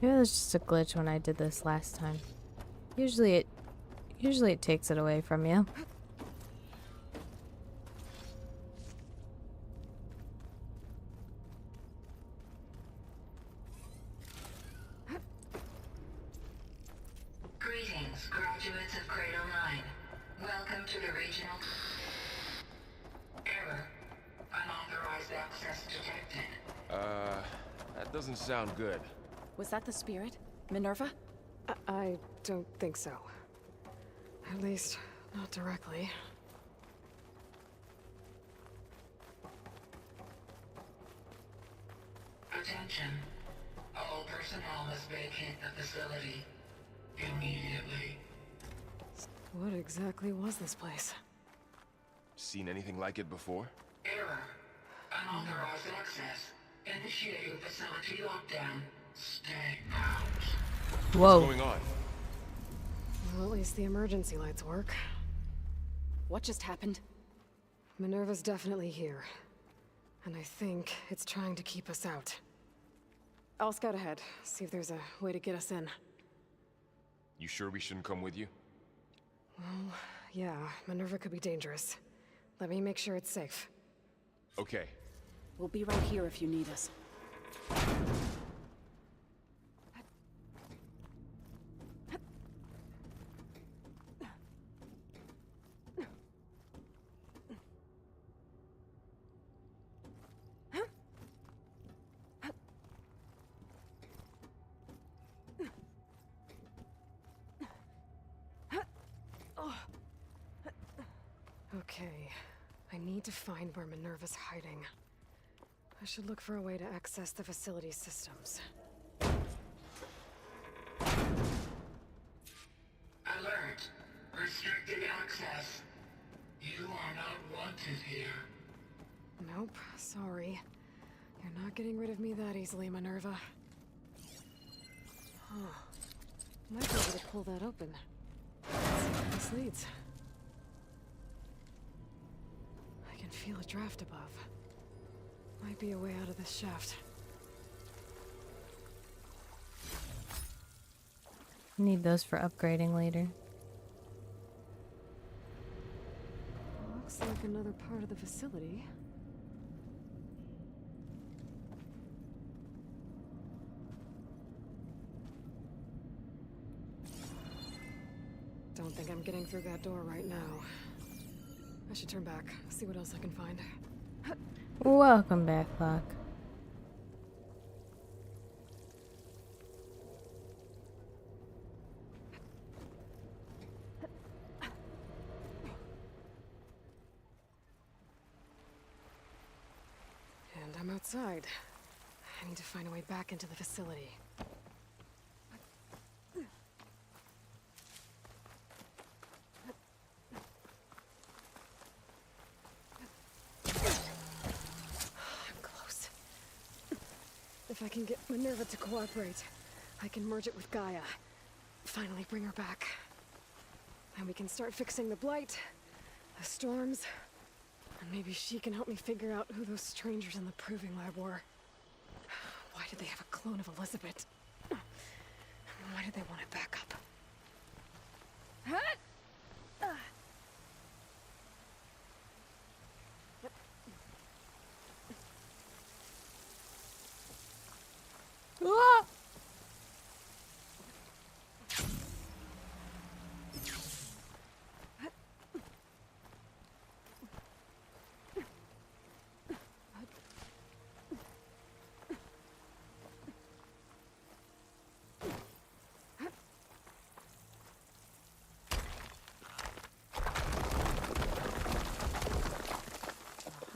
Maybe it was just a glitch when I did this last time. Usually it takes it away from you. Greetings, graduates of Cradle 9. Welcome to the regional... Error. Unauthorized access detected. That doesn't sound good. Was that the spirit? Minerva? I don't think so. At least, not directly. Attention. All personnel must vacate the facility immediately. What exactly was this place? Seen anything like it before? Error. Unauthorized access. Initiating facility lockdown. Stay out. Whoa. What's going on? Well, at least the emergency lights work. What just happened? Minerva's definitely here. And I think it's trying to keep us out. I'll scout ahead, see if there's a way to get us in. You sure we shouldn't come with you? Well, yeah, Minerva could be dangerous. Let me make sure it's safe. Okay. We'll be right here if you need us. Okay, I need to find where Minerva's hiding. I should look for a way to access the facility systems. Alert. Restricted access. You are not wanted here. Nope, sorry. You're not getting rid of me that easily, Minerva. Huh. Might be able to pull that open. Let's see where this leads. I can feel a draft above. Might be a way out of this shaft. Need those for upgrading later. Looks like another part of the facility. Don't think I'm getting through that door right now. I should turn back, see what else I can find. Welcome back, Clock. I'm outside. I need to find a way back into the facility. I'm close. If I can get Minerva to cooperate, I can merge it with Gaia. Finally bring her back. And we can start fixing the blight, the storms, and maybe she can help me figure out who those strangers in the proving lab were. Why did they have a clone of Elizabeth? Why did they want it back up? Ah!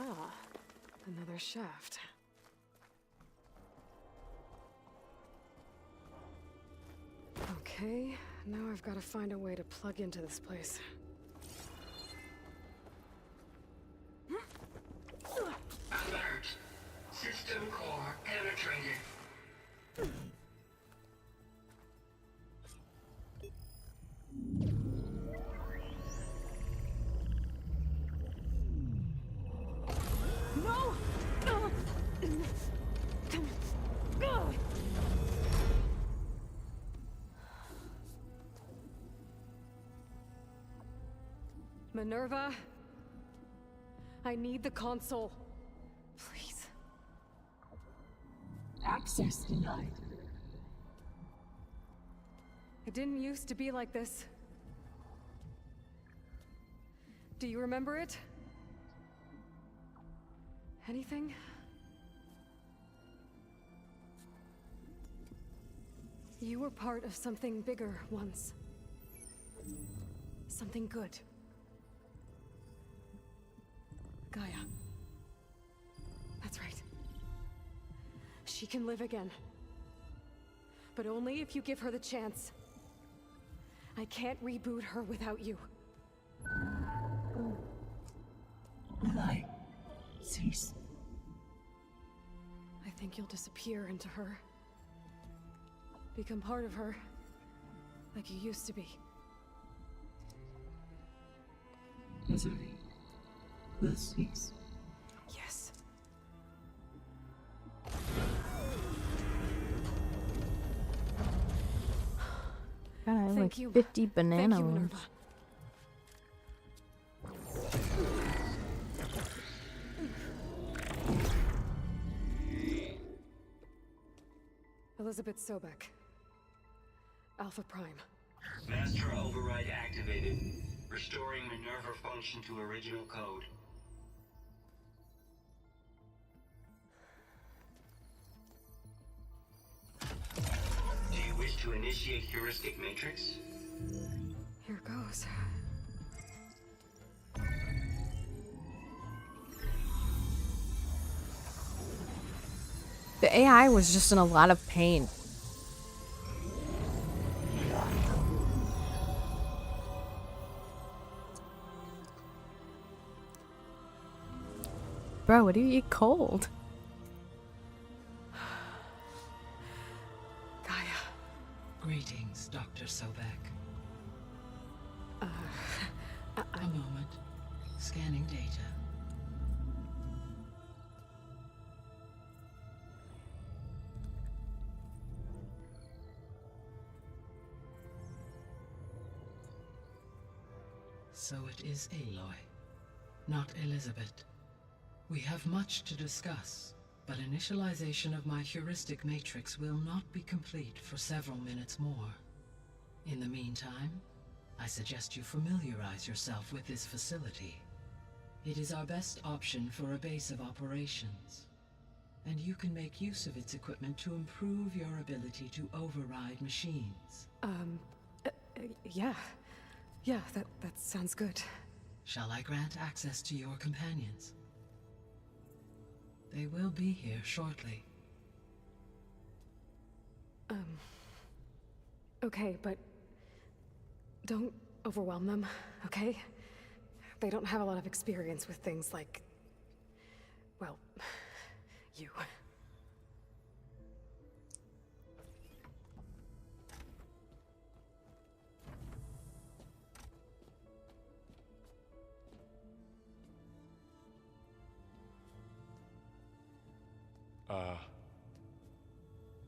Aha, another shaft. Okay, now I've got to find a way to plug into this place. Alert! System core penetrated. No! Minerva, I need the console. Please. Access denied. It didn't used to be like this. Do you remember it? Anything? You were part of something bigger once. Something good. Gaia. That's right. She can live again. But only if you give her the chance. I can't reboot her without you. Will I cease? I think you'll disappear into her. Become part of her. Like you used to be. Misery will cease. Yes. God, I have Thank like you. 50 banana Thank you, ones. Minerva. Elizabeth Sobek. Alpha Prime. Master override activated. Restoring Minerva function to original code. Do you wish to initiate heuristic matrix? Here goes. The AI was just in a lot of pain. Bro, what do you eat cold? Gaia. Greetings, Dr. Sobek. A moment. Scanning data. So it is Aloy, not Elizabeth. We have much to discuss, but initialization of my heuristic matrix will not be complete for several minutes more. In the meantime, I suggest you familiarize yourself with this facility. It is our best option for a base of operations, and you can make use of its equipment to improve your ability to override machines. Yeah. Yeah, that sounds good. Shall I grant access to your companions? They will be here shortly. Okay, but don't overwhelm them, okay? They don't have a lot of experience with things like, well, you.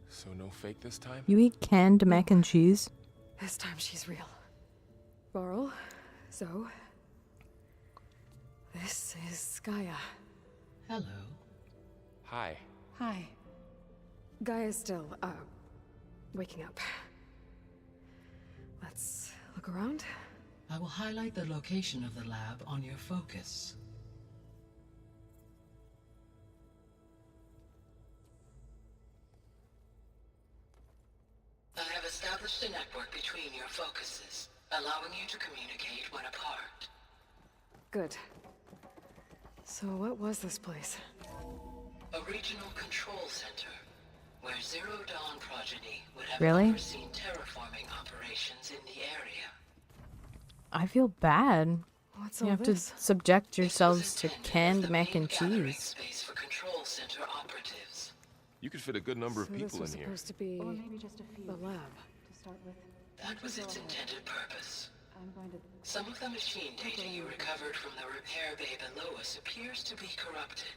So no fake this time? You eat canned mac and cheese? This time she's real. Varl, so this is Gaia. Hello. Hi. Hi. Gaia's still, waking up. Let's look around. I will highlight the location of the lab on your focus. I have established a network between your focuses, allowing you to communicate when apart. Good. So what was this place? A regional control center, where Zero Dawn progeny would have Really? overseen terraforming operations in the area. I feel bad. What's You all have this? to subject yourselves to canned mac and Gathering cheese. space for control center operatives. You could fit a good number of So people this was in here. supposed to be Or maybe just a few. the lab. To start with. That was its intended purpose. I'm going to... Some of the machine data you recovered from the repair bay below us appears to be corrupted.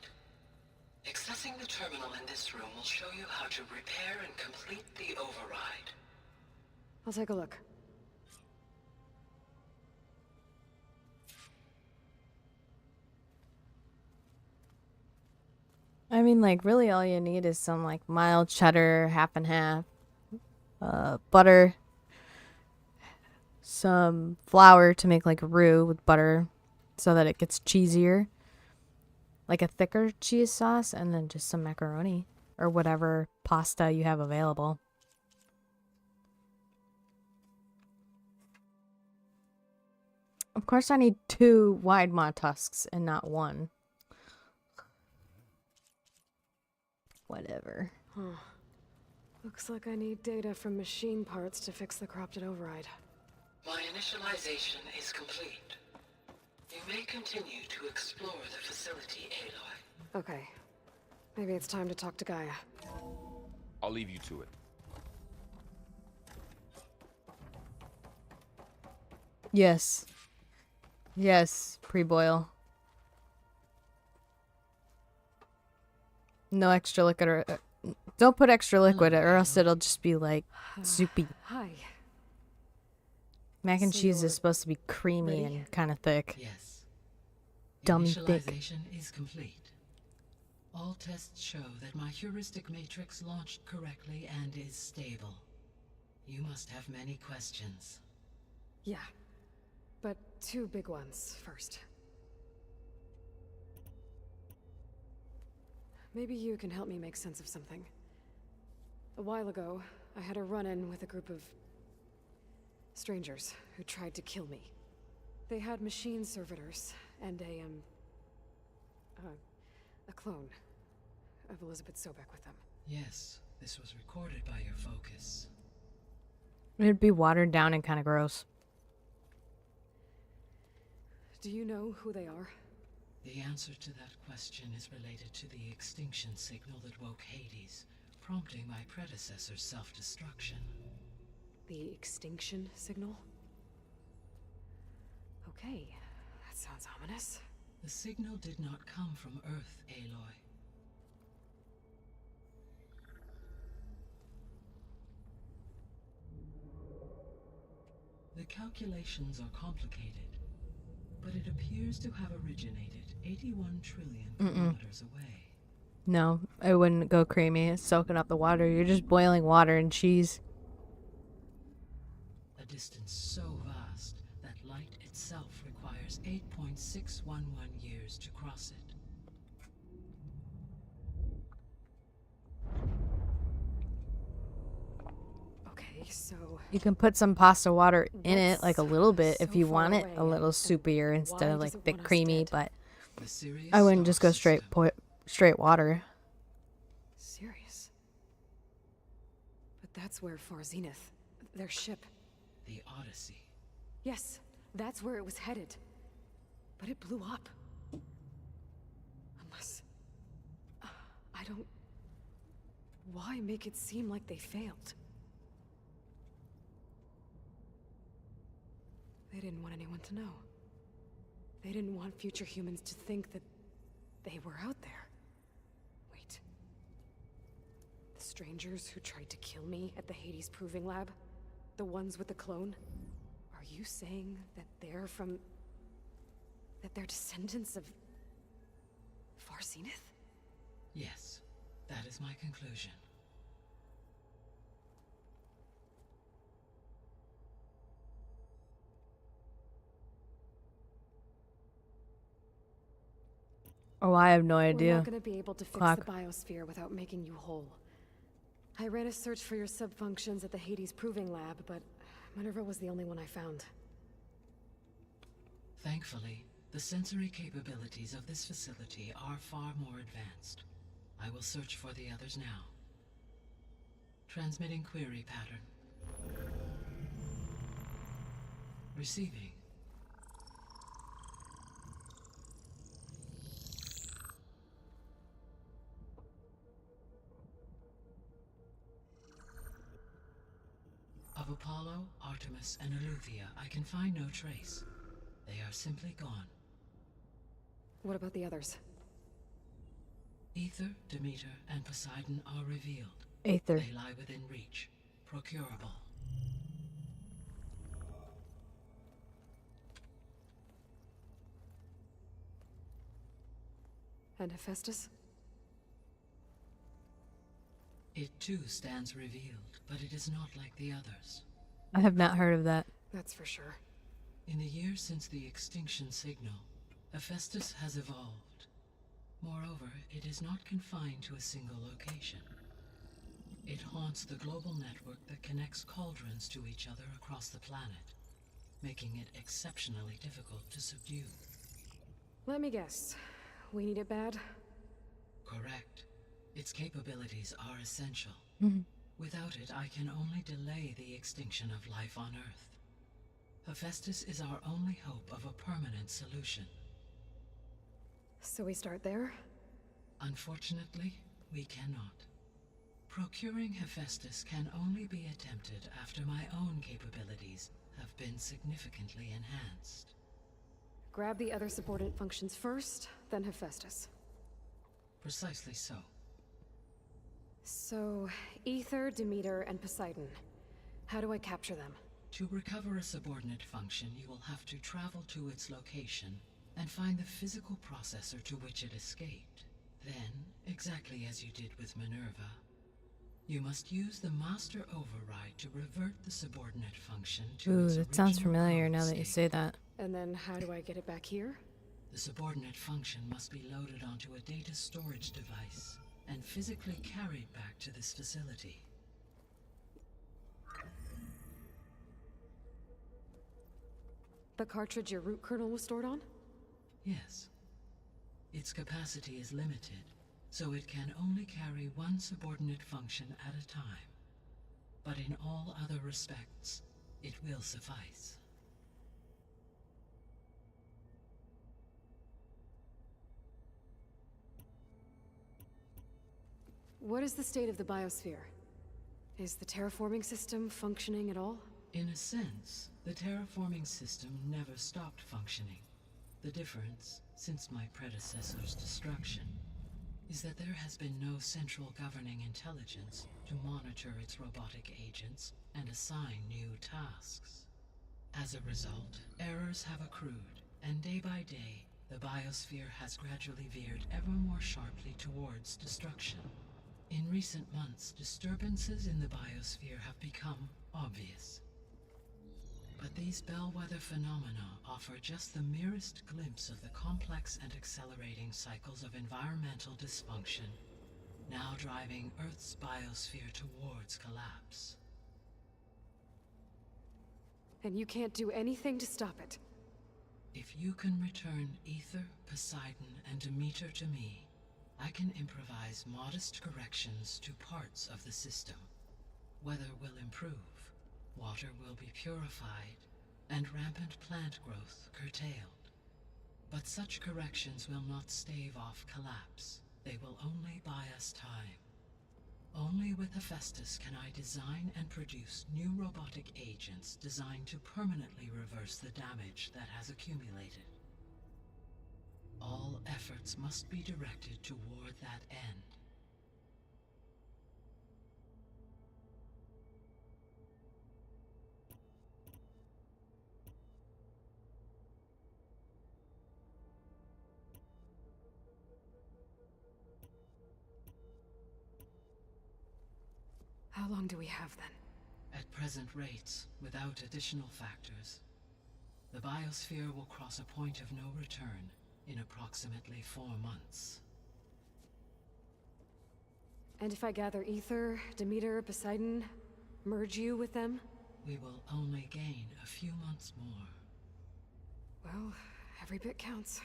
Accessing the terminal in this room will show you how to repair and complete the override. I'll take a look. I mean, like, really all you need is some, like, mild cheddar, half and half, butter, some flour to make, like, roux with butter so that it gets cheesier, like a thicker cheese sauce, and then just some macaroni or whatever pasta you have available. Of course, I need 2 wide maw tusks and not 1. Whatever. Huh. Looks like I need data from machine parts to fix the corrupted override. My initialization is complete. You may continue to explore the facility, Aloy. Okay. Maybe it's time to talk to Gaia. I'll leave you to it. Yes. Yes, pre-boil. No extra liquid or... don't put extra liquid or else it'll just be like soupy. Hi. Mac and So cheese you're is supposed to be creamy ready? and kind of thick. Yes. Dumb thick. Initialization is complete. All tests show that my heuristic matrix launched correctly and is stable. You must have many questions. Yeah. But 2 big ones first. Maybe you can help me make sense of something. A while ago, I had a run-in with a group of strangers who tried to kill me. They had machine servitors and a clone of Elizabeth Sobek with them. Yes, this was recorded by your focus. It'd be watered down and kind of gross. Do you know who they are? The answer to that question is related to the extinction signal that woke Hades, prompting my predecessor's self-destruction. The extinction signal? Okay, that sounds ominous. The signal did not come from Earth, Aloy. The calculations are complicated, but it appears to have originated 81 trillion kilometers away. No, it wouldn't go creamy. It's soaking up the water. You're just boiling water and cheese. A distance so vast that light itself requires 8.611 years to cross it. Okay, so... You can put some pasta water in it, like a little bit, if so you far want it away, a little soupier instead why of like does it thick want us creamy, dead? but The Sirius I wouldn't just go star straight system, straight water. Serious? But that's where Far Zenith, their ship. The Odyssey. Yes, that's where it was headed. But it blew up. Unless... I don't... Why make it seem like they failed? They didn't want anyone to know. They didn't want future humans to think that they were out there. Wait. The strangers who tried to kill me at the Hades Proving Lab? The ones with the clone? Are you saying that they're from... that they're descendants of... Far Zenith? Yes, that is my conclusion. Oh, I have no We're idea. not gonna be able to fix Clock. the biosphere without making you whole. I ran a search for your sub-functions at the Hades Proving Lab, but Minerva was the only one I found. Thankfully, the sensory capabilities of this facility are far more advanced. I will search for the others now. Transmitting query pattern. Receiving. Of Apollo, Artemis, and Eleuthia, I can find no trace. They are simply gone. What about the others? Aether, Demeter, and Poseidon are revealed. Aether. They lie within reach. Procurable. And Hephaestus? It too stands revealed, but it is not like the others. I have not heard of that. That's for sure. In the years since the extinction signal, Hephaestus has evolved. Moreover, it is not confined to a single location. It haunts the global network that connects cauldrons to each other across the planet, making it exceptionally difficult to subdue. Let me guess. We need it bad? Correct. Its capabilities are essential. Mhm. Without it, I can only delay the extinction of life on Earth. Hephaestus is our only hope of a permanent solution. So we start there? Unfortunately, we cannot. Procuring Hephaestus can only be attempted after my own capabilities have been significantly enhanced. Grab the other subordinate functions first, then Hephaestus. Precisely so. So, Aether, Demeter, and Poseidon. How do I capture them? To recover a subordinate function, you will have to travel to its location and find the physical processor to which it escaped. Then, exactly as you did with Minerva, you must use the master override to revert the subordinate function to Ooh, its that sounds original familiar code now that you state. say that. And then how do I get it back here? The subordinate function must be loaded onto a data storage device and physically carried back to this facility. The cartridge your root kernel was stored on? Yes. Its capacity is limited, so it can only carry one subordinate function at a time. But in all other respects, it will suffice. What is the state of the biosphere? Is the terraforming system functioning at all? In a sense, the terraforming system never stopped functioning. The difference, since my predecessor's destruction, is that there has been no central governing intelligence to monitor its robotic agents and assign new tasks. As a result, errors have accrued, and day by day, the biosphere has gradually veered ever more sharply towards destruction. In recent months, disturbances in the biosphere have become obvious. But these bellwether phenomena offer just the merest glimpse of the complex and accelerating cycles of environmental dysfunction, now driving Earth's biosphere towards collapse. And you can't do anything to stop it? If you can return Aether, Poseidon, and Demeter to me, I can improvise modest corrections to parts of the system. Weather will improve, water will be purified, and rampant plant growth curtailed. But such corrections will not stave off collapse. They will only buy us time. Only with Hephaestus can I design and produce new robotic agents designed to permanently reverse the damage that has accumulated. All efforts must be directed toward that end. How long do we have then? At present rates, without additional factors, the biosphere will cross a point of no return in approximately 4 months. And if I gather Ether, Demeter, Poseidon, merge you with them? We will only gain a few months more. Well, every bit counts.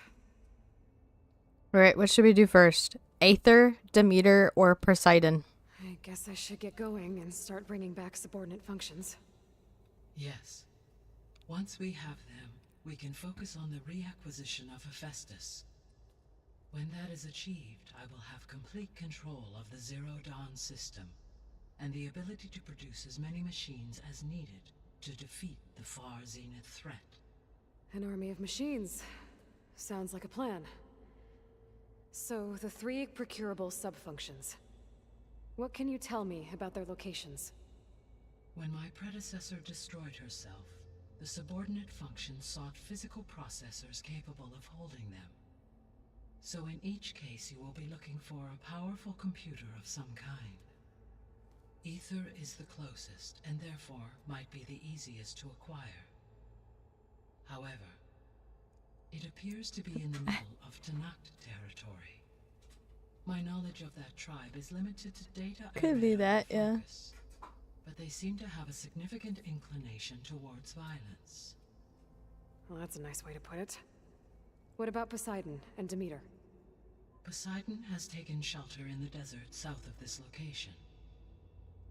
Alright, what should we do first? Aether, Demeter, or Poseidon? I guess I should get going and start bringing back subordinate functions. Yes. Once we have them, we can focus on the reacquisition of Hephaestus. When that is achieved, I will have complete control of the Zero Dawn system, and the ability to produce as many machines as needed to defeat the far zenith threat. An army of machines. Sounds like a plan. So, the 3 procurable sub-functions. What can you tell me about their locations? When my predecessor destroyed herself, the subordinate functions sought physical processors capable of holding them. So in each case you will be looking for a powerful computer of some kind. Ether is the closest, and therefore might be the easiest to acquire. However, it appears to be in the middle of Tanakh territory. My knowledge of that tribe is limited to data. Could be that, yeah. Focus, but they seem to have a significant inclination towards violence. Well, that's a nice way to put it. What about Poseidon and Demeter? Poseidon has taken shelter in the desert south of this location.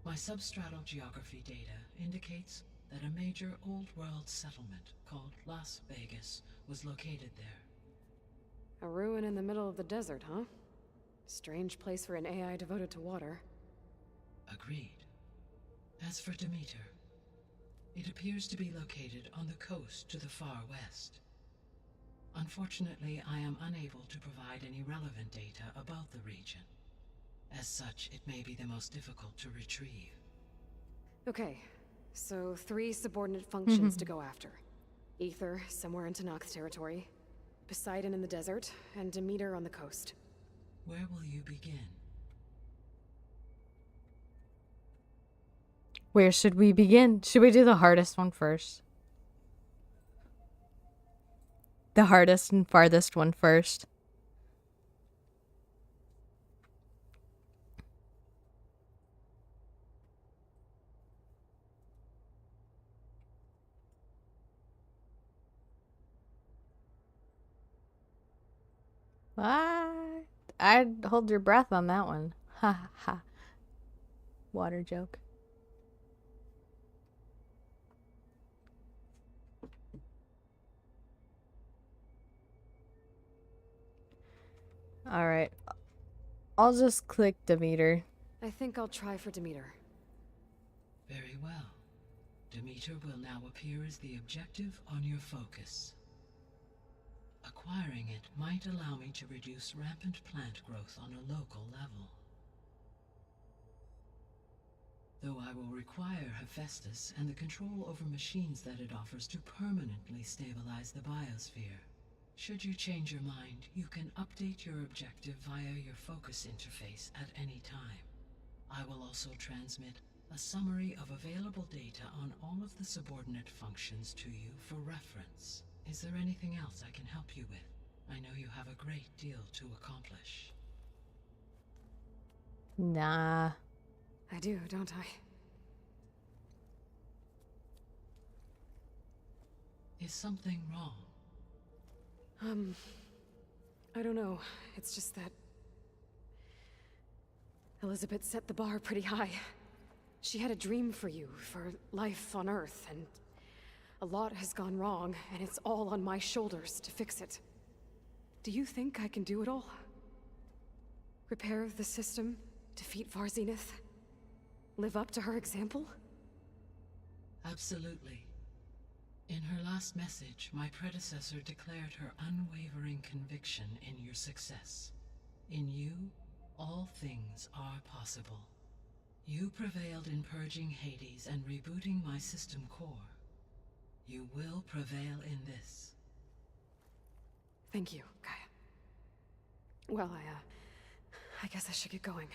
My substratal geography data indicates that a major old-world settlement called Las Vegas was located there. A ruin in the middle of the desert, huh? Strange place for an AI devoted to water. Agreed. As for Demeter, it appears to be located on the coast to the far west. Unfortunately, I am unable to provide any relevant data about the region. As such, it may be the most difficult to retrieve. Okay, so 3 subordinate functions to go after. Ether, somewhere in Tanakh territory. Poseidon in the desert, and Demeter on the coast. Where will you begin? Where should we begin? Should we do the hardest one first? The hardest and farthest one first. What? I'd hold your breath on that one. Ha ha ha. Water joke. Alright. I'll just click Demeter. I think I'll try for Demeter. Very well. Demeter will now appear as the objective on your focus. Acquiring it might allow me to reduce rampant plant growth on a local level. Though I will require Hephaestus and the control over machines that it offers to permanently stabilize the biosphere. Should you change your mind, you can update your objective via your focus interface at any time. I will also transmit a summary of available data on all of the subordinate functions to you for reference. Is there anything else I can help you with? I know you have a great deal to accomplish. Nah. I do, don't I? Is something wrong? I don't know. It's just that Elizabeth set the bar pretty high. She had a dream for you, for life on Earth, and a lot has gone wrong, and it's all on my shoulders to fix it. Do you think I can do it all? Repair the system, defeat Varzinith, live up to her example? Absolutely. In her last message, my predecessor declared her unwavering conviction in your success. In you, all things are possible. You prevailed in purging Hades and rebooting my system core. You will prevail in this. Thank you, Gaia. Well, I guess I should get going.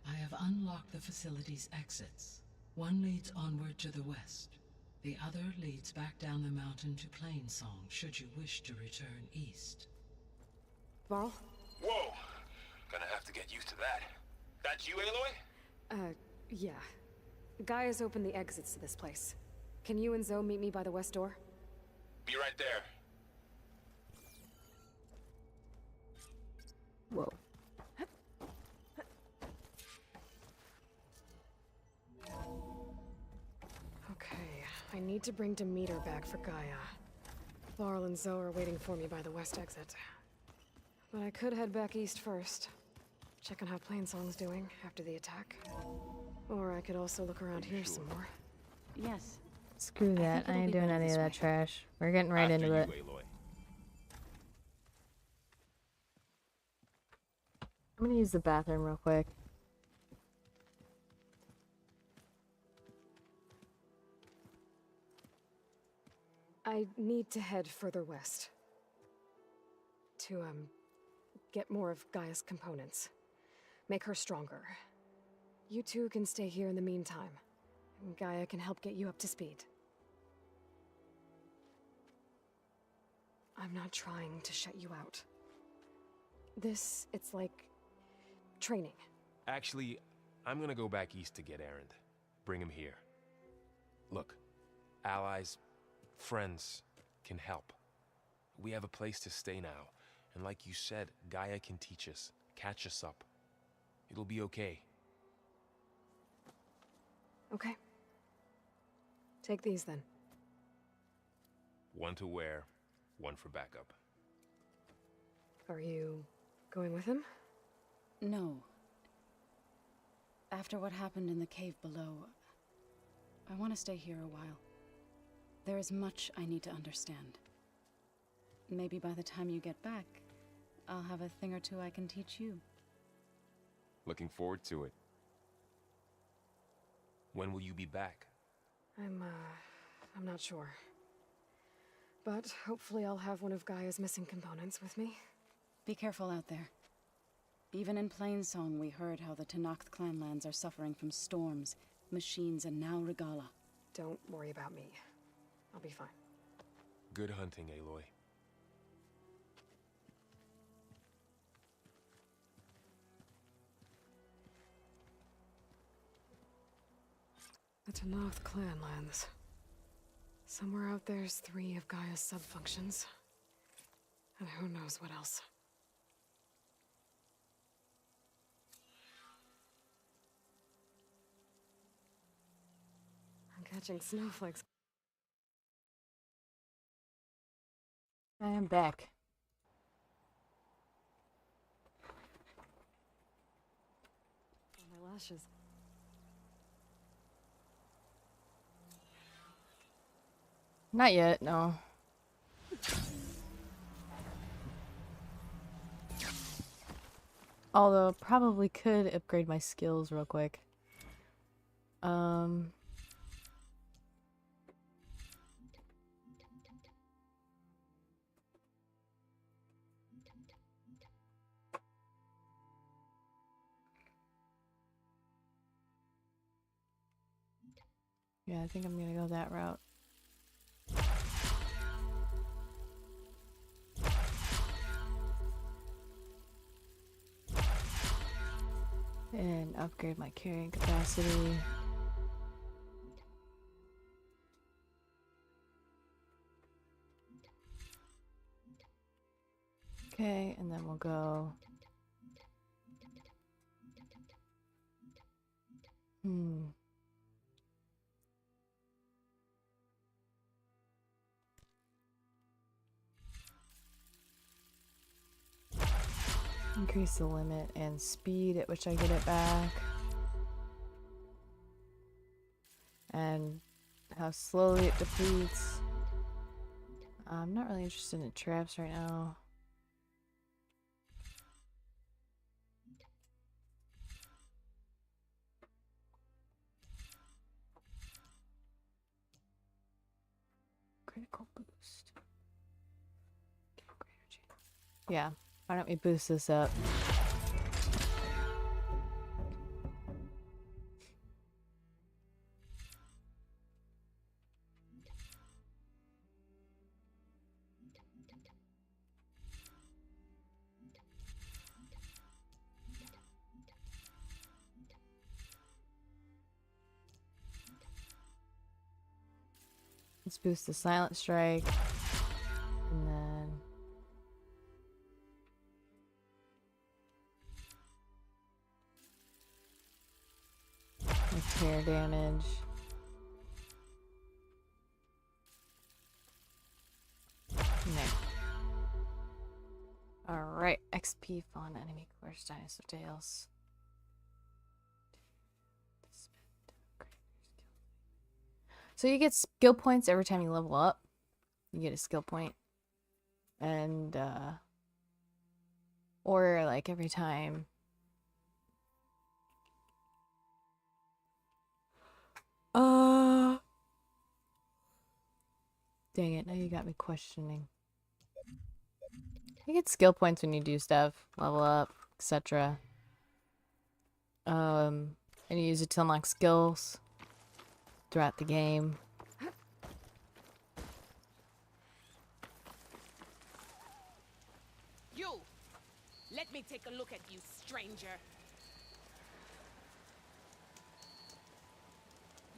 I have unlocked the facility's exits. One leads onward to the west. The other leads back down the mountain to Plainsong, should you wish to return east. Varl? Whoa! Gonna have to get used to that. That's you, Aloy? Yeah. Gaia's opened the exits to this place. Can you and Zoe meet me by the west door? Be right there. Whoa. Okay, I need to bring Demeter back for Gaia. Varl and Zoe are waiting for me by the west exit. But I could head back east first. Check on how Plainsong's doing after the attack. Or I could also look around here some more. Yes. Screw that. I ain't doing any of that trash. We're getting right into it. I'm gonna use the bathroom real quick. I need to head further west. To, get more of Gaia's components. Make her stronger. You two can stay here in the meantime. And Gaia can help get you up to speed. I'm not trying to shut you out. It's like training. Actually, I'm gonna go back east to get Erend. Bring him here. Look, allies, friends can help. We have a place to stay now, and like you said, Gaia can teach us, catch us up. It'll be okay. Okay. Take these then. One to wear, one for backup. Are you going with him? No. After what happened in the cave below, I want to stay here a while. There is much I need to understand. Maybe by the time you get back, I'll have a thing or two I can teach you. Looking forward to it. When will you be back? I'm not sure. But hopefully I'll have one of Gaia's missing components with me. Be careful out there. Even in Plainsong, we heard how the Tenakth clanlands are suffering from storms, machines, and now Regala. Don't worry about me. I'll be fine. Good hunting, Aloy. The Tenakth clanlands. Somewhere out there's 3 of Gaia's subfunctions. And who knows what else. I'm catching snowflakes. I am back. My lashes. Not yet, no. Although, probably could upgrade my skills real quick. Yeah, I think I'm gonna go that route. And upgrade my carrying capacity. Okay, and then we'll go Hmm. Increase the limit and speed at which I get it back. And how slowly it depletes. I'm not really interested in traps right now. Critical boost. Yeah, why don't we boost this up? Let's boost the silent strike. And then the tear damage. Alright, XP fun enemy course dinosaur tails. So you get skill points every time you level up. You get a skill point. And or like every time dang it, now you got me questioning. You get skill points when you do stuff, level up, etc. And you use it to unlock skills throughout the game. You! Let me take a look at you, stranger.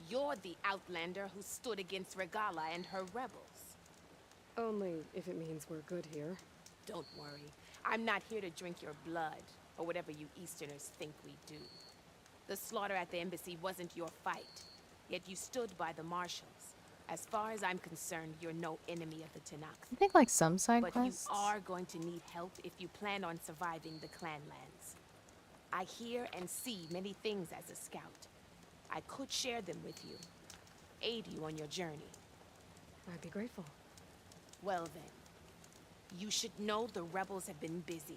You're the outlander who stood against Regala and her rebels. Only if it means we're good here. Don't worry. I'm not here to drink your blood, or whatever you Easterners think we do. The slaughter at the embassy wasn't your fight, yet you stood by the marshals. As far as I'm concerned, you're no enemy of the Tanakh. I think like some side But quests. you are going to need help if you plan on surviving the Clanlands. I hear and see many things as a scout. I could share them with you, aid you on your journey. I'd be grateful. Well then, you should know the rebels have been busy.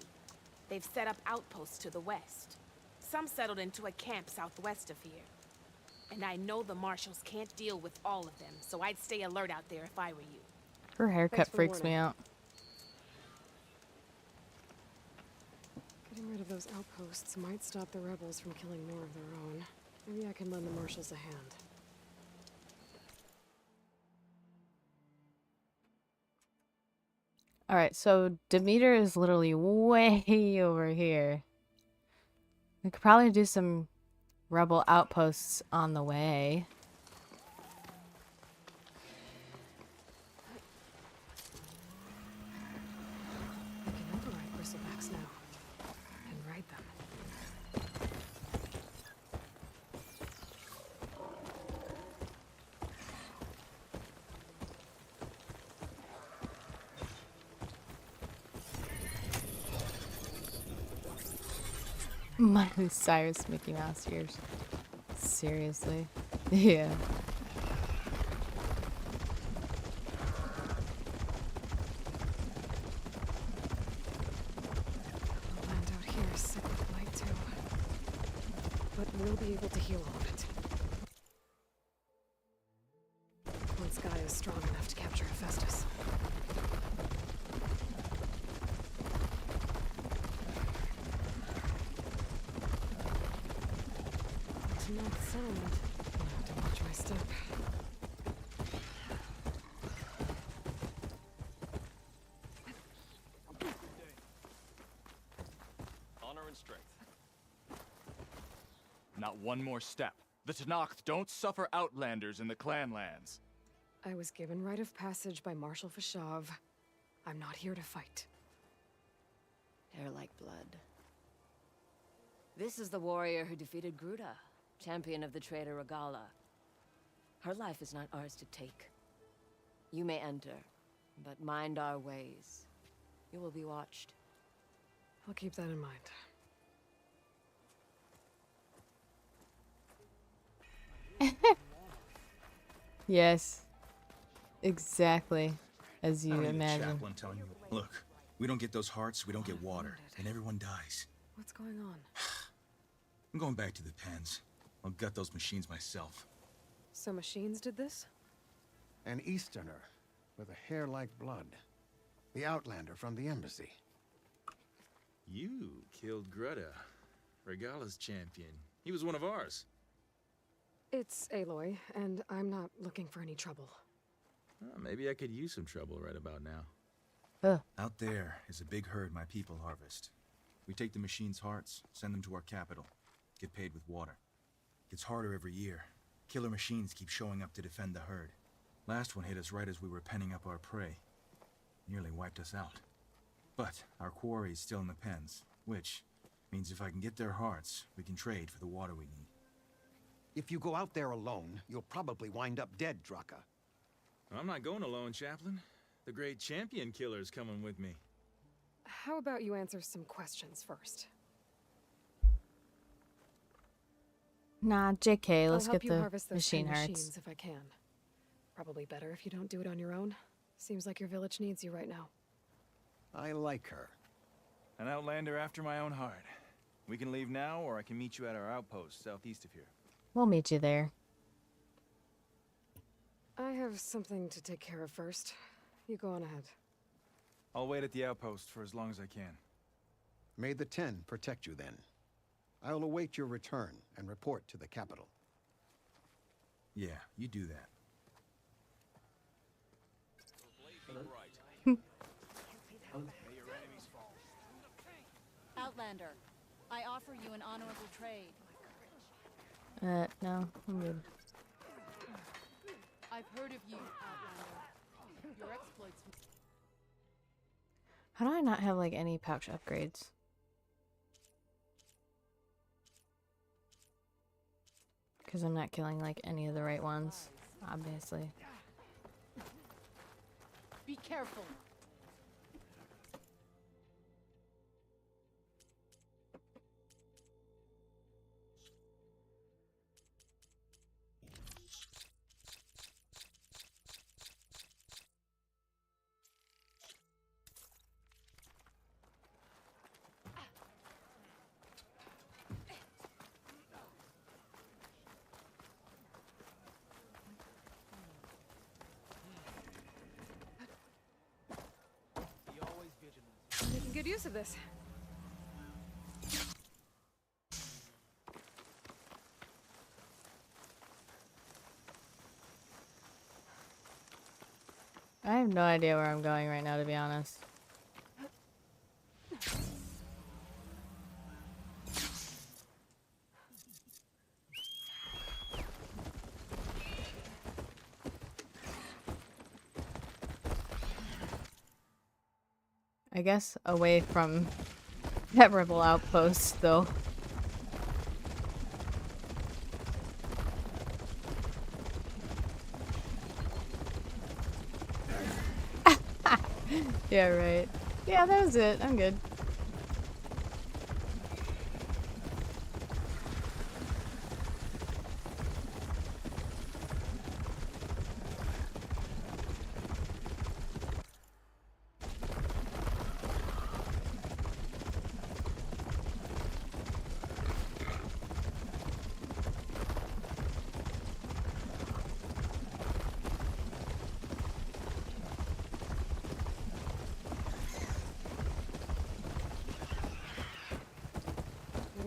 They've set up outposts to the west. Some settled into a camp southwest of here. And I know the marshals can't deal with all of them, so I'd stay alert out there if I were you. Her haircut freaks me out. Getting rid of those outposts might stop the rebels from killing more of their own. Maybe I can lend the marshals a hand. Alright, so Demeter is literally way over here. We could probably do some rebel outposts on the way. I can override bristlebacks now. And ride them. Miley Cyrus Mickey Mouse ears. Seriously? Yeah. The land out here is sick with blight too. But we'll be able to heal all of it. Once Gaia is strong enough to capture Hephaestus. Ninth settlement. I'll have to watch my step. Honor and strength. Not one more step. The Tanakh don't suffer outlanders in the Clanlands. I was given rite of passage by Marshal Fashav. I'm not here to fight. Hair like blood. This is the warrior who defeated Gruta. champion of the trader Regala. Her life is not ours to take. You may enter, but mind our ways. You will be watched. I'll keep that in mind. Yes. Exactly as you I don't need a imagine. chaplain telling you. Look, we don't get those hearts, we don't get water, and everyone dies. What's going on? I'm going back to the pens. I'll gut those machines myself. So machines did this? An Easterner with a hair like blood. The Outlander from the embassy. You killed Greta, Regala's champion. He was one of ours. It's Aloy, and I'm not looking for any trouble. Well, maybe I could use some trouble right about now. Out there is a big herd my people harvest. We take the machines' hearts, send them to our capital, get paid with water. Gets harder every year. Killer machines keep showing up to defend the herd. Last one hit us right as we were penning up our prey. Nearly wiped us out. But our quarry is still in the pens, which means if I can get their hearts, we can trade for the water we need. If you go out there alone, you'll probably wind up dead, Draka. I'm not going alone, Chaplain. The great champion killer's coming with me. How about you answer some questions first? Nah, JK, let's I'll help get you the harvest those machine 10 hearts. machines if I can. Probably better if you don't do it on your own. Seems like your village needs you right now. I like her. An outlander after my own heart. We can leave now, or I can meet you at our outpost southeast of here. We'll meet you there. I have something to take care of first. You go on ahead. I'll wait at the outpost for as long as I can. May the 10 protect you then. I'll await your return and report to the capital. Yeah, you do that. Outlander, I offer you an honorable trade. No, I'm good. I've heard of you, Outlander. Your exploits. How do I not have, like, any pouch upgrades? Because I'm not killing, like, any of the right ones, obviously. Be careful. Making good use of this. I have no idea where I'm going right now, to be honest. I guess away from that rebel outpost, though. Yeah, right. Yeah, that was it. I'm good.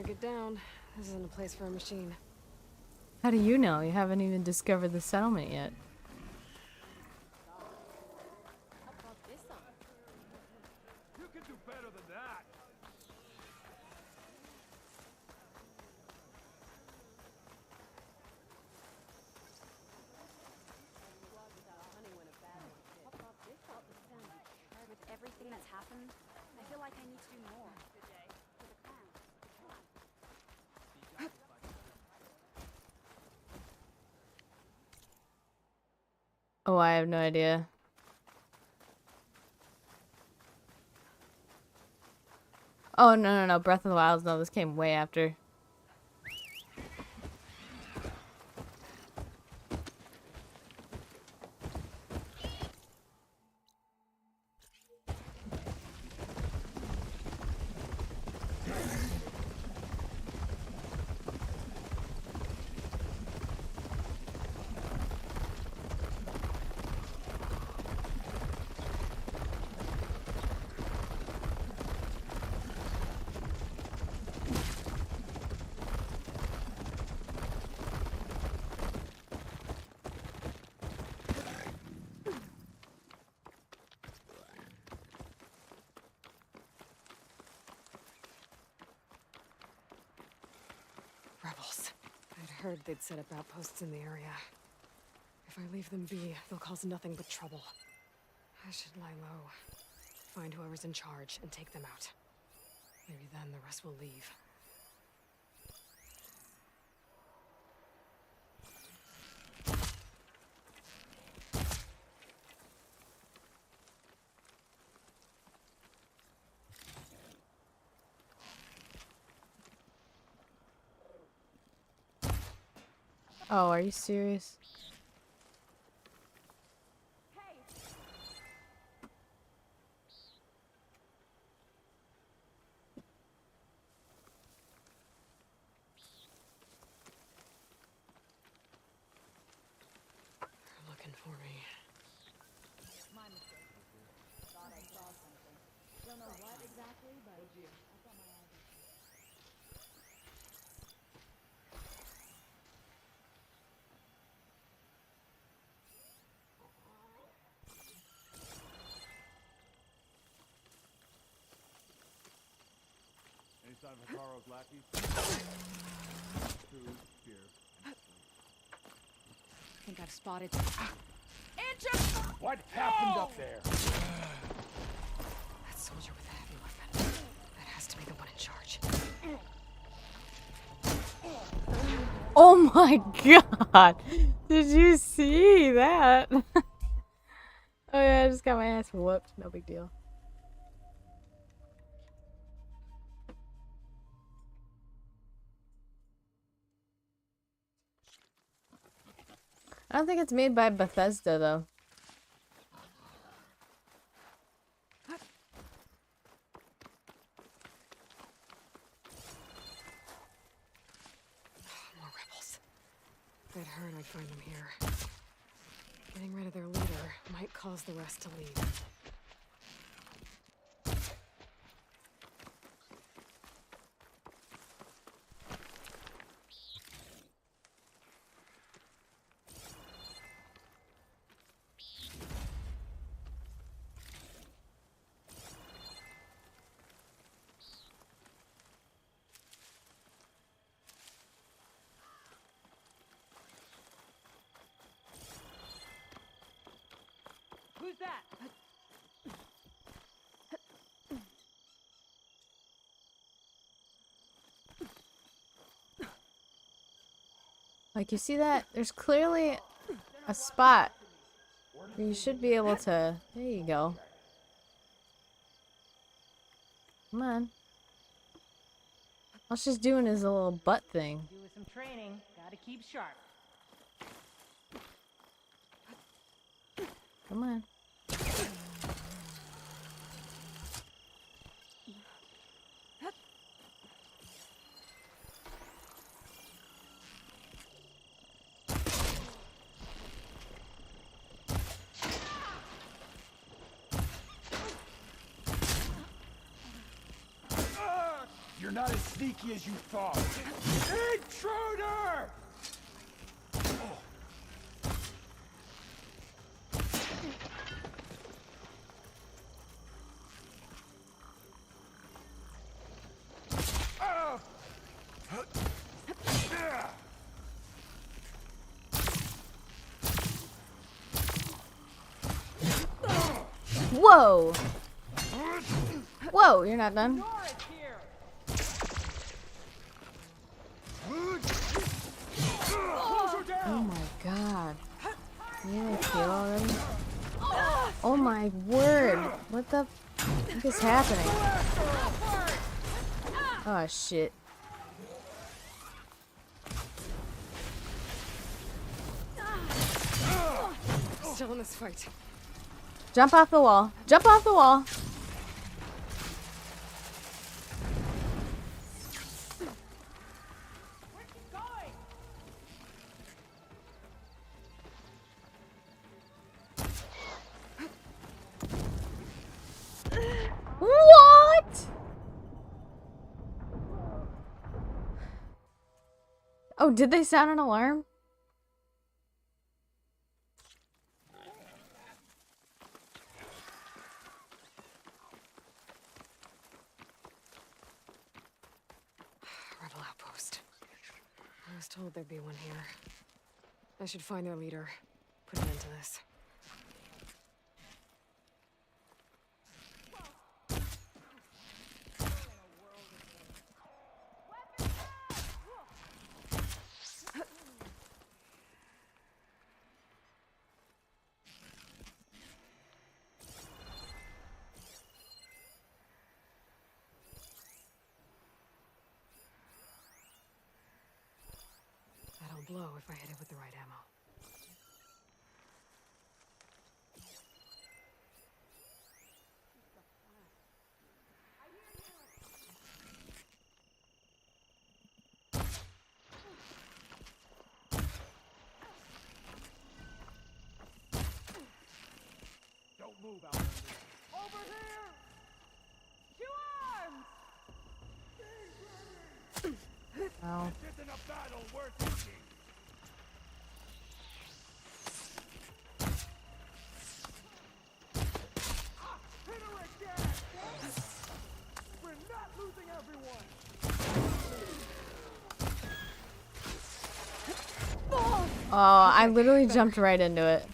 Get down. This isn't a place for a machine. How do you know? You haven't even discovered the settlement yet. You can do better than that. With everything that's happened, I feel like I need to do more. For the crown. Oh, I have no idea. Oh, no. Breath of the Wild. No, this came way after. Rebels. I'd heard they'd set up outposts in the area. If I leave them be, they'll cause nothing but trouble. I should lie low. Find whoever's in charge and take them out. Maybe then the rest will leave. Oh, are you serious? They're looking for me. My mistake. Thought I saw something. Don't know what exactly, but I thought my eyes were... Any sign of Hikaro's lackeys? Two here. I think I've spotted... What happened up there? That soldier with the heavy weapon. That has to be the one in charge. Oh my god! Did you see that? Oh yeah, I just got my ass whooped. No big deal. I don't think it's made by Bethesda though. More rebels. I'd heard I'd find them here. Getting rid of their leader might cause the rest to leave. Who's that? Like, you see that? There's clearly a spot where you should be able to... There you go. Come on. All she's doing is a little butt thing. Doing some training. Gotta keep sharp. Come on. You're not as sneaky as you thought. Intruder! Whoa! Whoa, you're not done? Oh my god. You didn't kill already? My word. What the fuck is happening? Oh shit. Still in this fight. Jump off the wall. Jump off the wall. What? Oh, did they sound an alarm? Rebel outpost. I was told there'd be one here. I should find their leader. Put an end to this. That'll blow if I hit it with the right ammo. Don't move, Outlander. Over here! To arms! Oh. This isn't a battle worth thinking. Hit her again! We're not losing everyone! Oh, I literally jumped right into it.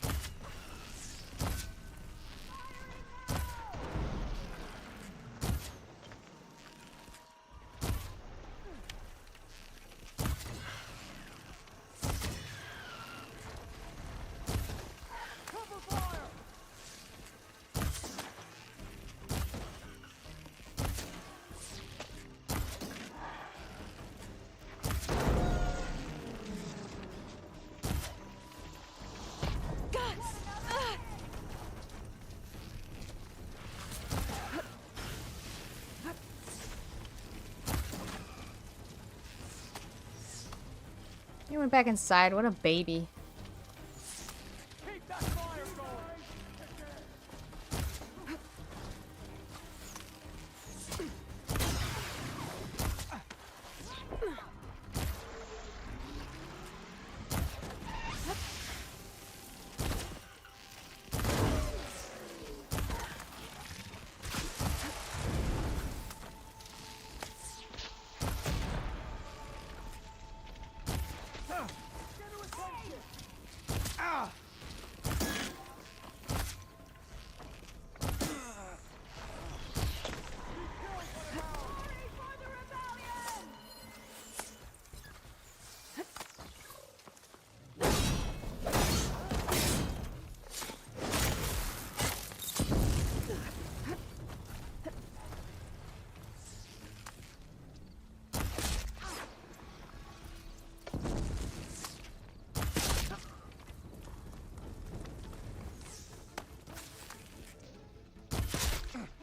He went back inside. What a baby. Keep that fire going!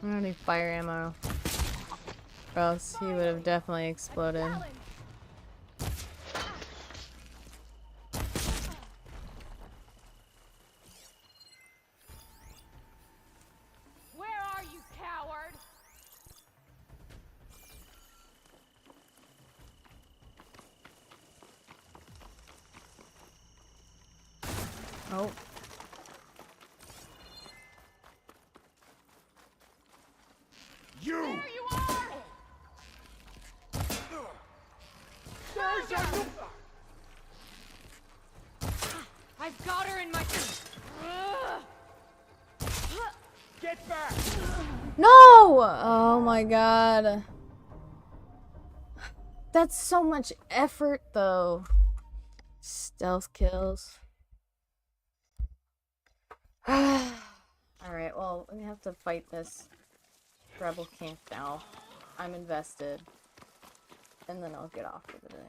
I don't need fire ammo. Or else he would have definitely exploded. Where are you, coward? Oh. You! There you are! I've got her in my... Get back! No! Oh my god. That's so much effort though. Stealth kills. Alright, well, we have to fight this rebel camp now. I'm invested. And then I'll get off for the day.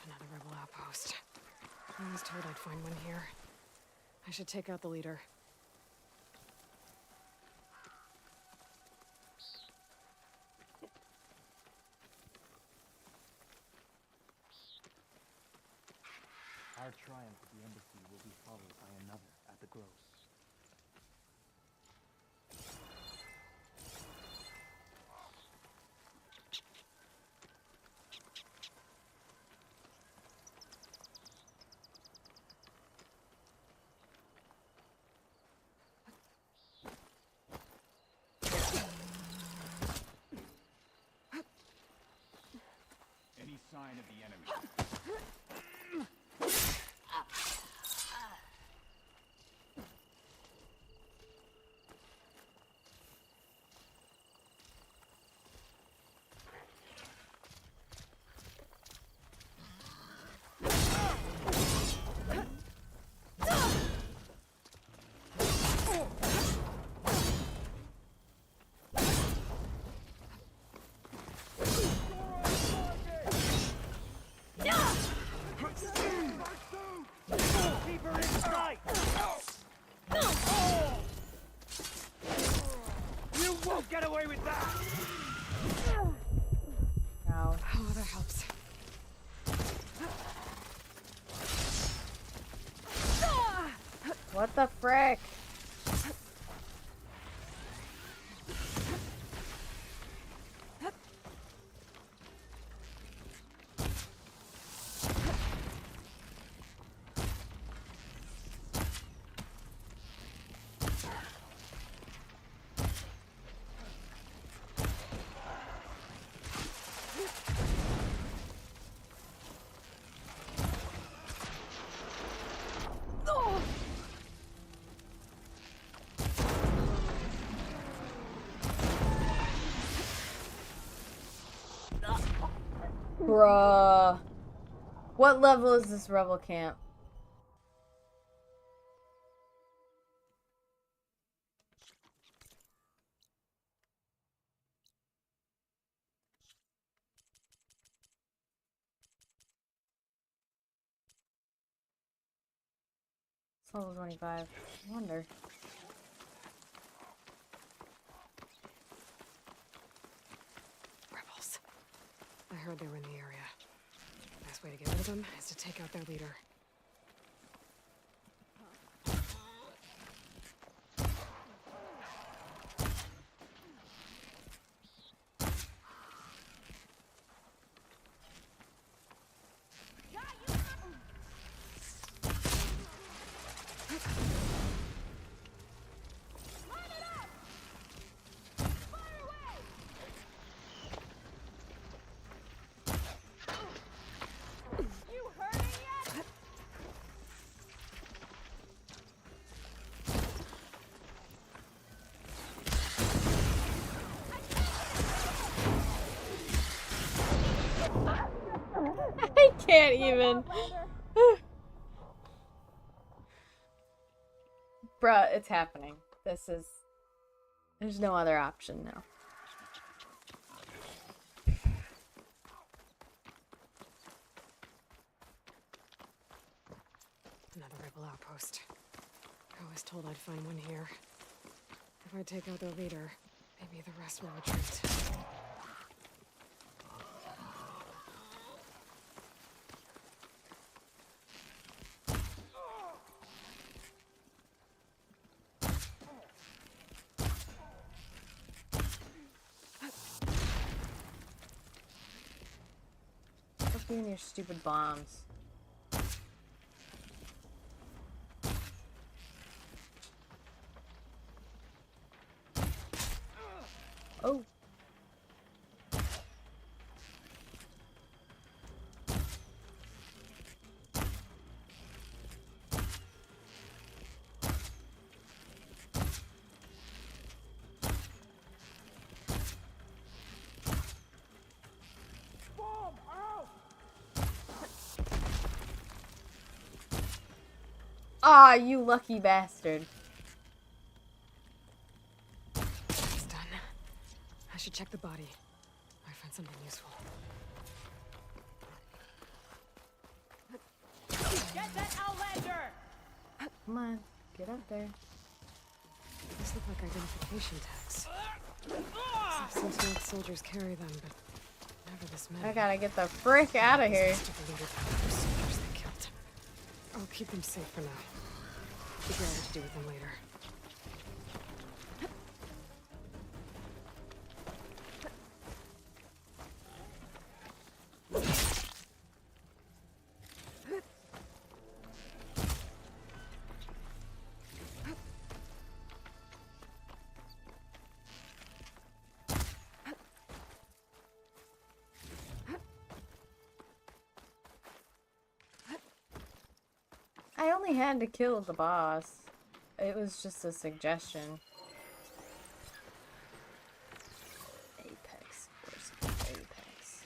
Another rebel outpost. I was told I'd find one here. I should take out the leader. Our triumph at the embassy will be followed by another at the Gross. Any sign of the enemy? Get away with that! Ow. Oh, that helps. What the frick? Bruh. What level is this rebel camp? It's level 25. I wonder. Rebels. I heard they were in the area. The best way to get rid of them is to take out their leader. I can't even. Bruh, it's happening. This is... There's no other option now. Another rebel outpost. I was told I'd find one here. If I take out their leader, maybe the rest will retreat. Stop doing your stupid bombs. Oh. Ah, you lucky bastard. check the body. Might find something useful. Get that Outlander! Come on, get up there. These look like identification tags. Seems like soldiers carry them, but never this many. I gotta get the frick out of here. Soldiers they killed. I'll keep them safe for now. Figure out what to do with them later. I only had to kill the boss. It was just a suggestion. Apex. Where's Apex?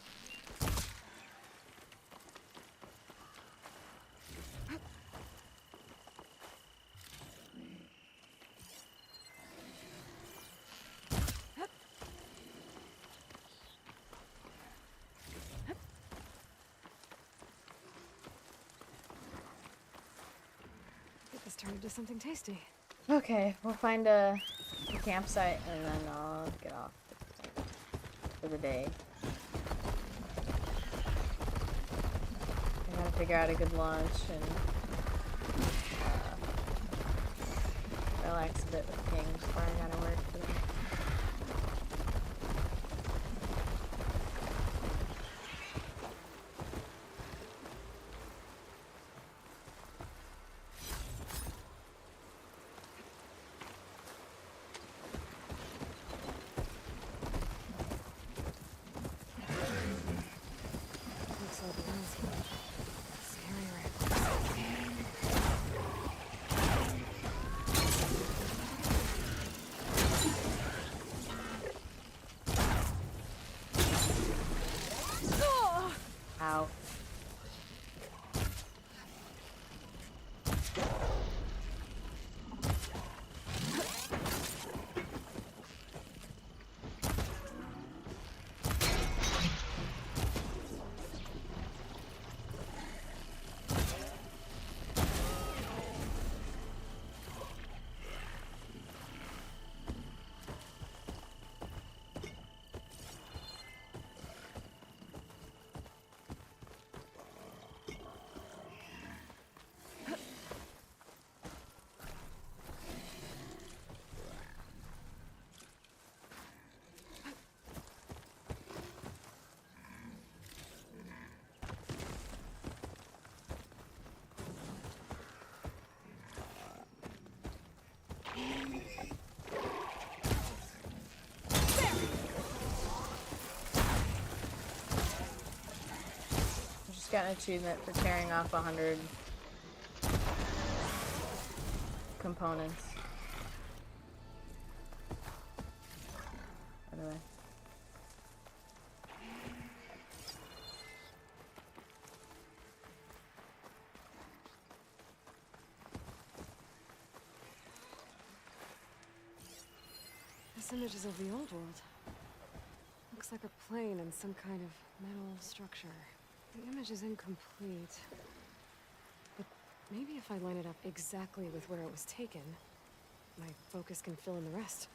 This turned into something tasty. Okay, we'll find a campsite and then I'll get off for the day. I gotta figure out a good lunch and relax a bit with King before I gotta work today. Ow. Got an achievement for tearing off 100 components. Anyway. This image is of the old world. Looks like a plane and some kind of metal structure. The image is incomplete, but maybe if I line it up exactly with where it was taken, my focus can fill in the rest.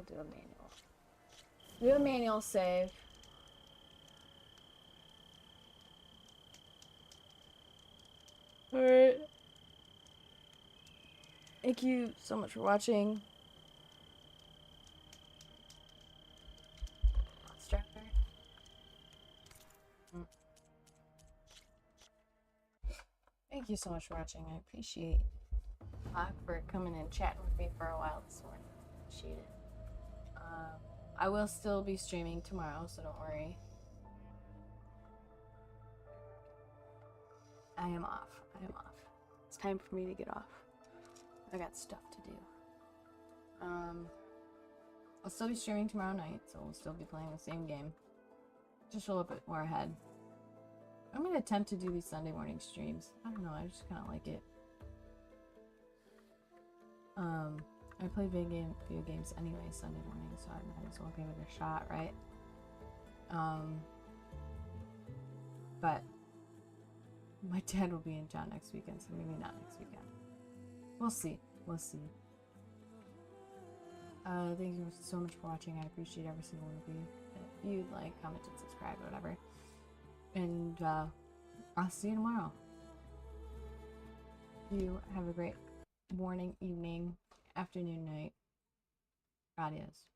do a manual. Do a manual save. Alright. Thank you so much for watching. Thank you so much for watching. I appreciate Hawk for coming and chatting with me for a while this morning. Appreciate it. I will still be streaming tomorrow, so don't worry. I am off. It's time for me to get off. I got stuff to do. I'll still be streaming tomorrow night, so we'll still be playing the same game. Just a little bit more ahead. I'm gonna attempt to do these Sunday morning streams. I don't know, I just kind of like it. I play video games anyway Sunday morning, so I might as well give it a shot, right? But my dad will be in town next weekend, so maybe not next weekend. We'll see. Thank you so much for watching. I appreciate every single one of you. If you like, commented, subscribe, whatever. And I'll see you tomorrow. You have a great morning, evening, afternoon, night. Adios.